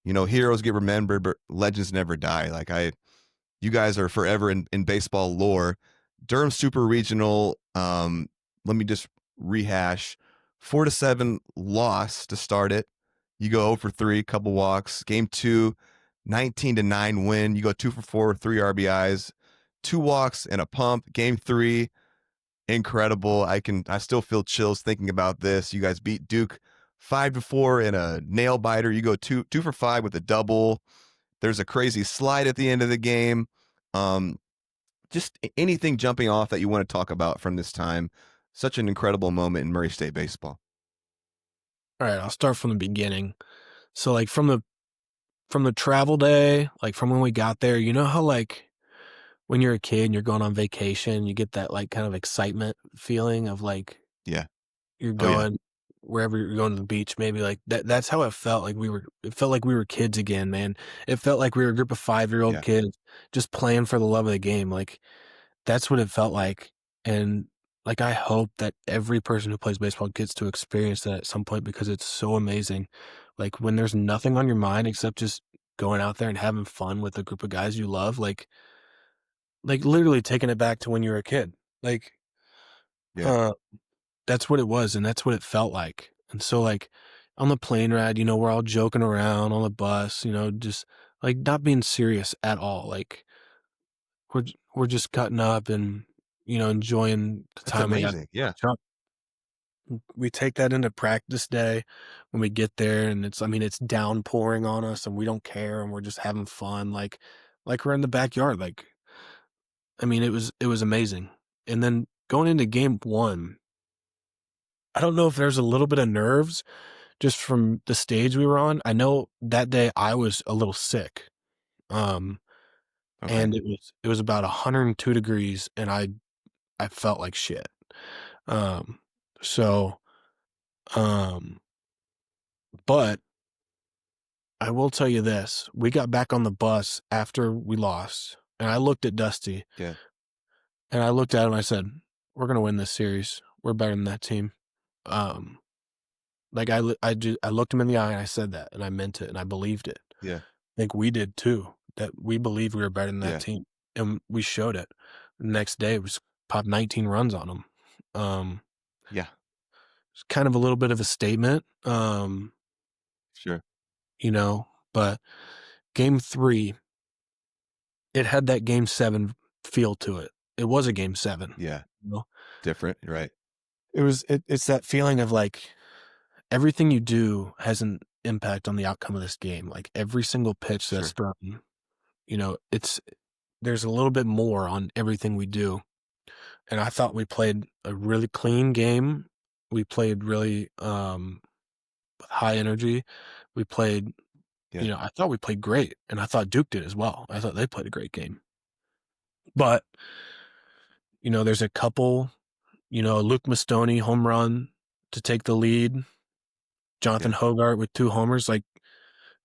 You know, heroes get remembered, but legends never die. You guys are forever in baseball lore. Durham Super Regional, let me just rehash. 4-7 loss to start it. You go 0 for 3, couple walks. Game 2, 19-9 win. You go 2 for 4, 3 RBIs, 2 walks and a pump. Game 3, incredible. I still feel chills thinking about this. You guys beat Duke 5-4 in a nail biter. You go 2 for 5 with a double. There's a crazy slide at the end of the game. Just anything jumping off that you want to talk about from this time. Such an incredible moment in Murray State baseball. All right, I'll start from the beginning. So, like, from the travel day, like from when we got there, you know how, like, when you're a kid and you're going on vacation, you get that, like, kind of excitement feeling of, like, Yeah. you're Oh, yeah. going wherever you're going to the beach, maybe. Like, that's how it felt. Like, it felt like we were kids again, man. It felt like we were a group of 5-year-old Yeah. kids just playing for the love of the game. Like, that's what it felt like. And, like, I hope that every person who plays baseball gets to experience that at some point, because it's so amazing. Like, when there's nothing on your mind except just going out there and having fun with a group of guys you love, like literally taking it back to when you were a kid. Like, Yeah. that's what it was, and that's what it felt like. And so, like, on the plane ride, you know, we're all joking around on the bus, you know, just like not being serious at all. Like, we're just cutting up and, you know, enjoying the That's time we got. amazing. Yeah. We take that into practice day when we get there, and it's downpouring on us, and we don't care, and we're just having fun, like we're in the backyard. Like, I mean, it was amazing. And then going into game 1, I don't know if there's a little bit of nerves just from the stage we were on. I know that day I was a little sick. Okay. And it was about 102 degrees, and I felt like shit. So, but I will tell you this: we got back on the bus after we lost, and I looked at Dusty. Yeah. And I looked at him. I said, "We're gonna win this series. We're better than that team." Like, I looked him in the eye and I said that, and I meant it, and I believed it. Yeah. I think we did too. That we believed we were better than that Yeah. team, and we showed it. The next day, it was popped 19 runs on them. Yeah. It's kind of a little bit of a statement, Sure. you know. But game 3, it had that game 7 feel to it. It was a game 7. Yeah. You know? Different. Right. It's that feeling of, like, everything you do has an impact on the outcome of this game. Like, every single pitch that's thrown, you know, there's a little bit more on everything we do. And I thought we played a really clean game. We played really with high energy. We played, you know, I thought we played great, and I thought Duke did as well. I thought they played a great game. But, you know, there's a couple, you know, Luke Mastoni home run to take the lead. Jonathan Hogart with 2 homers. Like,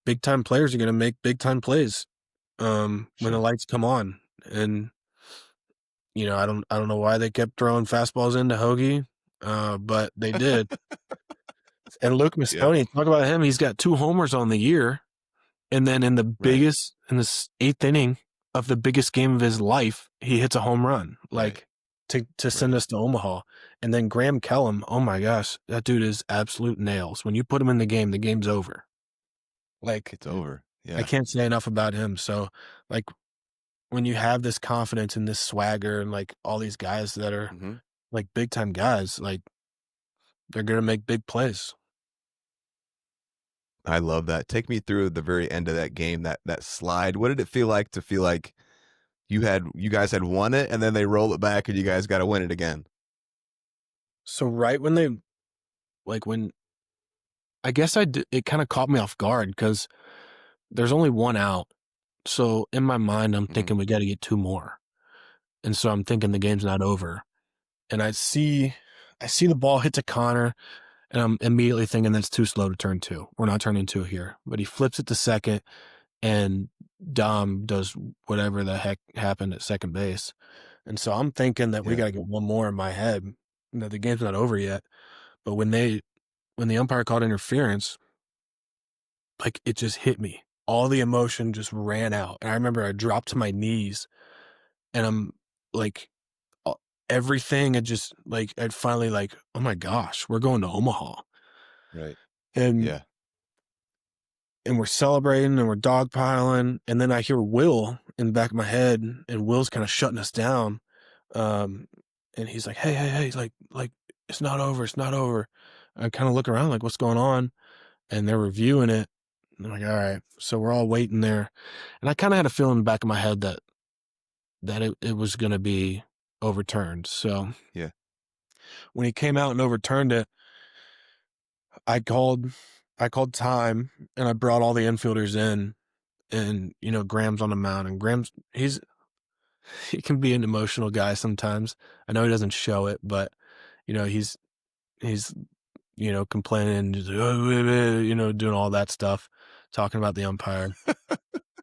big time players are going to make big time plays when the lights come on. And, you know, I don't know why they kept throwing fastballs into Hoagie, but they did. And Luke Mastoni, talk about him. He's got 2 homers on the year, and then in the in the 8th inning of the biggest game of his life, he hits a home run. Like, to send us to Omaha. And then Graham Kellum, oh my gosh, that dude is absolute nails. When you put him in the game's over. Like, It's over. Yeah. I can't say enough about him. So, like, when you have this confidence and this swagger and like all these guys that are like big time guys, like they're gonna make big plays. I love that. Take me through the very end of that game, that slide. What did it feel like to feel like you guys had won it, and then they roll it back and you guys got to win it again? So right when they, like when, I guess it kind of caught me off guard because there's only one out. So in my mind, I'm thinking we got to get 2 more. And so I'm thinking the game's not over. And I see the ball hit to Connor, and I'm immediately thinking that's too slow to turn 2. We're not turning 2 here. But he flips it to second, and Dom does whatever the heck happened at second base. And so I'm thinking that we got to get 1 more in my head, that the game's not over yet. But when the umpire called interference, like it just hit me. All the emotion just ran out. And I remember I dropped to my knees, and I'm like, everything had just like, I'd finally like, oh my gosh, we're going to Omaha. Right. And and we're celebrating and we're dogpiling. And then I hear Will in the back of my head, and Will's kind of shutting us down. And he's like, hey, like it's not over. It's not over. I kind of look around like, what's going on? And they're reviewing it. And I'm like, all right. So we're all waiting there. And I kind of had a feeling in the back of my head that it was going to be overturned. So when he came out and overturned it, I called time, and I brought all the infielders in, and Graham's on the mound, and Graham's he can be an emotional guy sometimes. I know he doesn't show it, but he's complaining, just, doing all that stuff, talking about the umpire.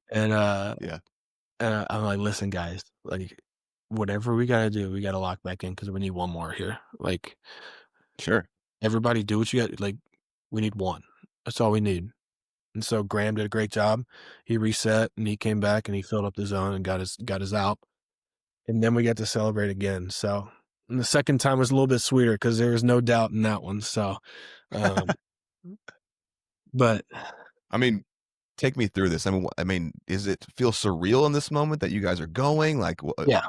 And and I'm like, listen, guys, like whatever we gotta do, we gotta lock back in because we need 1 more here. Like, Sure. everybody do what you got. Like, we need 1. That's all we need. And so Graham did a great job. He reset, and he came back, and he filled up the zone and got his out. And then we got to celebrate again. So, and the second time was a little bit sweeter because there was no doubt in that one. So, but I mean, take me through this. I mean, is it feel surreal in this moment that you guys are going? Like, yeah.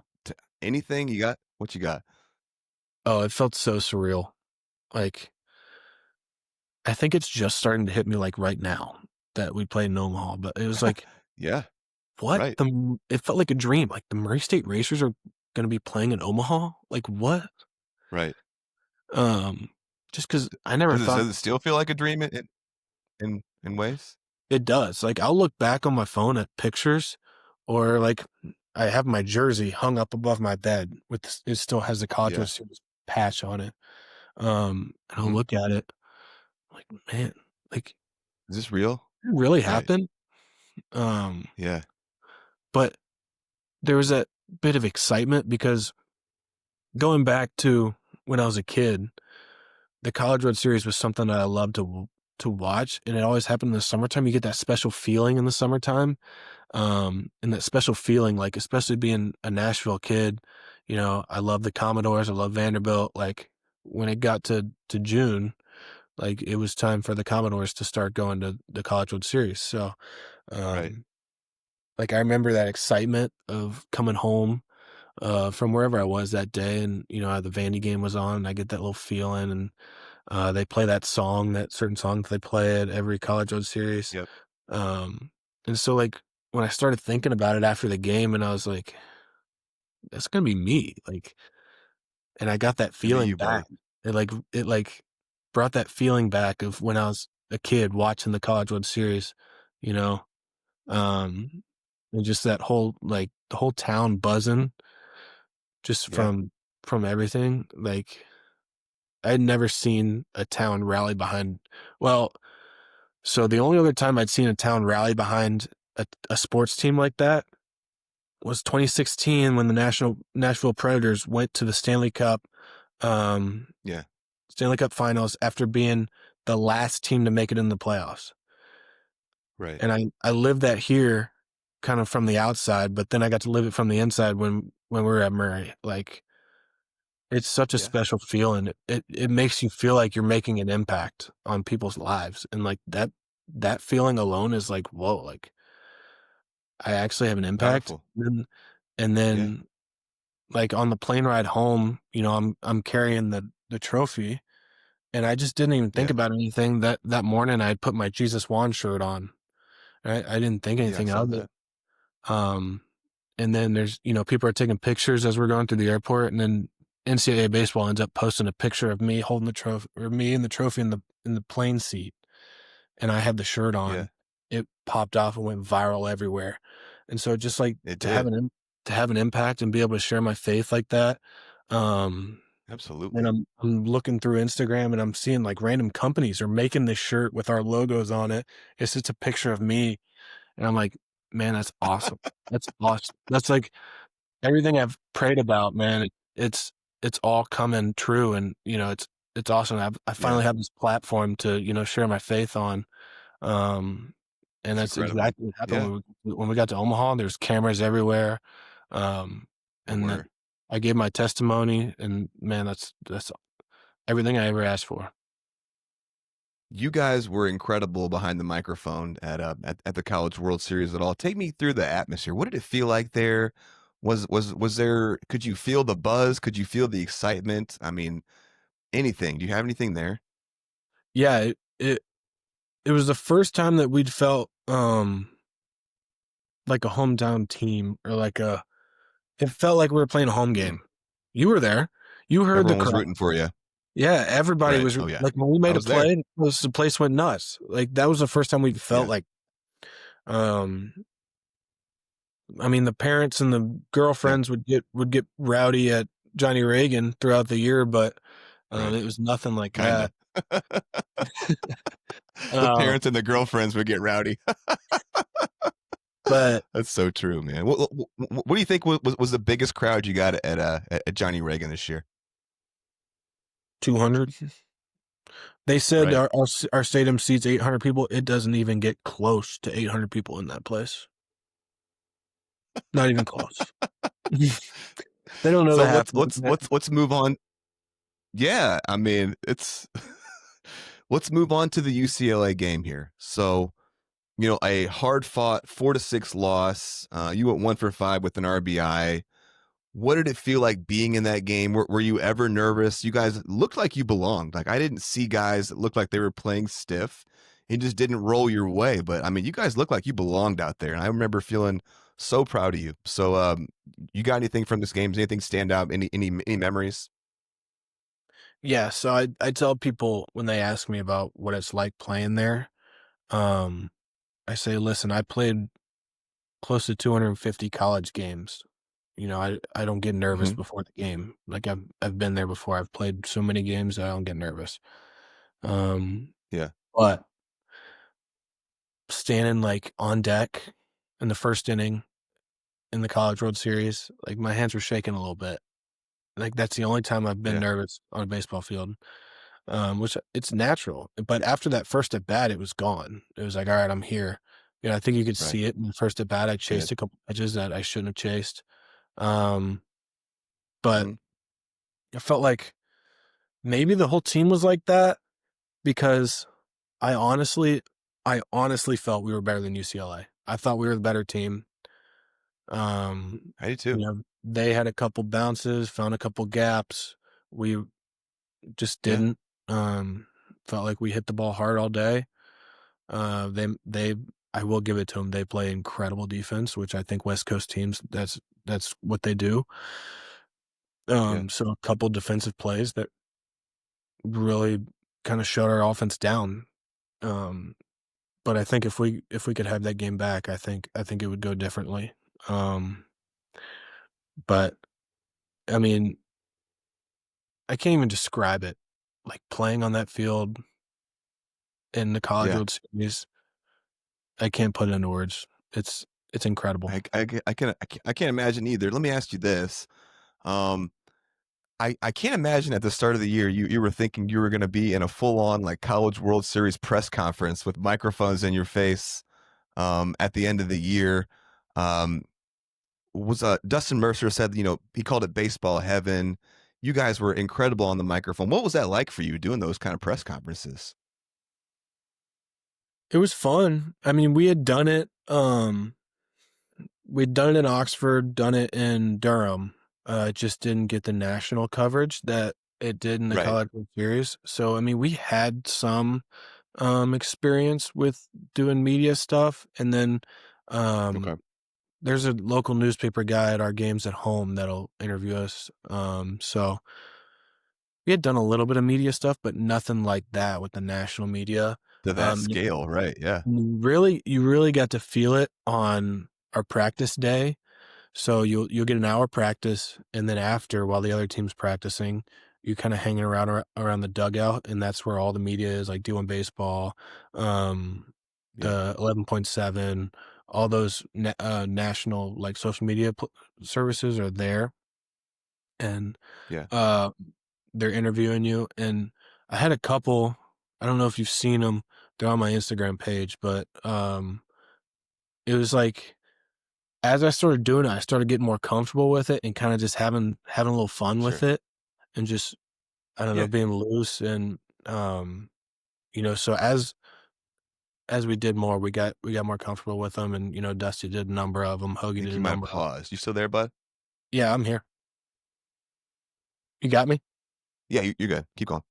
Anything you got? What you got? Oh, it felt so surreal. Like, I think it's just starting to hit me like right now that we played in Omaha, but it was like, what? Right. It felt like a dream. Like the Murray State Racers are going to be playing in Omaha. Like what? Right. Just because I never thought. Does it still feel like a dream in ways? It does. Like I'll look back on my phone at pictures, or like I have my jersey hung up above my bed it still has the College World Series patch on it. And I'll look at it like, man, like, is this real? Did it really happen? Yeah. But there was that bit of excitement because going back to when I was a kid, the College World Series was something that I loved to watch, and it always happened in the summertime. You get that special feeling in the summertime, and that special feeling, like especially being a Nashville kid, I love the Commodores, I love Vanderbilt. Like when it got to June, like it was time for the Commodores to start going to the College World Series. So, like I remember that excitement of coming home from wherever I was that day, and the Vandy game was on, and I get that little feeling, and they play that certain song that they play at every College World Series. Yep. And so like when I started thinking about it after the game, and I was like, that's gonna be me, like, and I got that feeling back. It brought that feeling back of when I was a kid watching the College World Series, and just that whole the whole town buzzing just from everything. Like I had never seen a town rally behind. Well, so the only other time I'd seen a town rally behind a sports team like that was 2016 when the Nashville Predators went to the Stanley Cup. Stanley Cup Finals after being the last team to make it in the playoffs. Right. And I lived that here kind of from the outside, but then I got to live it from the inside when we were at Murray. Like It's such a Yeah. special feeling. It makes you feel like you're making an impact on people's lives. And like that feeling alone is like, whoa, like I actually have an impact. Powerful. And Yeah. then like on the plane ride home, I'm carrying the trophy, and I just didn't even think Yeah. about anything. That morning I had put my Jesus Wand shirt on. I didn't think Yeah. I anything saw of it. that. Um, and then there's, people are taking pictures as we're going through the airport, and then NCAA baseball ends up posting a picture of me holding the trophy, or me and the trophy in the plane seat, and I had the shirt Yeah. on. It popped off and went viral everywhere. And so just like It to have did. to have an impact and be able to share my faith like that. And Absolutely. I'm looking through Instagram and I'm seeing like random companies are making this shirt with our logos on it. It's just a picture of me. And I'm like, man, that's awesome. That's awesome. That's like everything I've prayed about, man. It's all coming true. And, it's awesome. I Yeah. finally have this platform to, share my faith on. Um, and It's that's incredible. exactly what happened Yeah. when we got to Omaha. There's cameras everywhere. There And then were. I gave my testimony, and man, that's everything I ever asked for. You guys were incredible behind the microphone at the College World Series at all. Take me through the atmosphere. What did it feel like there? Was there, could you feel the buzz? Could you feel the excitement? I mean, anything. Do you have anything there? Yeah, it was the first time that we'd felt like a hometown team, or it felt like we were playing a home Hmm. game. You were there. You heard the Everyone was crowd. rooting for you. Yeah, everybody Right. was Oh yeah. like, when we I made a was there. play, the place went nuts. Like that was the first time we felt Yeah. like, um, I mean, the parents and the Yeah. girlfriends would get rowdy at Johnny Reagan throughout the year, but Right. it was nothing like Kinda. that. The Uh, parents and the girlfriends would get rowdy. but That's so true, man. What do you think was the biggest crowd you got at Johnny Reagan this year? 200. They said Right. our stadium seats 800 people. It doesn't even get close to 800 people in that place. Not even close. They don't know So the half. let's move on. Yeah, I mean, it's let's move on to the UCLA game here. So, a hard fought 4-6 loss. You went 1 for 5 with an RBI. What did it feel like being in that game? Were you ever nervous? You guys looked like you belonged. Like, I didn't see guys that looked like they were playing stiff. It just didn't roll your way. But I mean, you guys looked like you belonged out there. And I remember feeling so proud of you. So, you got anything from this game? Does anything stand out? Any memories? Yeah, so I tell people when they ask me about what it's like playing there, um, I say, listen, I played close to 250 college games. I don't get nervous Hmm. before the game. Like I've been there before. I've played so many games that I don't get nervous. Um, Yeah. but standing like on deck in the first inning in the College World Series, like my hands were shaking a little bit. Like that's the only time I've been Yeah. nervous on a baseball field. Which it's natural. But after that first at bat, it was gone. It was like, all right, I'm here. I think you could Right. see it in the first at bat. I Yeah. chased a couple pitches that I shouldn't have chased. But Mhm. I felt like maybe the whole team was like that, because I honestly felt we were better than UCLA. I thought we were the better team. I do too. They had a couple bounces, found a couple gaps. We just Yeah. didn't. Felt like we hit the ball hard all day. They I will give it to them. They play incredible defense, which I think West Coast teams, that's what they do. Yeah. So a couple defensive plays that really kind of shut our offense down. Um, but I think if we could have that game back, I think it would go differently. Um, but I mean, I can't even describe it. Like playing on that field in the College Yeah. World Series, I can't put it into words. It's incredible. I can't imagine either. Let me ask you this. Um, I can't imagine at the start of the year you were thinking you were going to be in a full on like College World Series press conference with microphones in your face at the end of the year. Was Dustin Mercer said, he called it baseball heaven. you guys were incredible on the microphone. What was that like for you doing those kind of press conferences? It was fun. I mean, we had done it. We'd done it in Oxford, done it in Durham. It just didn't get the national coverage that it did in the Right. College World Series. So, I mean, we had some experience with doing media stuff, and then Okay. there's a local newspaper guy at our games at home that'll interview us. So we had done a little bit of media stuff, but nothing like that with the national media. To that scale, right? Yeah. You really got to feel it on our practice day. So you'll get an hour practice, and then after, while the other team's practicing, you kind of hanging around the dugout, and that's where all the media is, like doing baseball, the 11.7, all those national like social media services are there, and Yeah. they're interviewing you. And I had a couple. I don't know if you've seen them. They're on my Instagram page, but it was like, as I started doing it, I started getting more comfortable with it and kind of just having a little fun with it, and just, I don't know, Yeah. being loose. And so as we did more, we got more comfortable with them. And Dusty did a number of them. I Hoagie think did you a might have number of them. paused. You still there, bud? Yeah, I'm here. You got me? Yeah, you're good. Keep going.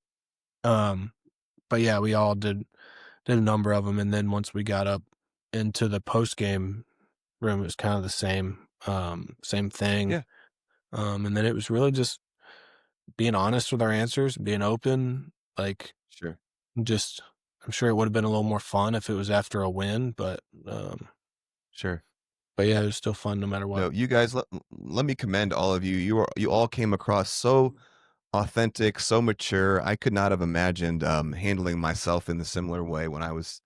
But yeah, we all did a number of them. And then once we got up into the post game room, it was kind of the same thing. Yeah. And then it was really just being honest with our answers, being open. Like, Sure. just, I'm sure it would have been a little more fun if it was after a win, but Sure. yeah, it was still fun no matter what. No, you guys, let me commend all of you. You all came across so authentic, so mature. I could not have imagined handling myself in the similar way when I was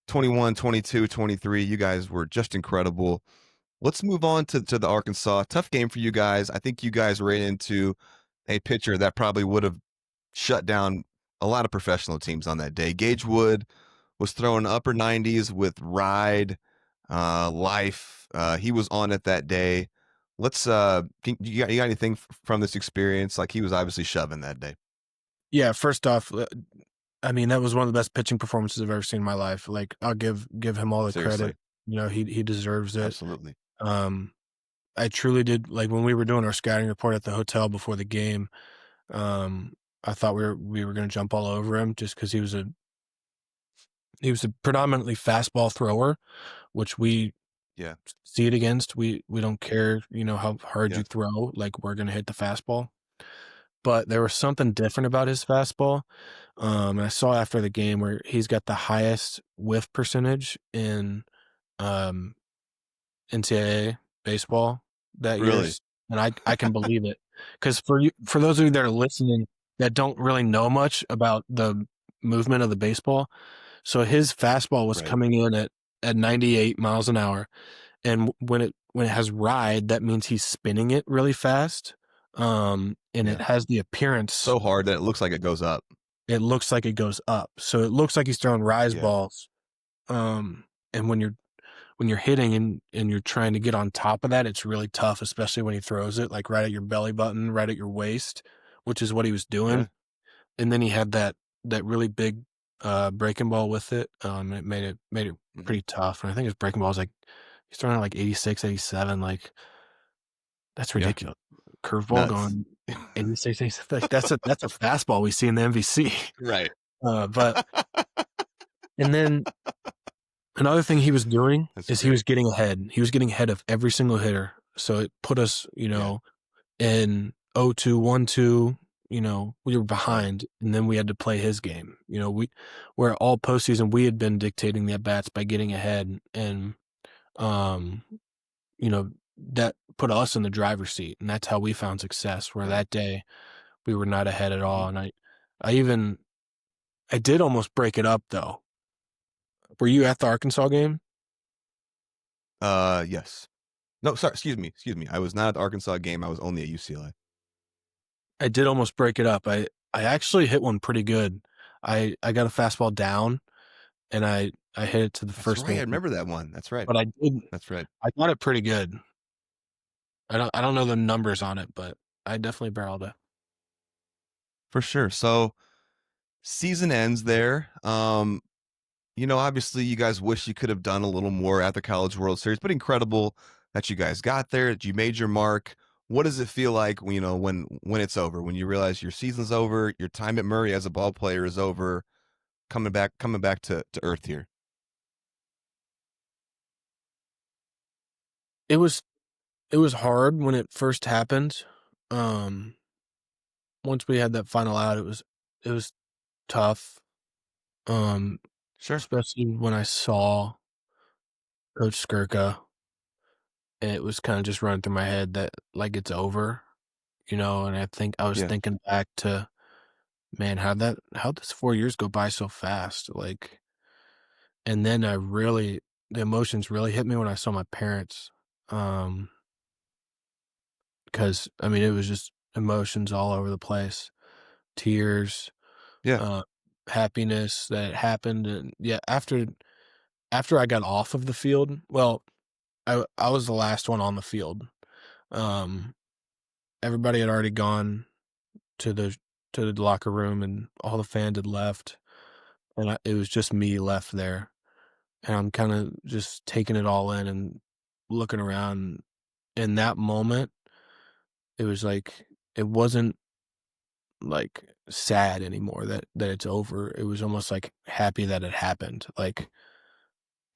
21, 22, 23. You guys were just incredible. Let's move on to the Arkansas. Tough game for you guys. I think you guys ran into a pitcher that probably would have shut down a lot of professional teams on that day. Gage Wood was throwing upper 90s with ride, life. He was on it that day. Let's you got anything from this experience? Like, he was obviously shoving that day. Yeah, first off, I mean, that was one of the best pitching performances I've ever seen in my life. Like, I'll give him all the Seriously. credit. He deserves it. Absolutely. I truly did. Like, when we were doing our scouting report at the hotel before the game, I thought we were going to jump all over him just because he was a predominantly fastball thrower, which we see it against. We don't care, how hard you throw. Like, we're going to hit the fastball. But there was something different about his fastball. And I saw after the game where he's got the highest whiff percentage in NCAA baseball that year. Really? And I can believe it. Because for those of you that are listening that don't really know much about the movement of the baseball, so his fastball was coming in at 98 miles an hour. And when it has ride, that means he's spinning it really fast. And it has the appearance so hard that it looks like it goes up. It looks like it goes up. So it looks like he's throwing rise balls. And when you're hitting and you're trying to get on top of that, it's really tough, especially when he throws it like right at your belly button, right at your waist, which is what he was doing. Yeah. And then he had that really big breaking ball with it. It made it pretty tough. And I think his breaking ball was like, he's throwing like 86, 87. Like, that's ridiculous. Curveball going 86, 87. Like, that's a fastball we see in the MVC. Right. But and then another thing he was doing is he was getting ahead. He was getting ahead of every single hitter. So it put us, in 0-2, 1-2, we were behind, and then we had to play his game. Where all postseason we had been dictating the at-bats by getting ahead, and that put us in the driver's seat, and that's how we found success. Where that day we were not ahead at all. And I did almost break it up though. Were you at the Arkansas game? Yes. No, sorry, excuse me. I was not at the Arkansas game. I was only at UCLA. I did almost break it up. I actually hit one pretty good. I got a fastball down, and I hit it to the first base. I remember that one. That's right. But I didn't. That's right. I got it pretty good. I don't know the numbers on it, but I definitely barreled it. For sure. So season ends there. Obviously you guys wish you could have done a little more at the College World Series, but incredible that you guys got there, that you made your mark. What does it feel like, when it's over, when you realize your season's over, your time at Murray as a ball player is over, coming back to earth here? It was hard when it first happened. Once we had that final out, it was tough. Sure. Especially when I saw Coach Skirka, and it was kind of just running through my head that like it's over, and I was Yeah. thinking back to, man, how'd this 4 years go by so fast? Like, and then the emotions really hit me when I saw my parents. Because I mean, it was just emotions all over the place, tears, Yeah. happiness that it happened. And yeah, after I got off of the field, well, I was the last one on the field. Everybody had already gone to the locker room, and all the fans had left, and it was just me left there. And I'm kind of just taking it all in and looking around. In that moment, it was like it wasn't like sad anymore that it's over. It was almost like happy that it happened. Like,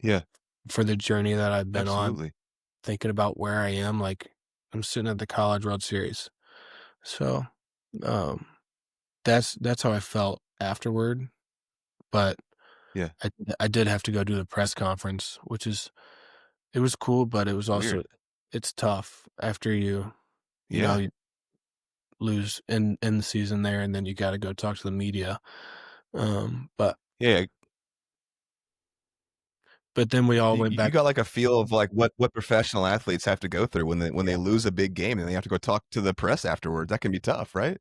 Yeah. for the journey that I've been on, Absolutely. thinking about where I am, like I'm sitting at the College World Series. So, um, that's how I felt afterward. But Yeah. I did have to go do the press conference, it was cool, but it was also, Weird. it's tough after you Yeah. you lose in the season there, and then you got to go talk to the media. But Yeah. then we all went You back. got like a feel of like what professional athletes have to go through when they lose a big game and they have to go talk to the press afterwards. That can be tough, right?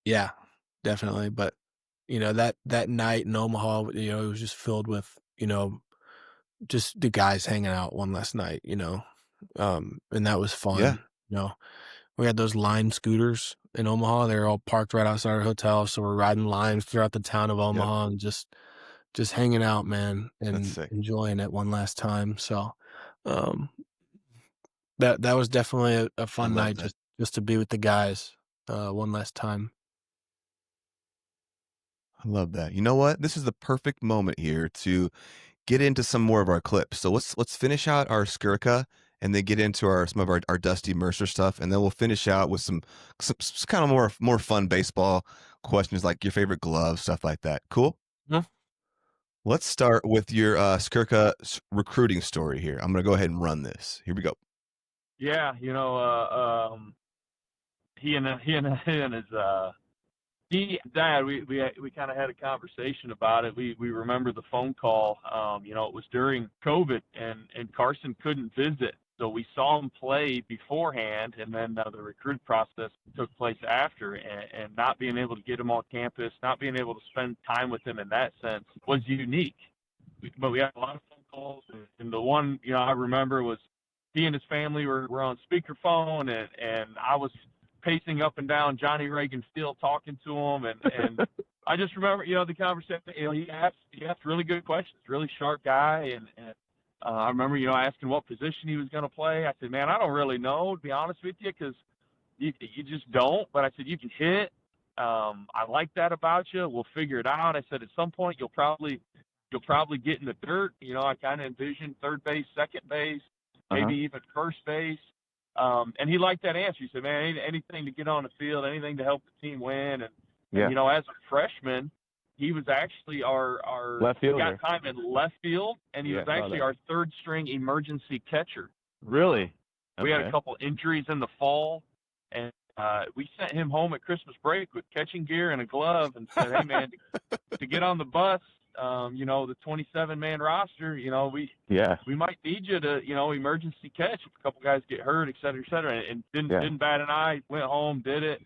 Yeah, definitely. But that night in Omaha, it was just filled with, just the guys hanging out one last night, and that was Yeah. fun. We had those Lime scooters in Omaha. They were all parked right outside our hotel, so we're riding Limes throughout the town of Yep. Omaha and just hanging out, man, That's and sick. enjoying it one last time. So, um, that was definitely a I fun love night, that. just to be with the guys, one last time. I love that. You know what? This is the perfect moment here to get into some more of our clips. So let's finish out our Skirka and then get into some of our Dusty Mercer stuff, and then we'll finish out with some kind of more fun baseball questions like your favorite glove, stuff like that. Cool? Yeah. Let's start with your Skirka recruiting story here. I'm gonna go ahead and run this. Here we go. Yeah, he and his dad, we kind of had a conversation about it. We remember the phone call. It was during COVID, and Carson couldn't visit, so we saw him play beforehand, and then the recruit process took place after. And not being able to get him on campus, not being able to spend time with him in that sense was unique. But we had a lot of phone calls, and the one I remember was he and his family were on speakerphone, and I was pacing up and down Johnny Reagan Field talking to him, and I just remember the conversation. He asked really good questions, really sharp guy, and I remember asking what position he was going to play. I said, man, I don't really know, to be honest with you, because you just don't. But I said, you can hit. I like that about you. We'll figure it out. I said, at some point you'll probably get in the dirt. I kind of envisioned third base, second base, maybe even first base. And he liked that answer. He said, man, anything to get on the field, anything to help the team win. And as a freshman, he was actually our Left fielder. He got time in left field, and he was actually our third string emergency catcher. Really? Okay. We had a couple injuries in the fall, and we sent him home at Christmas break with catching gear and a glove, and said, hey, man, to get on the bus, the 27-man roster, we might need you to, emergency catch if a couple guys get hurt, et cetera, and didn't bat an eye. Went home, did it.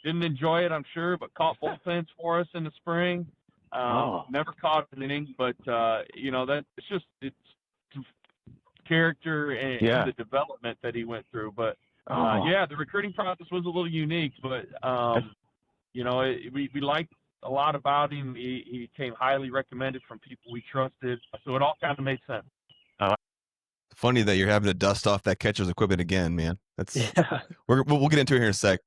Didn't enjoy it, I'm sure, but caught bullpens for us in the spring. Never caught an inning, but it's character and the development that he went through. But the recruiting process was a little unique, but we liked a lot about him. He came highly recommended from people we trusted. So it all kind of made sense. Funny that you're having to dust off that catcher's equipment again, man. That's Yeah. we'll get into it here in a sec.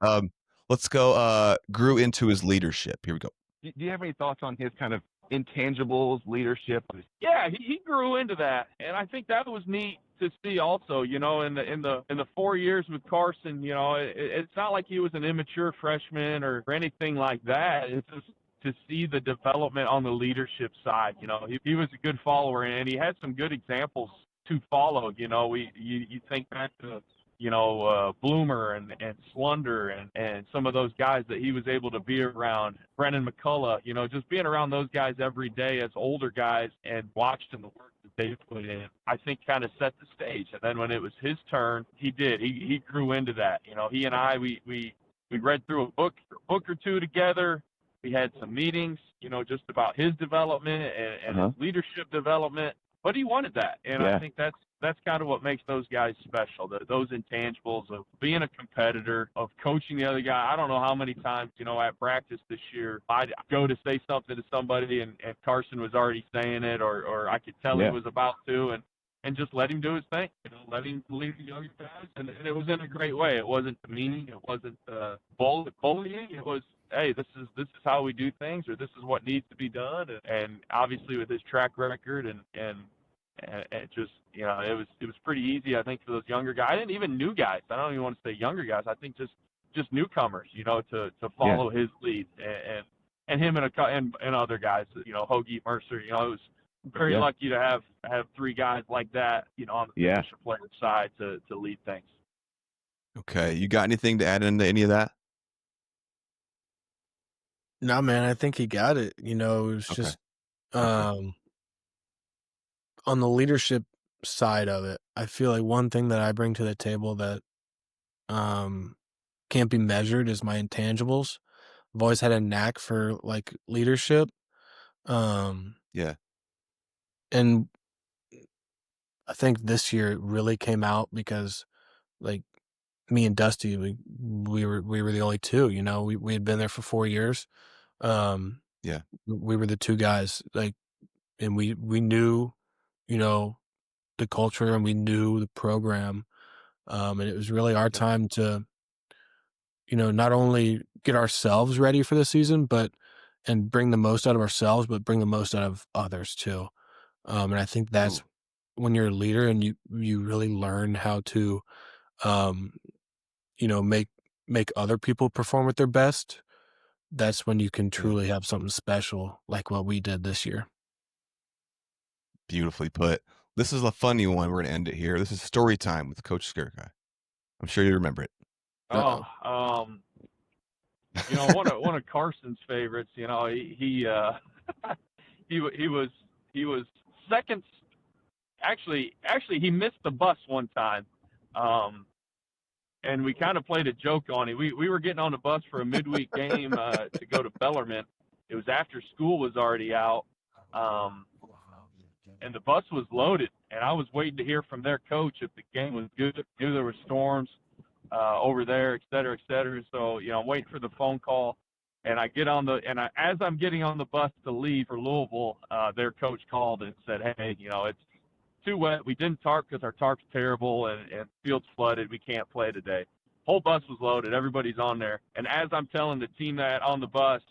Let's go. Grew into his leadership. Here we go. Do you have any thoughts on his kind of intangibles, leadership? Yeah, he grew into that, and I think that was neat to see also. In the 4 years with Carson, it's not like he was an immature freshman or anything like that. It's just to see the development on the leadership side. He was a good follower, and he had some good examples to follow. You think back to Bloomer and Slunder and some of those guys that he was able to be around, Brennan McCullough, just being around those guys every day as older guys and watching the work that they put in, I think kind of set the stage. And then when it was his turn, he grew into that. He and I, we read through a book or two together. We had some meetings, just about his development and his leadership development. But he wanted that, and I think that's kind of what makes those guys special, those intangibles of being a competitor, of coaching the other guy. I don't know how many times, at practice this year, I'd go to say something to somebody, and Carson was already saying it, or I could tell he was about to, and just let him do his thing, let him lead the younger guys, and it was in a great way. It wasn't demeaning, it wasn't bullying, it was, hey, this is how we do things, or this is what needs to be done, and obviously with his track record and it just, it was pretty easy, I think, for those younger guys, and even new guys. I don't even want to say younger guys. I think just newcomers, to follow his lead, and him and other guys, Hoagie, Mercer. It was very lucky to have three guys like that, on the position player side to lead things. Okay, you got anything to add into any of that? No, man, I think he got it. It was just on the leadership side of it, I feel like one thing that I bring to the table that can't be measured is my intangibles. I've always had a knack for like leadership. And I think this year it really came out because like me and Dusty, we were the only two, we had been there for 4 years. We were the two guys, like, and we knew, the culture, and we knew the program. And it was really our time to, not only get ourselves ready for the season, and bring the most out of ourselves, but bring the most out of others too. And I think that's when you're a leader and you really learn how to, make other people perform at their best. That's when you can truly have something special like what we did this year. Beautifully put. This is a funny one. We're going to end it here. This is story time with Coach Scare Guy. I'm sure you remember it. One of Carson's favorites. He was second. Actually, he missed the bus one time, and we kind of played a joke on it. We were getting on the bus for a midweek game to go to Bellarmine. It was after school was already out, and the bus was loaded. And I was waiting to hear from their coach if the game was good. Knew there were storms over there, et cetera, et cetera. So, I'm waiting for the phone call, and I get on as I'm getting on the bus to leave for Louisville, their coach called and said, hey, it's too wet. We didn't tarp because our tarp's terrible and field's flooded. We can't play today. Whole bus was loaded. Everybody's on there. And as I'm telling the team that on the bus,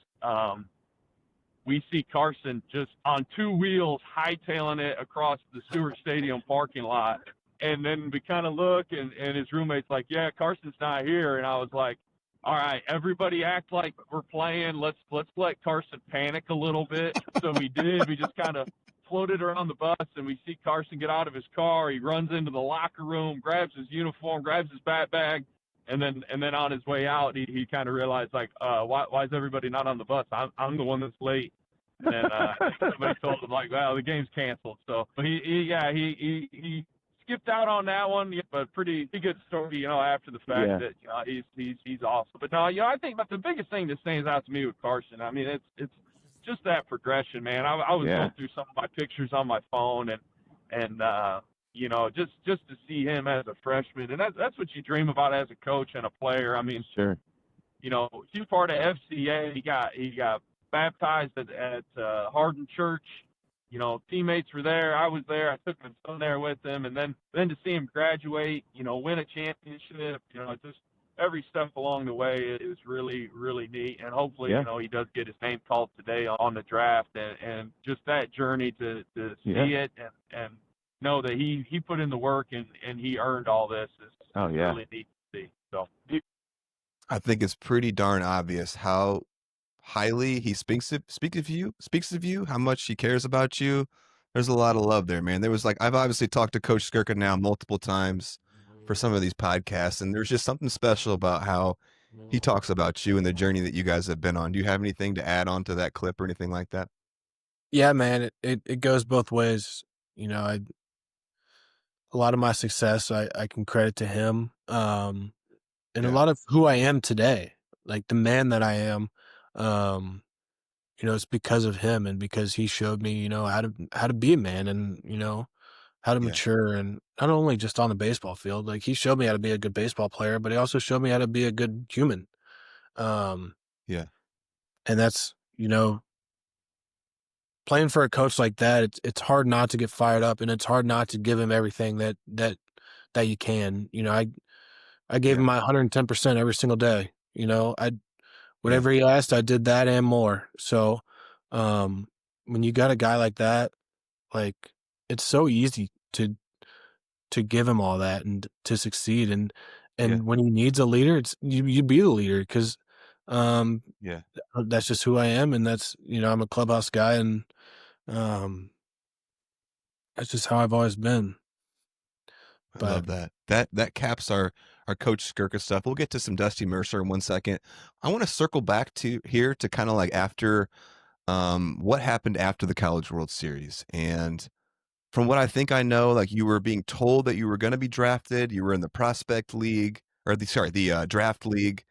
we see Carson just on two wheels hightailing it across the Stewart Stadium parking lot. And then we kind of look, and his roommate's like, yeah, Carson's not here. And I was like, all right, everybody act like we're playing. Let's let Carson panic a little bit. So we did. We just kind of floated around the bus, and we see Carson get out of his car. He runs into the locker room, grabs his uniform, grabs his bag, and then on his way out, he kind of realized, like, why is everybody not on the bus? I'm the one that's late. And then somebody told him, like, well, the game's canceled. So he skipped out on that one, but pretty good story, after the fact that he's awesome. But no, I think the biggest thing that stands out to me with Carson, I mean, it's just that progression, man. I was going through some of my pictures on my phone, and just to see him as a freshman, and that's what you dream about as a coach and a player. I mean, sure. you know, he was part of FCA. He got baptized at Hardin Church. You know, teammates were there. I was there. I took my son there with him, and then to see him graduate, you know, win a championship. You know, just every step along the way is really, really neat. And hopefully, you know, he does get his name called today on the draft, and just that journey to see it and know that he put in the work and he earned all this is really neat to see. So I think it's pretty darn obvious how highly he speaks of you, how much he cares about you. There's a lot of love there, man. There was like, I've obviously talked to Coach Skirka now multiple times for some of these podcasts, and there's just something special about how he talks about you and the journey that you guys have been on. Do you have anything to add on to that clip or anything like that? Yeah, man, it goes both ways. You know, a lot of my success I can credit to him. And a lot of who I am today, like the man that I am, you know, it's because of him and because he showed me, you know, how to be a man and, you know, how to mature, and not only just on the baseball field. Like, he showed me how to be a good baseball player, but he also showed me how to be a good human. And that's, you know, playing for a coach like that, it's hard not to get fired up, and it's hard not to give him everything that you can. You know, I gave him my 110% every single day. You know, whatever he asked, I did that and more. So, when you got a guy like that, like, it's so easy to give him all that and to succeed. And when he needs a leader, it's you be the leader, because that's just who I am, and that's, you know, I'm a clubhouse guy, and that's just how I've always been. I love that. That caps our Coach Skirka stuff. We'll get to some Dusty Mercer in 1 second. I want to circle back to here to kind of like after what happened after the College World Series. And from what I think I know, like, you were being told that you were going to be drafted. You were in the prospect league, or the draft league.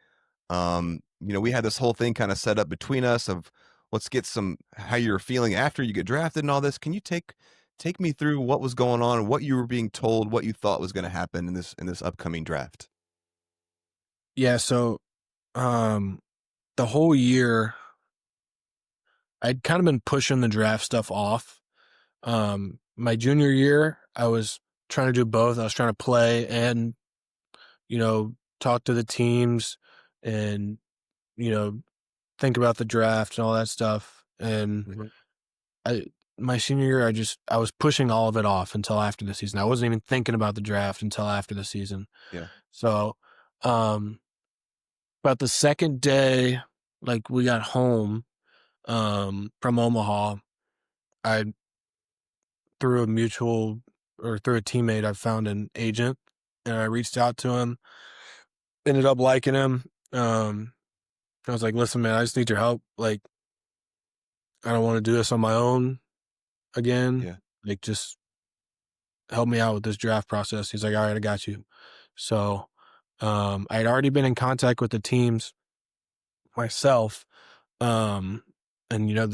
You know, we had this whole thing kind of set up between us of let's get some how you're feeling after you get drafted and all this. Can you take me through what was going on, what you were being told, what you thought was going to happen in this upcoming draft? Yeah, so the whole year I'd kind of been pushing the draft stuff off. My junior year, I was trying to do both. I was trying to play and, you know, talk to the teams and, you know, think about the draft and all that stuff. And my senior year, I was pushing all of it off until after the season. I wasn't even thinking about the draft until after the season. So, about the second day, like, we got home, from Omaha, I through a teammate, I found an agent, and I reached out to him, ended up liking him. I was like, listen, man, I just need your help. Like, I don't want to do this on my own again. Like, just help me out with this draft process. He's like, all right, I got you. So, I had already been in contact with the teams myself. And, you know,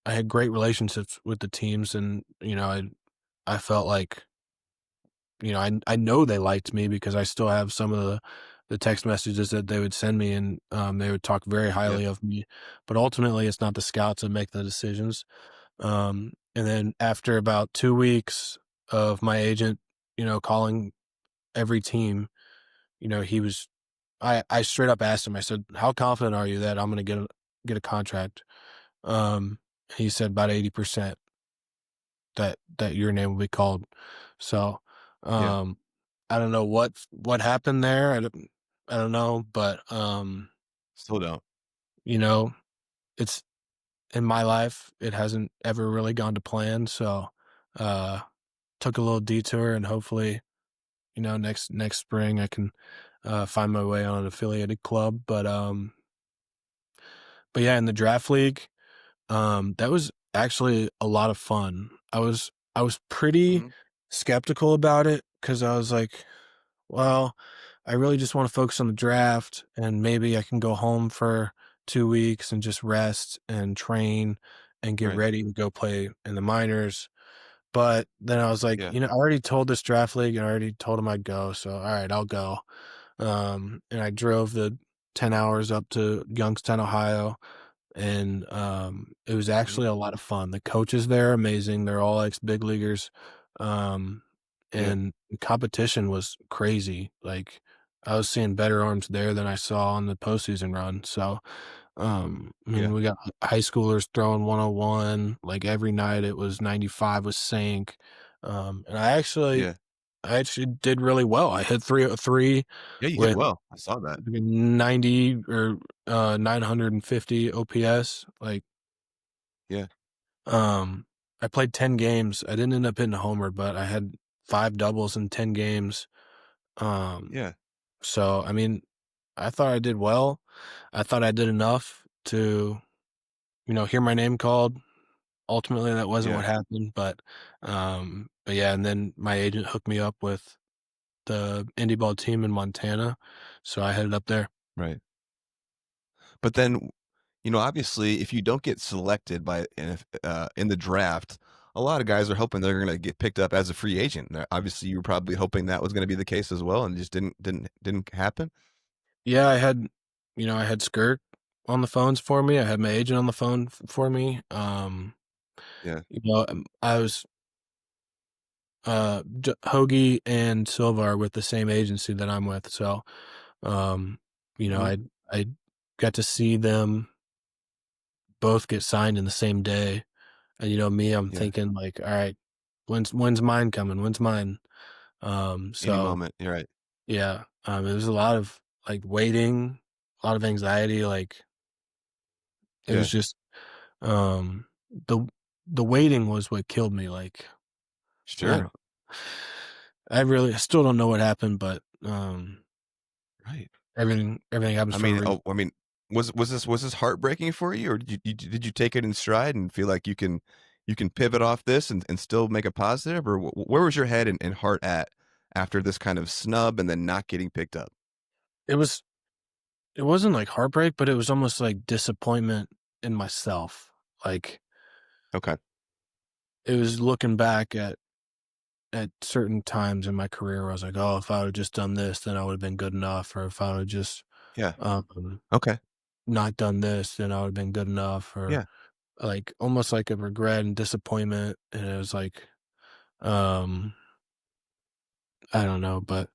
I had great relationships with the teams, and, you know, I felt like, you know, I know they liked me because I still have some of the text messages that they would send me, and they would talk very highly of me. But ultimately, it's not the scouts that make the decisions. And then after about 2 weeks of my agent, you know, calling every team, you know, I straight up asked him, I said, how confident are you that I'm going to get a contract? He said about 80% that your name will be called. So, I don't know what happened there. I don't know, but, Still don't. you know, it's in my life, it hasn't ever really gone to plan. So, took a little detour, and hopefully, you know, next spring I can, find my way on an affiliated club. But yeah, in the draft league, that was actually a lot of fun. I was pretty skeptical about it, because I was like, well, I really just want to focus on the draft, and maybe I can go home for 2 weeks and just rest and train and get ready to go play in the minors. But then I was like, you know, I already told this draft league, and I already told them I'd go. So, all right, I'll go. And I drove the 10 hours up to Youngstown, Ohio, and it was Mhm. actually a lot of fun. The coaches there are amazing. They're all ex-big leaguers, um, Yeah. and the competition was crazy. Like, I was seeing better arms there than I saw on the postseason run. So, I mean, Yeah. we got high schoolers throwing 101, like, every night it was 95 with sink, and Yeah. I actually did really well. I hit 303 Yeah, you hit with well. I saw that. 90 or 950 OPS. Like, Yeah. um, I played 10 games. I didn't end up hitting a homer, but I had 5 doubles in 10 games. Um, Yeah. so I mean, I thought I did well. I thought I did enough to, hear my name called. Ultimately, that wasn't Yeah. what happened, but yeah, and then my agent hooked me up with the indie ball team in Montana, so I headed up there. Right. But then, obviously, if you don't get selected in the draft, a lot of guys are hoping they're going to get picked up as a free agent. Now, obviously, you were probably hoping that was going to be the case as well, and it just didn't happen. Yeah, I had Skirt on the phones for me. I had my agent on the phone for me. Yeah. I was Hoagie and Silva are with the same agency that I'm with, so um, Hmm. I got to see them both get signed in the same day. And me, I'm Yeah. thinking like, all right, when's mine coming? When's mine? Any So moment. You're right. yeah, it was a lot of like waiting, a lot of anxiety. Like it was Yeah. just um the the waiting was what killed me. Like I Sure. don't, I really still don't know what happened, but Right. everything happens I for a mean, reason. was this heartbreaking for you, or did you take it in stride and feel like you can pivot off this and still make a positive, or where was your head and heart at after this kind of snub and then not getting picked up? It was it wasn't like heartbreak, but it was almost like disappointment in myself. Like Okay. it was looking back at certain times in my career where I was like, oh, if I would have just done this, then I would have been good enough. Or if I would have just Yeah. um, Okay. not done this, then I would have been good enough. Or Yeah. like almost like a regret and disappointment. And it was like, um, I don't know, but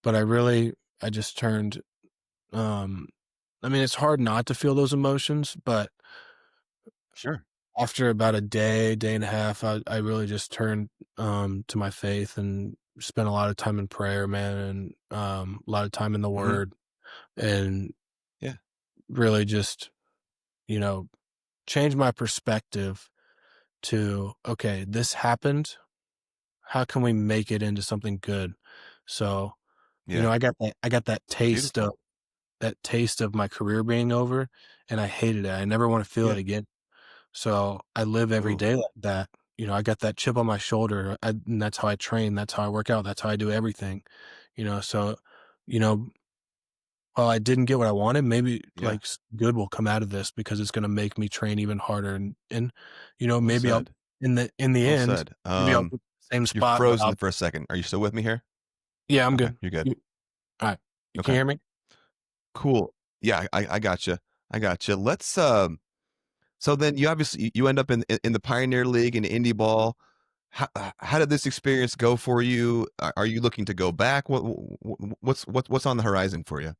I just turned, um, I mean, it's hard not to feel those emotions, but Sure. after about a day and a half, I really just turned, to my faith and spent a lot of time in prayer, man, and, a lot of time in the Hmm. word and Yeah. really just, you know, changed my perspective to, okay, this happened. How can we make it into something good? So, Yeah. I got Beautiful. that taste of my career being over, and I hated it. I never want to feel it Yeah. again. So I live every Ooh. day like that. I got that chip on my shoulder, and that's how I train. That's how I work out. That's how I do everything. So, you know, while I didn't get what I wanted, maybe Yeah. like good will come out of this because it's going to make me train even harder. And Well maybe I'll said. in the Well end, said. maybe I'll get the same You're spot, but frozen for a second. Are you still with me here? yeah, I'm Okay. good. You're good. All right, you can Okay. hear me. Cool. Yeah. I gotcha. I gotcha. So then you obviously you end up in the Pioneer League in indie ball. How did this experience go for you? Are you looking to go back? What's on the horizon for you?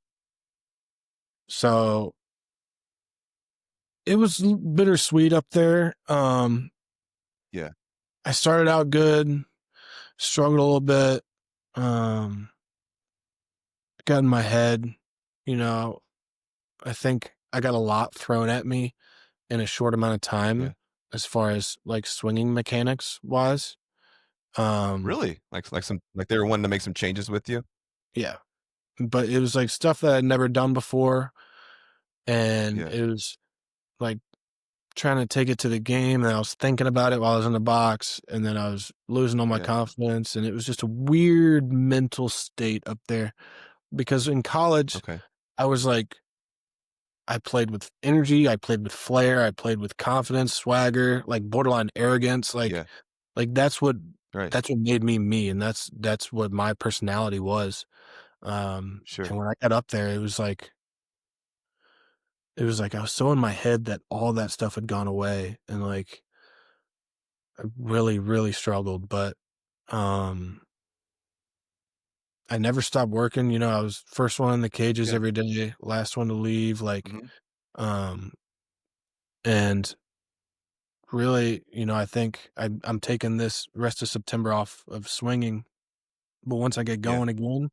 So it was bittersweet up there. Yeah. I started out good, struggled a little bit. Um, got in my head, you know, I think I got a lot thrown at me in a short amount of Yeah. time as far as like swinging mechanics wise. Um, Really? Like they were wanting to make some changes with you? yeah, but it was like stuff that I'd never done before. And Yeah. it was like trying to take it to the game. And I was thinking about it while I was in the box. And then I was losing all my Yeah. confidence. And it was just a weird mental state up there because in college, Okay. I was like, I played with energy, I played with flair, I played with confidence, swagger, like borderline arrogance, Yeah. like Right. that's what made me me, and that's what my personality was. Sure. And when I got up there, it was like it was like I was so in my head that all that stuff had gone away, and like I really, really struggled. But I never stopped working. You know, I was first one in the cages Yeah. every day, last one to leave. Like, Mhm. and really, you know, I think I'm taking this rest of September off of swinging. But once I get Yeah. going again,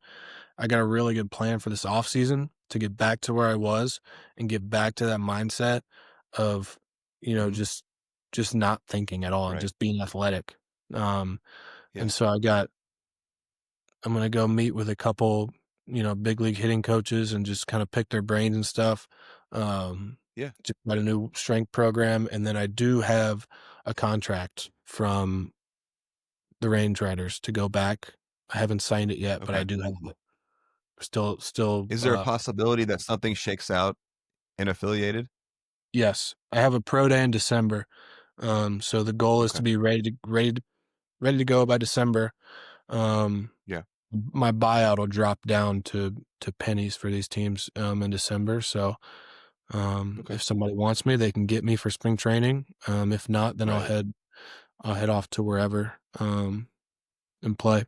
I got a really good plan for this off season to get back to where I was and get back to that mindset of, you know, Mhm. just not thinking at all and Right. just being athletic. Um, Yeah. and so I'm gonna go meet with a couple, you know, big league hitting coaches and just kind of pick their brains and stuff. Yeah. Just about a new strength program, and then I do have a contract from the Range Riders to go back. I haven't signed it yet, but I Okay. do have it. Still, Is there a possibility that something shakes out in affiliated? yes, I have a pro day in December. So the goal is Okay. to be ready to go by December. Um, Yeah. my buyout will drop down to pennies for these teams in December. So Okay. if somebody wants me, they can get me for spring training. If not, then Right. I'll head off to wherever and play.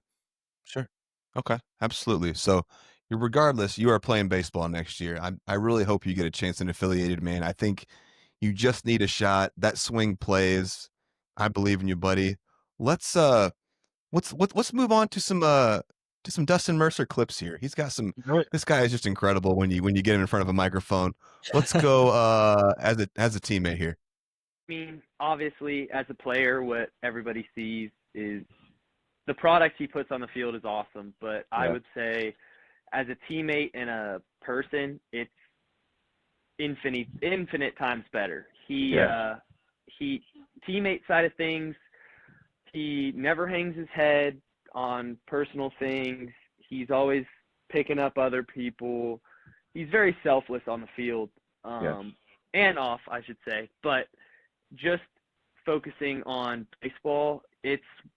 Sure. Okay. Absolutely. So, regardless, you are playing baseball next year. I really hope you get a chance in affiliated, man. I think you just need a shot. That swing plays. I believe in you, buddy. Let's let's move on to some Dustin Mercer clips here. He's got some. All right. This guy is just incredible when you get him in front of a microphone. Let's go as a teammate here. I mean, obviously, as a player, what everybody sees is the product he puts on the field is awesome. But I would say, as a teammate and a person, it's infinite times better. He teammate side of things, he never hangs his head on personal things. He's always picking up other people. He's very selfless on the field, and off, I should say. But just focusing on baseball,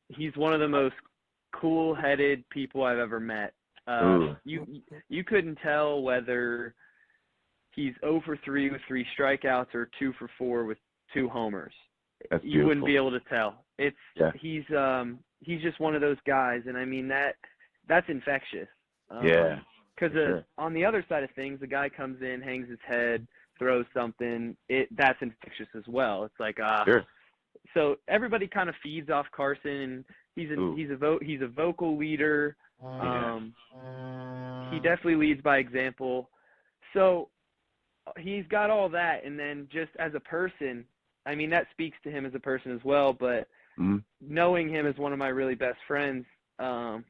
he's one of the most cool-headed people I've ever met. You couldn't tell whether he's 0 for 3 with 3 strikeouts or 2 for 4 with 2 homers. You wouldn't be able to tell. He's just one of those guys, and I mean that's infectious. Because on the other side of things, the guy comes in, hangs his head, throws something. That's infectious as well. It's like So everybody kind of feeds off Carson, and he's a vocal leader. He definitely leads by example. So he's got all that, and then just as a person, I mean, that speaks to him as a person as well, but knowing him as one of my really best friends,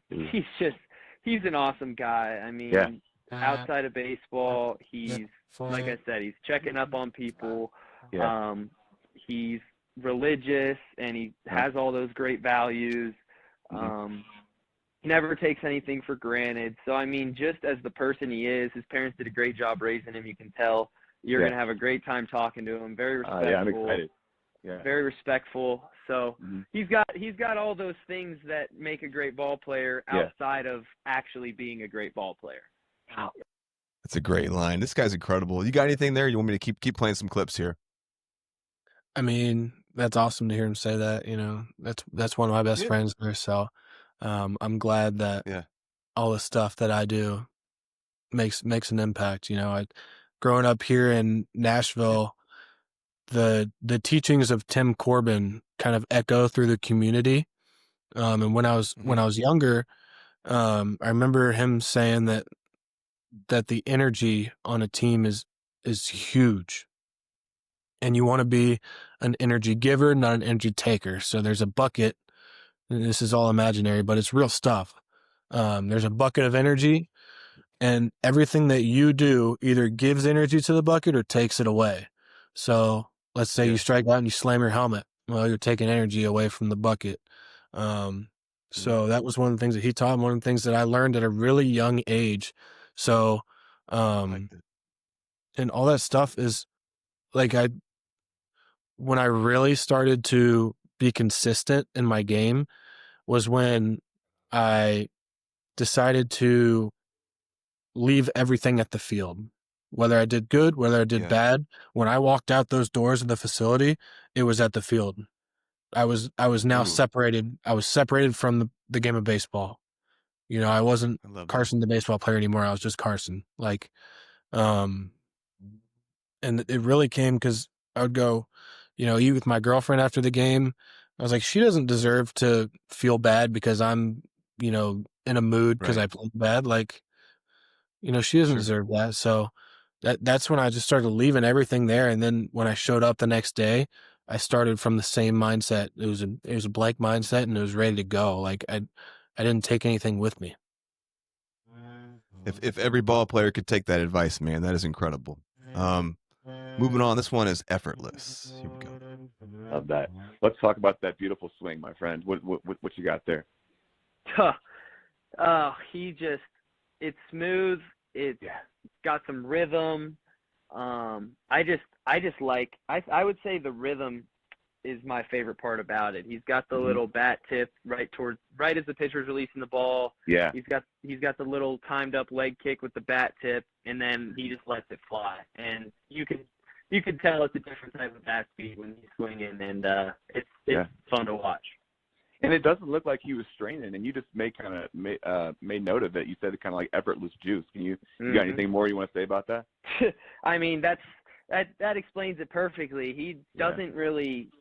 he's an awesome guy. I mean, outside of baseball, he's, like I said, he's checking up on people. He's religious, and he has all those great values. He never takes anything for granted. So, I mean, just as the person he is, his parents did a great job raising him. You can tell you're going to have a great time talking to him. Very respectful. I'm excited. Very respectful. So he's got all those things that make a great ball player outside of actually being a great ball player. Wow. That's a great line. This guy's incredible. You got anything there? You want me to keep playing some clips here? I mean, that's awesome to hear him say that. You know, that's one of my best friends there. So I'm glad that all the stuff that I do makes an impact. You know, growing up here in Nashville, the teachings of Tim Corbin kind of echo through the community. And when I was younger, I remember him saying that the energy on a team is huge, and you want to be an energy giver, not an energy taker. So there's a bucket, and this is all imaginary, but it's real stuff. There's a bucket of energy, and everything that you do either gives energy to the bucket or takes it away. So let's say you strike out and you slam your helmet. Well, you're taking energy away from the bucket. So that was one of the things that he taught, one of the things that I learned at a really young age. So, and all that stuff is like, when I really started to be consistent in my game was when I decided to leave everything at the field. whether I did good, whether I did Yeah. bad. When I walked out those doors of the facility, it was at the field. I was now Ooh. separated. I was separated from the game of baseball. You know, I wasn't I love that. Carson, the baseball player anymore. I was just Carson. Like, and it really came because I would go, you know, eat with my girlfriend after the game. I was like, she doesn't deserve to feel bad because I'm, you know, in a mood because Right. I played bad. Like, you know, she doesn't Sure. deserve that. So that's when I just started leaving everything there. And then when I showed up the next day, I started from the same mindset. It was a blank mindset and it was ready to go. Like I didn't take anything with me. If every ball player could take that advice, man, that is incredible. Moving on, this one is Effortless. Here we go. Love that. Let's talk about that beautiful swing, my friend. What you got there? It's smooth. It's got some rhythm. I would say the rhythm is my favorite part about it. He's got the little bat tip right as the pitcher's releasing the ball. Yeah. He's got the little timed up leg kick with the bat tip, and then he just lets it fly. And you could tell it's a different type of bat speed when he's swinging, and it's fun to watch. And it doesn't look like he was straining, and you just made note of it. You said it kind of like effortless juice. You got anything more you want to say about that? I mean, that explains it perfectly. He doesn't really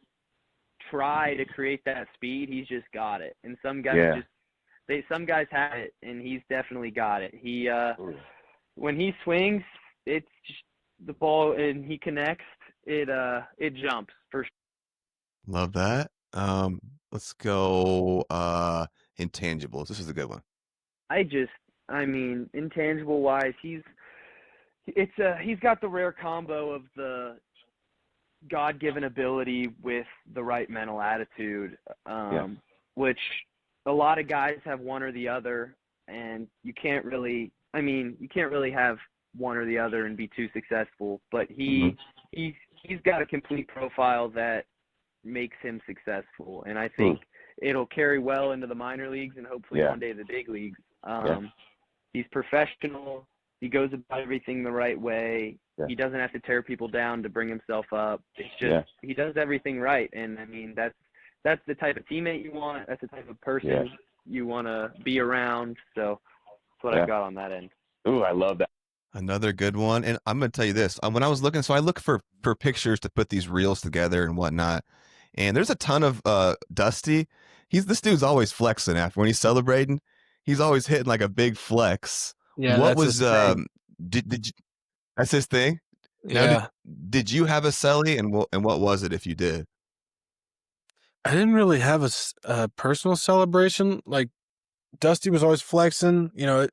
try to create that speed. He's just got it. And some guys some guys have it, and he's definitely got it. He when he swings, it's just the ball and he connects, it jumps for sure. Love that. Let's go intangibles. This is a good one. Intangible wise, he's got the rare combo of the God-given ability with the right mental attitude, which a lot of guys have one or the other, and you can't really have one or the other and be too successful, but he's got a complete profile that makes him successful, and I think it'll carry well into the minor leagues and hopefully one day the big leagues. He's professional. He goes about everything the right way. He doesn't have to tear people down to bring himself up. It's just he does everything right, and I mean that's the type of teammate you want. That's the type of person you want to be around. So that's what I got on that end. Ooh, I love that. Another good one. And I'm going to tell you this. When I was looking, so I look for pictures to put these reels together and whatnot. And there's a ton of Dusty. This dude's always flexing after when he's celebrating. He's always hitting like a big flex. Yeah, what that's was his thing. Did you, that's his thing? Yeah. Now, did you have a celly, and what was it if you did? I didn't really have a personal celebration. Like Dusty was always flexing. You know,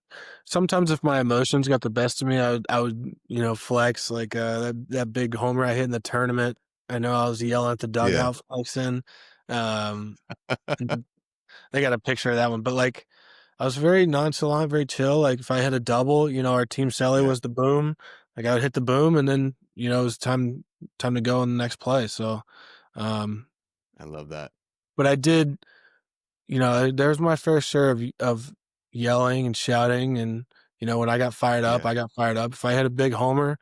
sometimes if my emotions got the best of me, I would flex like that big homer I hit in the tournament. I know I was yelling at the dugout flexing. They got a picture of that one, but like I was very nonchalant, very chill. Like if I hit a double, our team celly was the boom. Like I would hit the boom, and then it was time to go in the next play. So, I love that. But I did. There's my fair share of yelling and shouting, and when I got fired up, I got fired up. If I hit a big homer,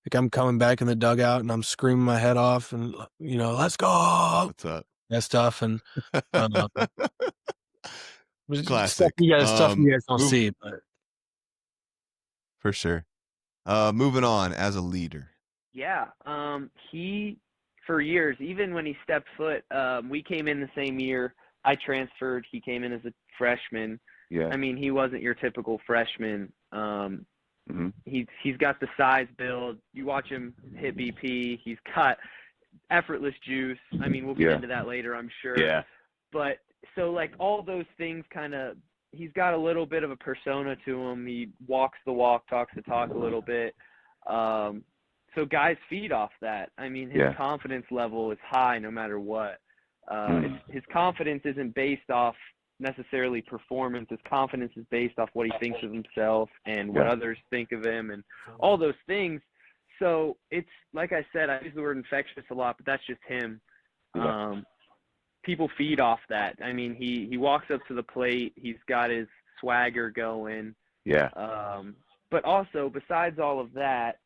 like I'm coming back in the dugout and I'm screaming my head off, and let's go. What's up? That stuff, and classic. Stuff you guys don't see, but for sure. Moving on as a leader. Yeah, he for years, even when he stepped foot, we came in the same year. I transferred. He came in as a freshman. Yeah. I mean, he wasn't your typical freshman. He's got the size build. You watch him hit BP. He's got effortless juice. I mean, we'll get into that later, I'm sure. Yeah. But so like all those things he's got a little bit of a persona to him. He walks the walk, talks the talk a little bit. So guys feed off that. I mean, his confidence level is high no matter what. His confidence isn't based off necessarily performance. His confidence is based off what he thinks of himself and what others think of him and all those things. So it's, like I said, I use the word infectious a lot, but that's just him. People feed off that. I mean, he walks up to the plate. He's got his swagger going. Yeah. But also, besides all of that,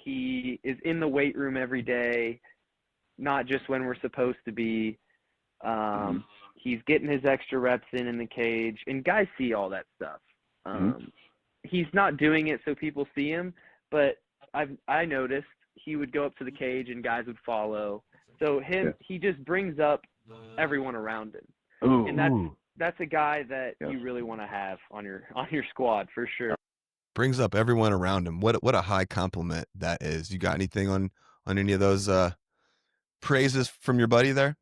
He is in the weight room every day, not just when we're supposed to be. He's getting his extra reps in the cage, and guys see all that stuff. He's not doing it so people see him, but I noticed he would go up to the cage and guys would follow. So he just brings up everyone around him. Ooh. And that's a guy that you really want to have on your squad for sure. Brings up everyone around him. What a high compliment that is. You got anything on any of those praises from your buddy there?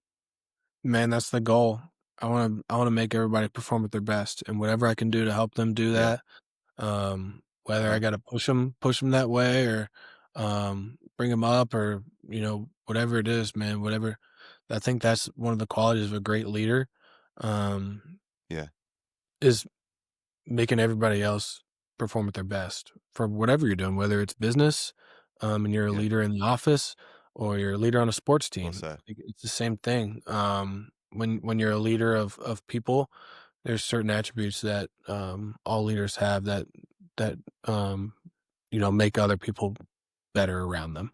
Man, that's the goal. I want to make everybody perform at their best, and whatever I can do to help them do that. Whether I got to push them that way, or bring them up, or whatever it is, man. Whatever. I think that's one of the qualities of a great leader. Is making everybody else perform at their best for whatever you're doing, whether it's business, and you're a leader in the office, or you're a leader on a sports team. It's the same thing. When you're a leader of people, there's certain attributes that all leaders have that make other people better around them.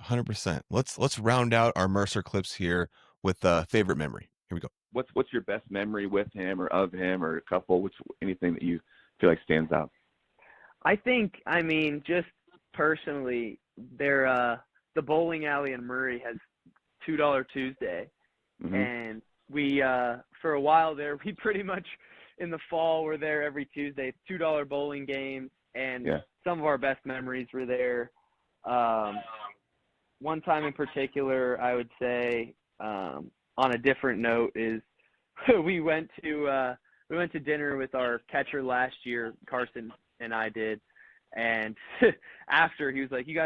100%. Let's round out our Mercer clips here with favorite memory. Here we go. What's your best memory with him or of him or a couple? Anything that you feel like stands out? I think, just personally, the bowling alley in Murray has $2 Tuesday, and we for a while there, we pretty much in the fall were there every Tuesday. $2 bowling games, and some of our best memories were there. One time in particular, I would say, on a different note, is we went to dinner with our catcher last year, Carson and I did, and after he was like, he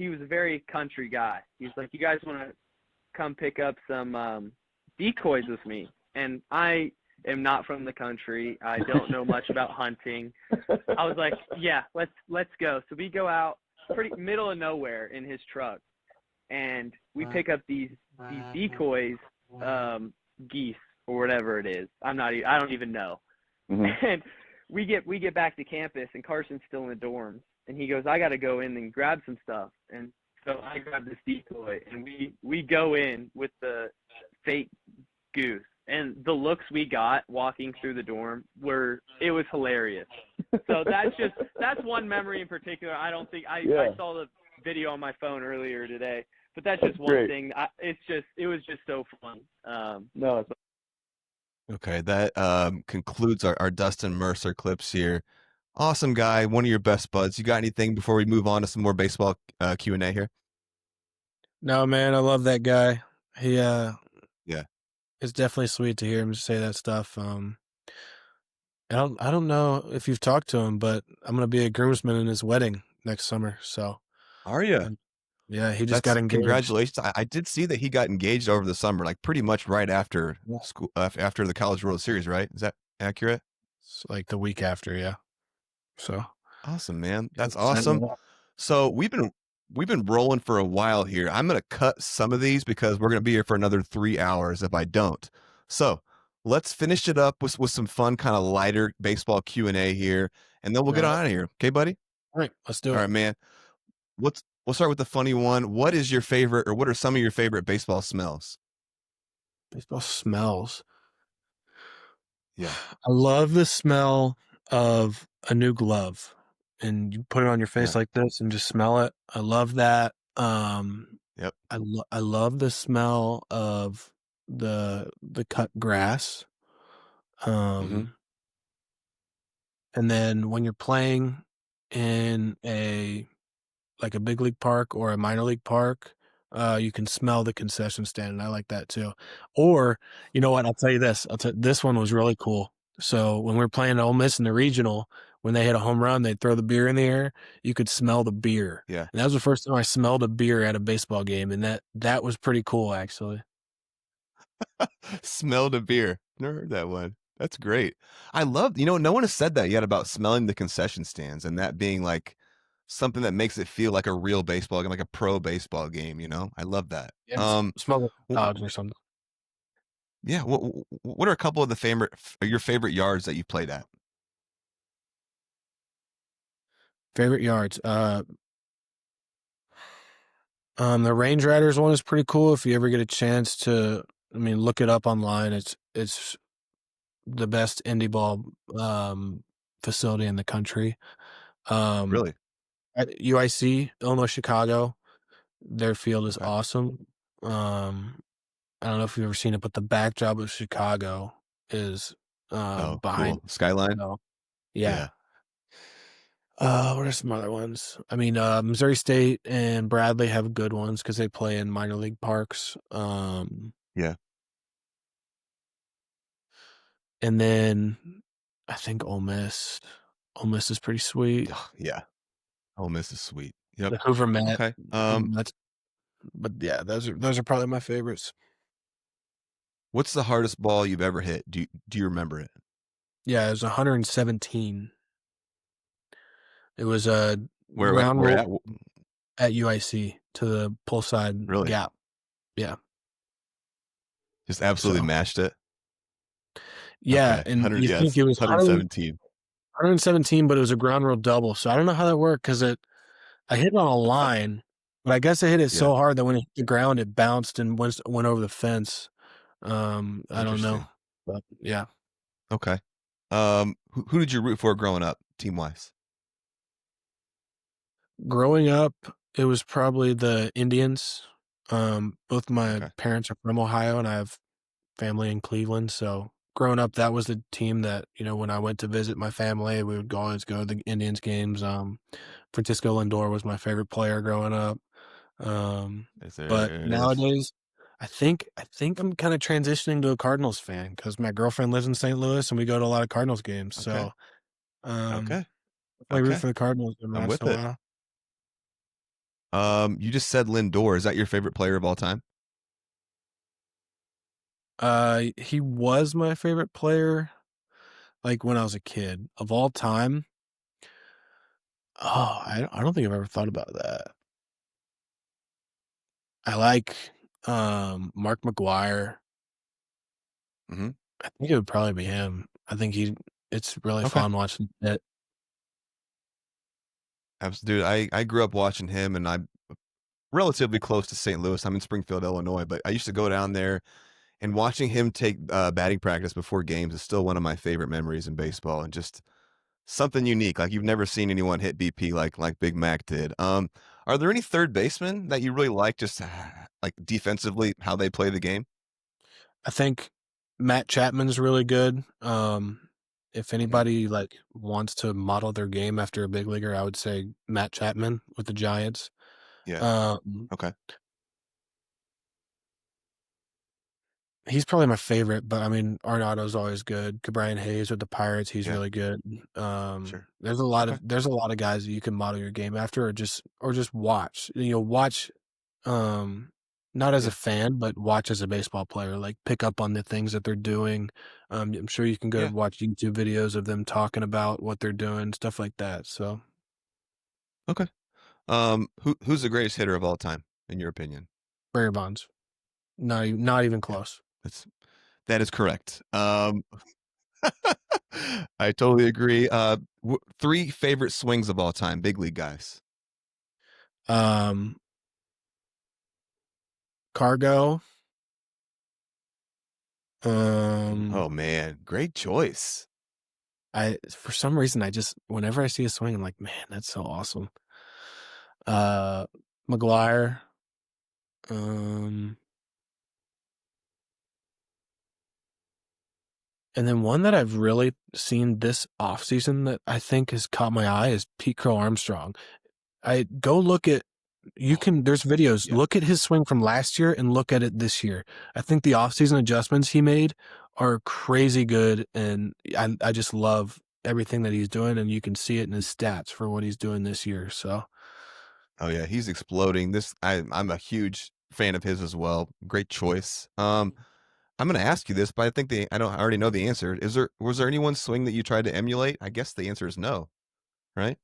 was a very country guy. He's like, you guys want to come pick up some decoys with me? And I am not from the country. I don't know much about hunting. I was like, yeah, let's go. So we go out pretty middle of nowhere in his truck, and we pick up these decoys, geese or whatever it is. I don't even know. And we get back to campus, and Carson's still in the dorms, and he goes, I got to go in and grab some stuff. And so I grab this decoy, and we go in with the fake goose. And the looks we got walking through the dorm it was hilarious. So that's one memory in particular. I don't think I saw the video on my phone earlier today, but that's just one thing. It was just so fun. No, it's okay. That concludes our Dustin Mercer clips here. Awesome guy, one of your best buds. You got anything before we move on to some more baseball Q&A here? No, man, I love that guy. He it's definitely sweet to hear him say that stuff. I don't know if you've talked to him, but I'm gonna be a groomsman in his wedding next summer. So, are you? Yeah, he just got engaged. Congratulations! I did see that he got engaged over the summer, like pretty much right after school, after the College World Series, right? Is that accurate? It's like the week after, yeah. So awesome, man! That's awesome. So we've been rolling for a while here. I'm going to cut some of these because we're going to be here for another 3 hours if I don't. So let's finish it up with some fun, kind of lighter baseball Q&A here, and then we'll get out of here. Okay, buddy? All right, let's do it. All right, man. We'll start with the funny one. What is your favorite, or what are some of your favorite baseball smells? Baseball smells. Yeah. I love the smell of a new glove. And you put it on your face like this and just smell it. I love that. Yep. I love the smell of the cut grass. And then when you're playing in a big league park or a minor league park, you can smell the concession stand, and I like that too. Or you know what? I'll tell you this. This one was really cool. So when we were playing Ole Miss in the regional, when they hit a home run, they'd throw the beer in the air. You could smell the beer. Yeah. And that was the first time I smelled a beer at a baseball game, and that was pretty cool, actually. Smelled a beer. Never heard that one. That's great. I love, no one has said that yet about smelling the concession stands and that being like something that makes it feel like a real baseball game, like a pro baseball game, I love that. Yeah, smell like dogs or something. Yeah. What are a couple of your favorite yards that you played at? Favorite yards. The Range Riders one is pretty cool. If you ever get a chance to, look it up online. It's the best indie ball facility in the country. Really? At UIC, Illinois Chicago, their field is Okay. awesome. I don't know if you've ever seen it, but the backdrop of Chicago is Oh, behind. cool. Skyline? So, Yeah. yeah. What are some other ones? Missouri State and Bradley have good ones because they play in minor league parks. Yeah. And then I think Ole Miss. Ole Miss is pretty sweet. Yeah. Ole Miss is sweet. Yep. The Hoover Met. Okay. But yeah, those are probably my favorites. What's the hardest ball you've ever hit? Do you remember it? Yeah, it was 117. It was a Where at? at UIC to the pull side Really? gap. Yeah. Just absolutely So, mashed it. yeah, Okay. and 100. you Yeah, think it's it was 117. 117, but it was a ground rule double. So I don't know how that worked because I hit it on a line, but I guess I hit it Yeah. so hard that when it hit the ground, it bounced and went over the fence. I don't know, Interesting. but yeah. Okay. Who did you root for growing up, team wise? Growing up, it was probably the Indians. Both my Okay. parents are from Ohio, and I have family in Cleveland. So growing up, that was the team that, when I went to visit my family, we would always go to the Indians games. Francisco Lindor was my favorite player growing up. But There it is. nowadays, I think I'm kind of transitioning to a Cardinals fan because my girlfriend lives in St. Louis and we go to a lot of Cardinals games. Okay. So, um, Okay. I root Okay. for the Cardinals every I'm once with in a it. while. You just said Lindor. Is that your favorite player of all time? He was my favorite player, like when I was a kid of all time. Oh, I don't think I've ever thought about that. I like Mark McGuire. Mm-hmm. I think it would probably be him. I think it's really Okay. fun watching it. Dude, I grew up watching him, and I'm relatively close to St. Louis. I'm in Springfield, Illinois, but I used to go down there, and watching him take batting practice before games is still one of my favorite memories in baseball, and just something unique. Like you've never seen anyone hit BP like Big Mac did. Are there any third basemen that you really like, just like defensively, how they play the game? I think Matt Chapman's really good. If Mm-hmm. anybody like wants to model their game after a big leaguer, I would say Matt Chapman with the Giants. Yeah. Okay. He's probably my favorite, but Arenado's always good. Brian Hayes with the Pirates, he's Yeah. really good. Sure. There's a lot Okay. of guys that you can model your game after, or just watch. Watch, not as Yeah. a fan, but watch as a baseball player. Like pick up on the things that they're doing. I'm sure you can go Yeah. watch YouTube videos of them talking about what they're doing, stuff like that. So Okay. Who's the greatest hitter of all time, in your opinion? Barry Bonds, not even Yeah, close. that is correct. I totally agree. 3 favorite swings of all time, big league guys. Cargo. Oh man, great choice. For some reason, whenever I see a swing, I'm like, man, that's so awesome. McGuire. And then one that I've really seen this offseason that I think has caught my eye is Pete Crow Armstrong. Go look at, there's videos, Yeah. look at his swing from last year and look at it this year. I think the offseason adjustments he made are crazy good, and I just love everything that he's doing, and you can see it in his stats for what he's doing this year. So, Oh yeah, he's exploding. I'm a huge fan of his as well. Great choice. I'm going to ask you this, but I think I already know the answer. Was there anyone's swing that you tried to emulate? I guess the answer is no, right?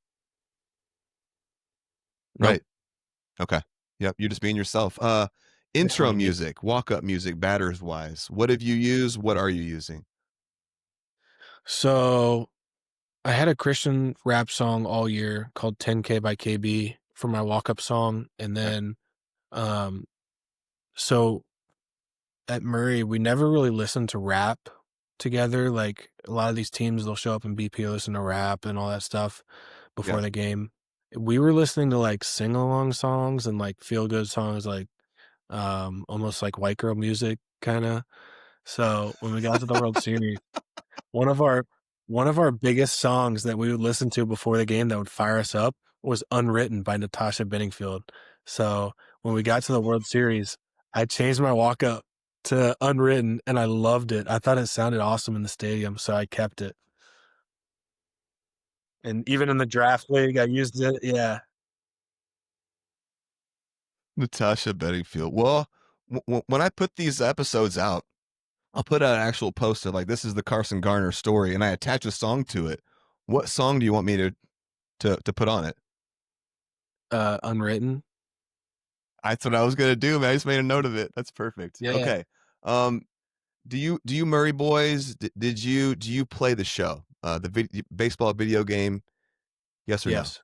nope. Right. Okay. Yep. You're just being yourself. Intro Definitely me. music, walk up music, batters wise. What have you used? What are you using? So I had a Christian rap song all year called 10K by KB for my walk up song. And Okay. then So at Murray, we never really listened to rap together. Like a lot of these teams, they'll show up in BP, listen to rap and all that stuff before Yeah. the game. We were listening to like sing along songs and like feel good songs, like almost like white girl music kind of. So when we got to the World Series, one of our biggest songs that we would listen to before the game that would fire us up was Unwritten by Natasha Bedingfield. So when we got to the World Series, I changed my walk up to Unwritten and I loved it. I thought it sounded awesome in the stadium, so I kept it. And even in the draft league, I used it. Yeah. Natasha Bedingfield. Well, when I put these episodes out, I'll put out an actual post of like, this is the Carson Garner story, and I attach a song to it. What song do you want me to put on it? Unwritten. That's what I was gonna do, man. I just made a note of it. That's perfect. Yeah. Okay. Do you Murray boys? Do you play the show, the baseball video game? Yes or no? Yes.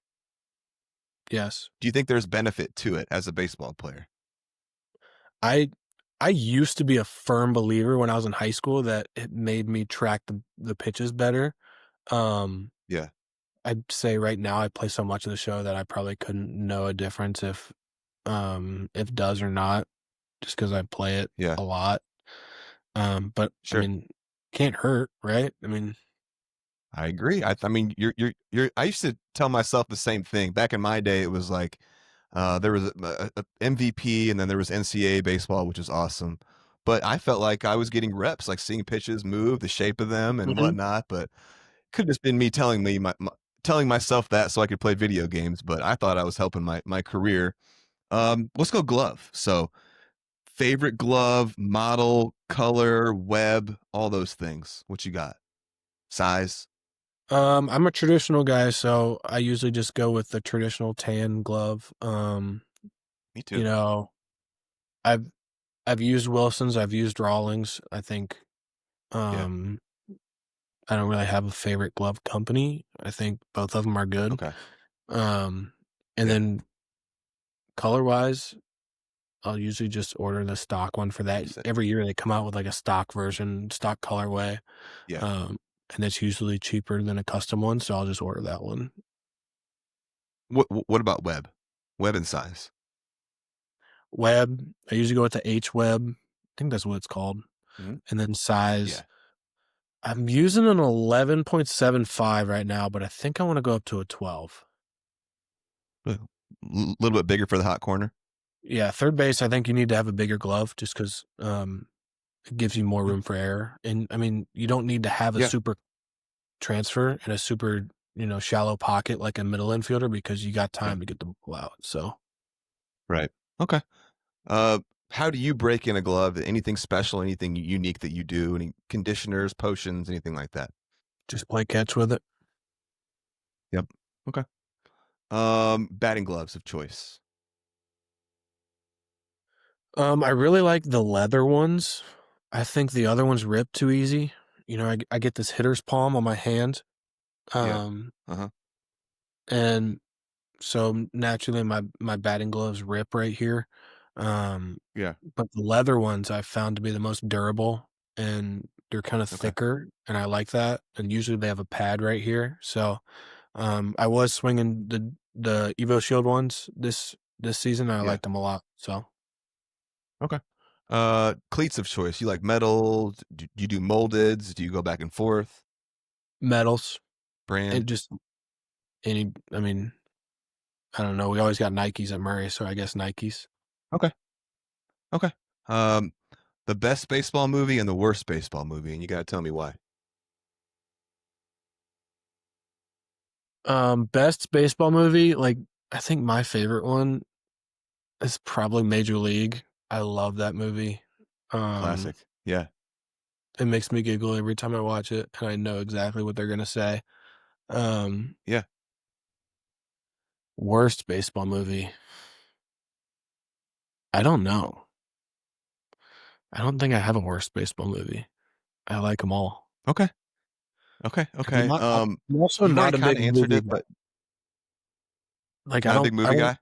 Yes. Do you think there's benefit to it as a baseball player? I used to be a firm believer when I was in high school that it made me track the pitches better. Yeah. I'd say right now I play so much of the show that I probably couldn't know a difference if does or not, just because I play it Yeah. a lot. But Sure. I mean, can't hurt, right? I mean, I agree. I mean, you're. I used to tell myself the same thing. Back in my day, it was like there was a MVP, and then there was NCAA baseball, which is awesome. But I felt like I was getting reps, like seeing pitches move, the shape of them, and whatnot. But could have just been me telling telling myself that so I could play video games. But I thought I was helping my career. Let's go glove. So, favorite glove, model, color, web, all those things. What you got? Size? I'm a traditional guy, so I usually just go with the traditional tan glove. Me too. You know, I've used Wilson's, I've used Rawlings. I think I don't really have a favorite glove company. I think both of them are good. Okay. And then color wise, I'll usually just order the stock one for that. Every year they come out with like a stock version, stock colorway. Yeah. And it's usually cheaper than a custom one, so I'll just order that one. What about web? Web and size? Web, I usually go with the H web. I think that's what it's called. Mhm. And then size. Yeah. I'm using an 11.75 right now, but I think I want to go up to a 12. A little bit bigger for the hot corner. Yeah, third base, I think you need to have a bigger glove just because it gives you more room for error. And I mean, you don't need to have a super transfer and a super, shallow pocket like a middle infielder because you got time to get the ball out. So, right. Okay. How do you break in a glove? Anything special? Anything unique that you do? Any conditioners, potions, anything like that? Just play catch with it. Yep. Okay. Batting gloves of choice. I really like the leather ones. I think the other ones rip too easy. I get this hitter's palm on my hand. And so naturally my batting gloves rip right here. But the leather ones I found to be the most durable and they're kind of thicker and I like that. And usually they have a pad right here. So I was swinging the Evo Shield ones this season and I liked them a lot. So okay. Cleats of choice. You like metal? Do you do moldeds? Do you go back and forth? Metals. Brand? It just I mean, I don't know. We always got Nikes at Murray, so I guess Nikes. Okay. The best baseball movie and the worst baseball movie, and you got to tell me why. Best baseball movie, like I think my favorite one is probably Major League. I love that movie. Classic. Yeah. It makes me giggle every time I watch it, and I know exactly what they're gonna say. Yeah. Worst baseball movie. I don't know. I don't think I have a worst baseball movie. I like them all. Okay. I'm also not a big movie guy. But like not a big movie guy.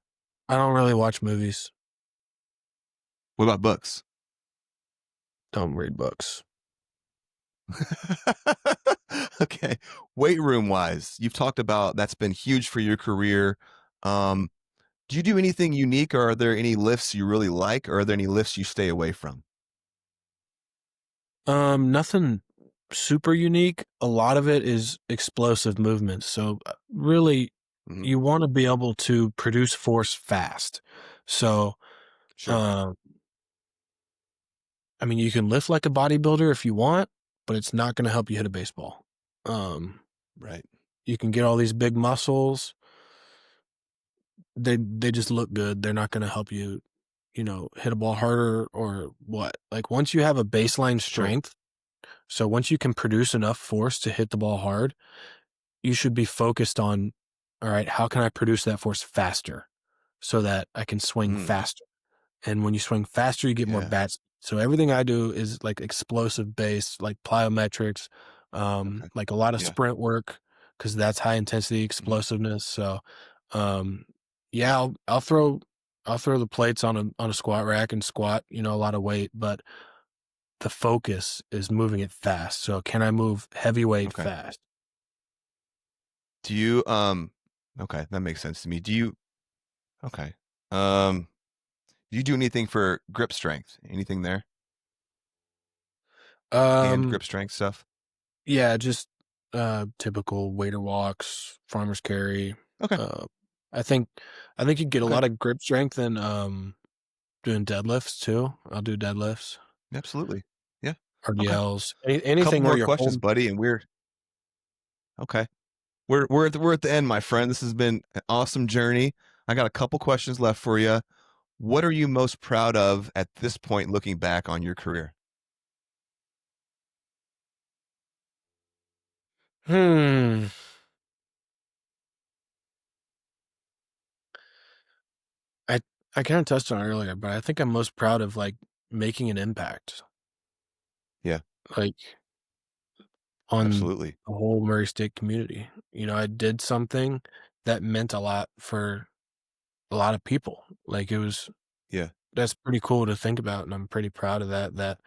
I don't really watch movies. What about books? Don't read books. Okay. Weight room wise, you've talked about that's been huge for your career. Do you do anything unique, or are there any lifts you really like, or are there any lifts you stay away from? Nothing super unique. A lot of it is explosive movements. So really, Mhm. you want to be able to produce force fast. So, Sure. I mean, you can lift like a bodybuilder if you want, but it's not going to help you hit a baseball. Right. You can get all these big muscles. They just look good. They're not going to help you, hit a ball harder or what. Like once you have a baseline Sure. strength, so once you can produce enough force to hit the ball hard, you should be focused on, all right, how can I produce that force faster so that I can swing faster? And when you swing faster, you get more Yeah. bat speed. So everything I do is like explosive based, like plyometrics, Okay. like a lot of Yeah. sprint work because that's high intensity explosiveness. So, yeah, I'll throw the plates on a squat rack and squat, a lot of weight, but the focus is moving it fast. So can I move heavyweight Okay. fast? Do you okay, that makes sense to me. Okay. Do you do anything for grip strength? Anything there? Hand Um, grip strength stuff? yeah, just typical waiter walks, farmer's carry. Okay. Uh, I think you get a Okay. lot of grip strength in doing deadlifts too. I'll do deadlifts, Absolutely. Yeah. Okay. RDLs, Couple anything where more you're questions, holding. buddy, and okay. We're at the end, my friend. This has been an awesome journey. I got a couple questions left for you. What are you most proud of at this point looking back on your career? Hmm. I I kind of touched on it earlier, but I think I'm most proud of like making an impact, Yeah, like on absolutely. the whole Murray State community. I did something that meant a lot for a lot of people. Like Yeah. that's pretty cool to think about, and I'm pretty proud of that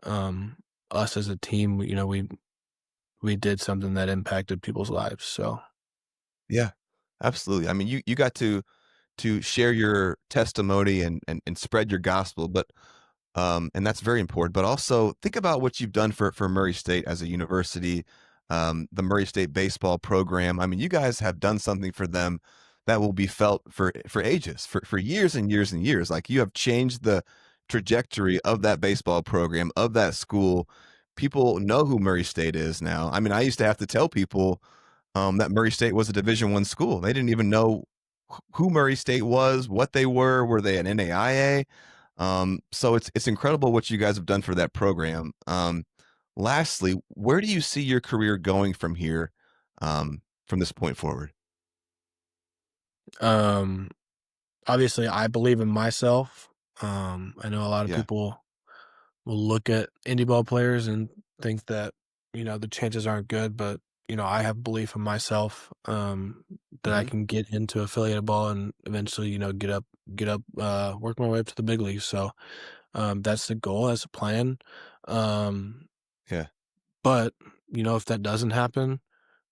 um us as a team, we did something that impacted people's lives. So Yeah. Absolutely. I mean, you got to share your testimony and spread your gospel, but and that's very important. But also think about what you've done for Murray State as a university, the Murray State baseball program. I mean, you guys have done something for them that will be felt for ages, for years and years and years. Like you have changed the trajectory of that baseball program, of that school. People know who Murray State is now. I mean, I used to have to tell people that Murray State was a Division I school. They didn't even know who Murray State was, what they were. Were they an NAIA? So it's incredible what you guys have done for that program. Lastly, where do you see your career going from here, from this point forward? um obviously I believe in myself. I know a lot of Yeah. people will look at indie ball players and think that, the chances aren't good, but I have belief in myself, that I Hmm. can get into affiliated ball and eventually, get up, work my way up to the big leagues. So, that's the goal, that's the plan. Um, Yeah. but if that doesn't happen,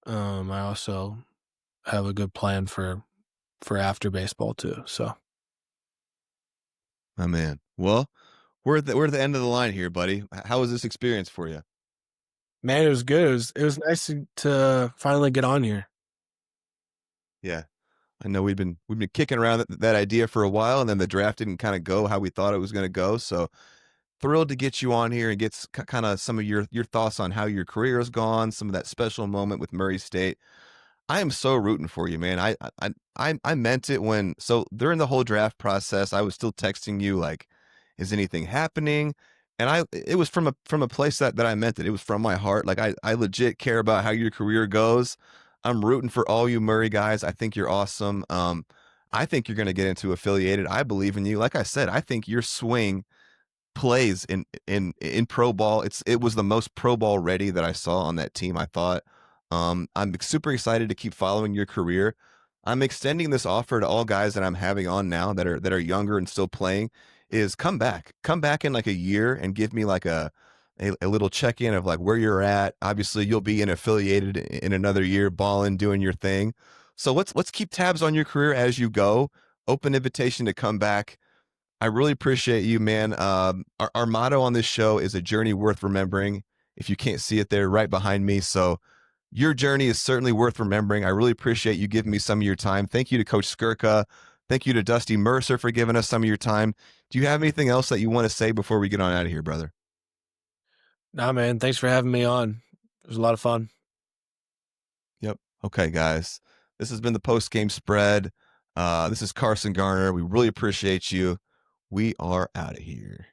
I also have a good plan for after baseball too. So, My man. Well, we're at the end of the line here, buddy. How was this experience for you? man, it was good. It was nice to finally get on here. Yeah. I know we've been kicking around that idea for a while, and then the draft didn't kind of go how we thought it was going to go. So thrilled to get you on here and get kind of some of your thoughts on how your career has gone, some of that special moment with Murray State. I am so rooting for you, man. I meant it when so during the whole draft process, I was still texting you like, is anything happening? And it was from a place that I meant it. It was from my heart. Like I legit care about how your career goes. I'm rooting for all you Murray guys. I think you're awesome. I think you're gonna get into affiliated. I believe in you. Like I said, I think your swing plays in pro ball. It was the most pro ball ready that I saw on that team, I thought. I'm super excited to keep following your career. I'm extending this offer to all guys that I'm having on now that are younger and still playing. is come back in like a year and give me like a little check-in of like where you're at. Obviously you'll be affiliated in another year, balling, doing your thing. So let's keep tabs on your career as you go. Open invitation to come back. I really appreciate you, man. Our motto on this show is a journey worth remembering. If you can't see it there right behind me. So your journey is certainly worth remembering. I really appreciate you giving me some of your time. Thank you to Coach Skirka. Thank you to Dusty Mercer for giving us some of your time. Do you have anything else that you want to say before we get on out of here, brother? Nah, man. Thanks for having me on. It was a lot of fun. Yep. Okay, guys. This has been the post-game spread. This is Carson Garner. We really appreciate you. We are out of here.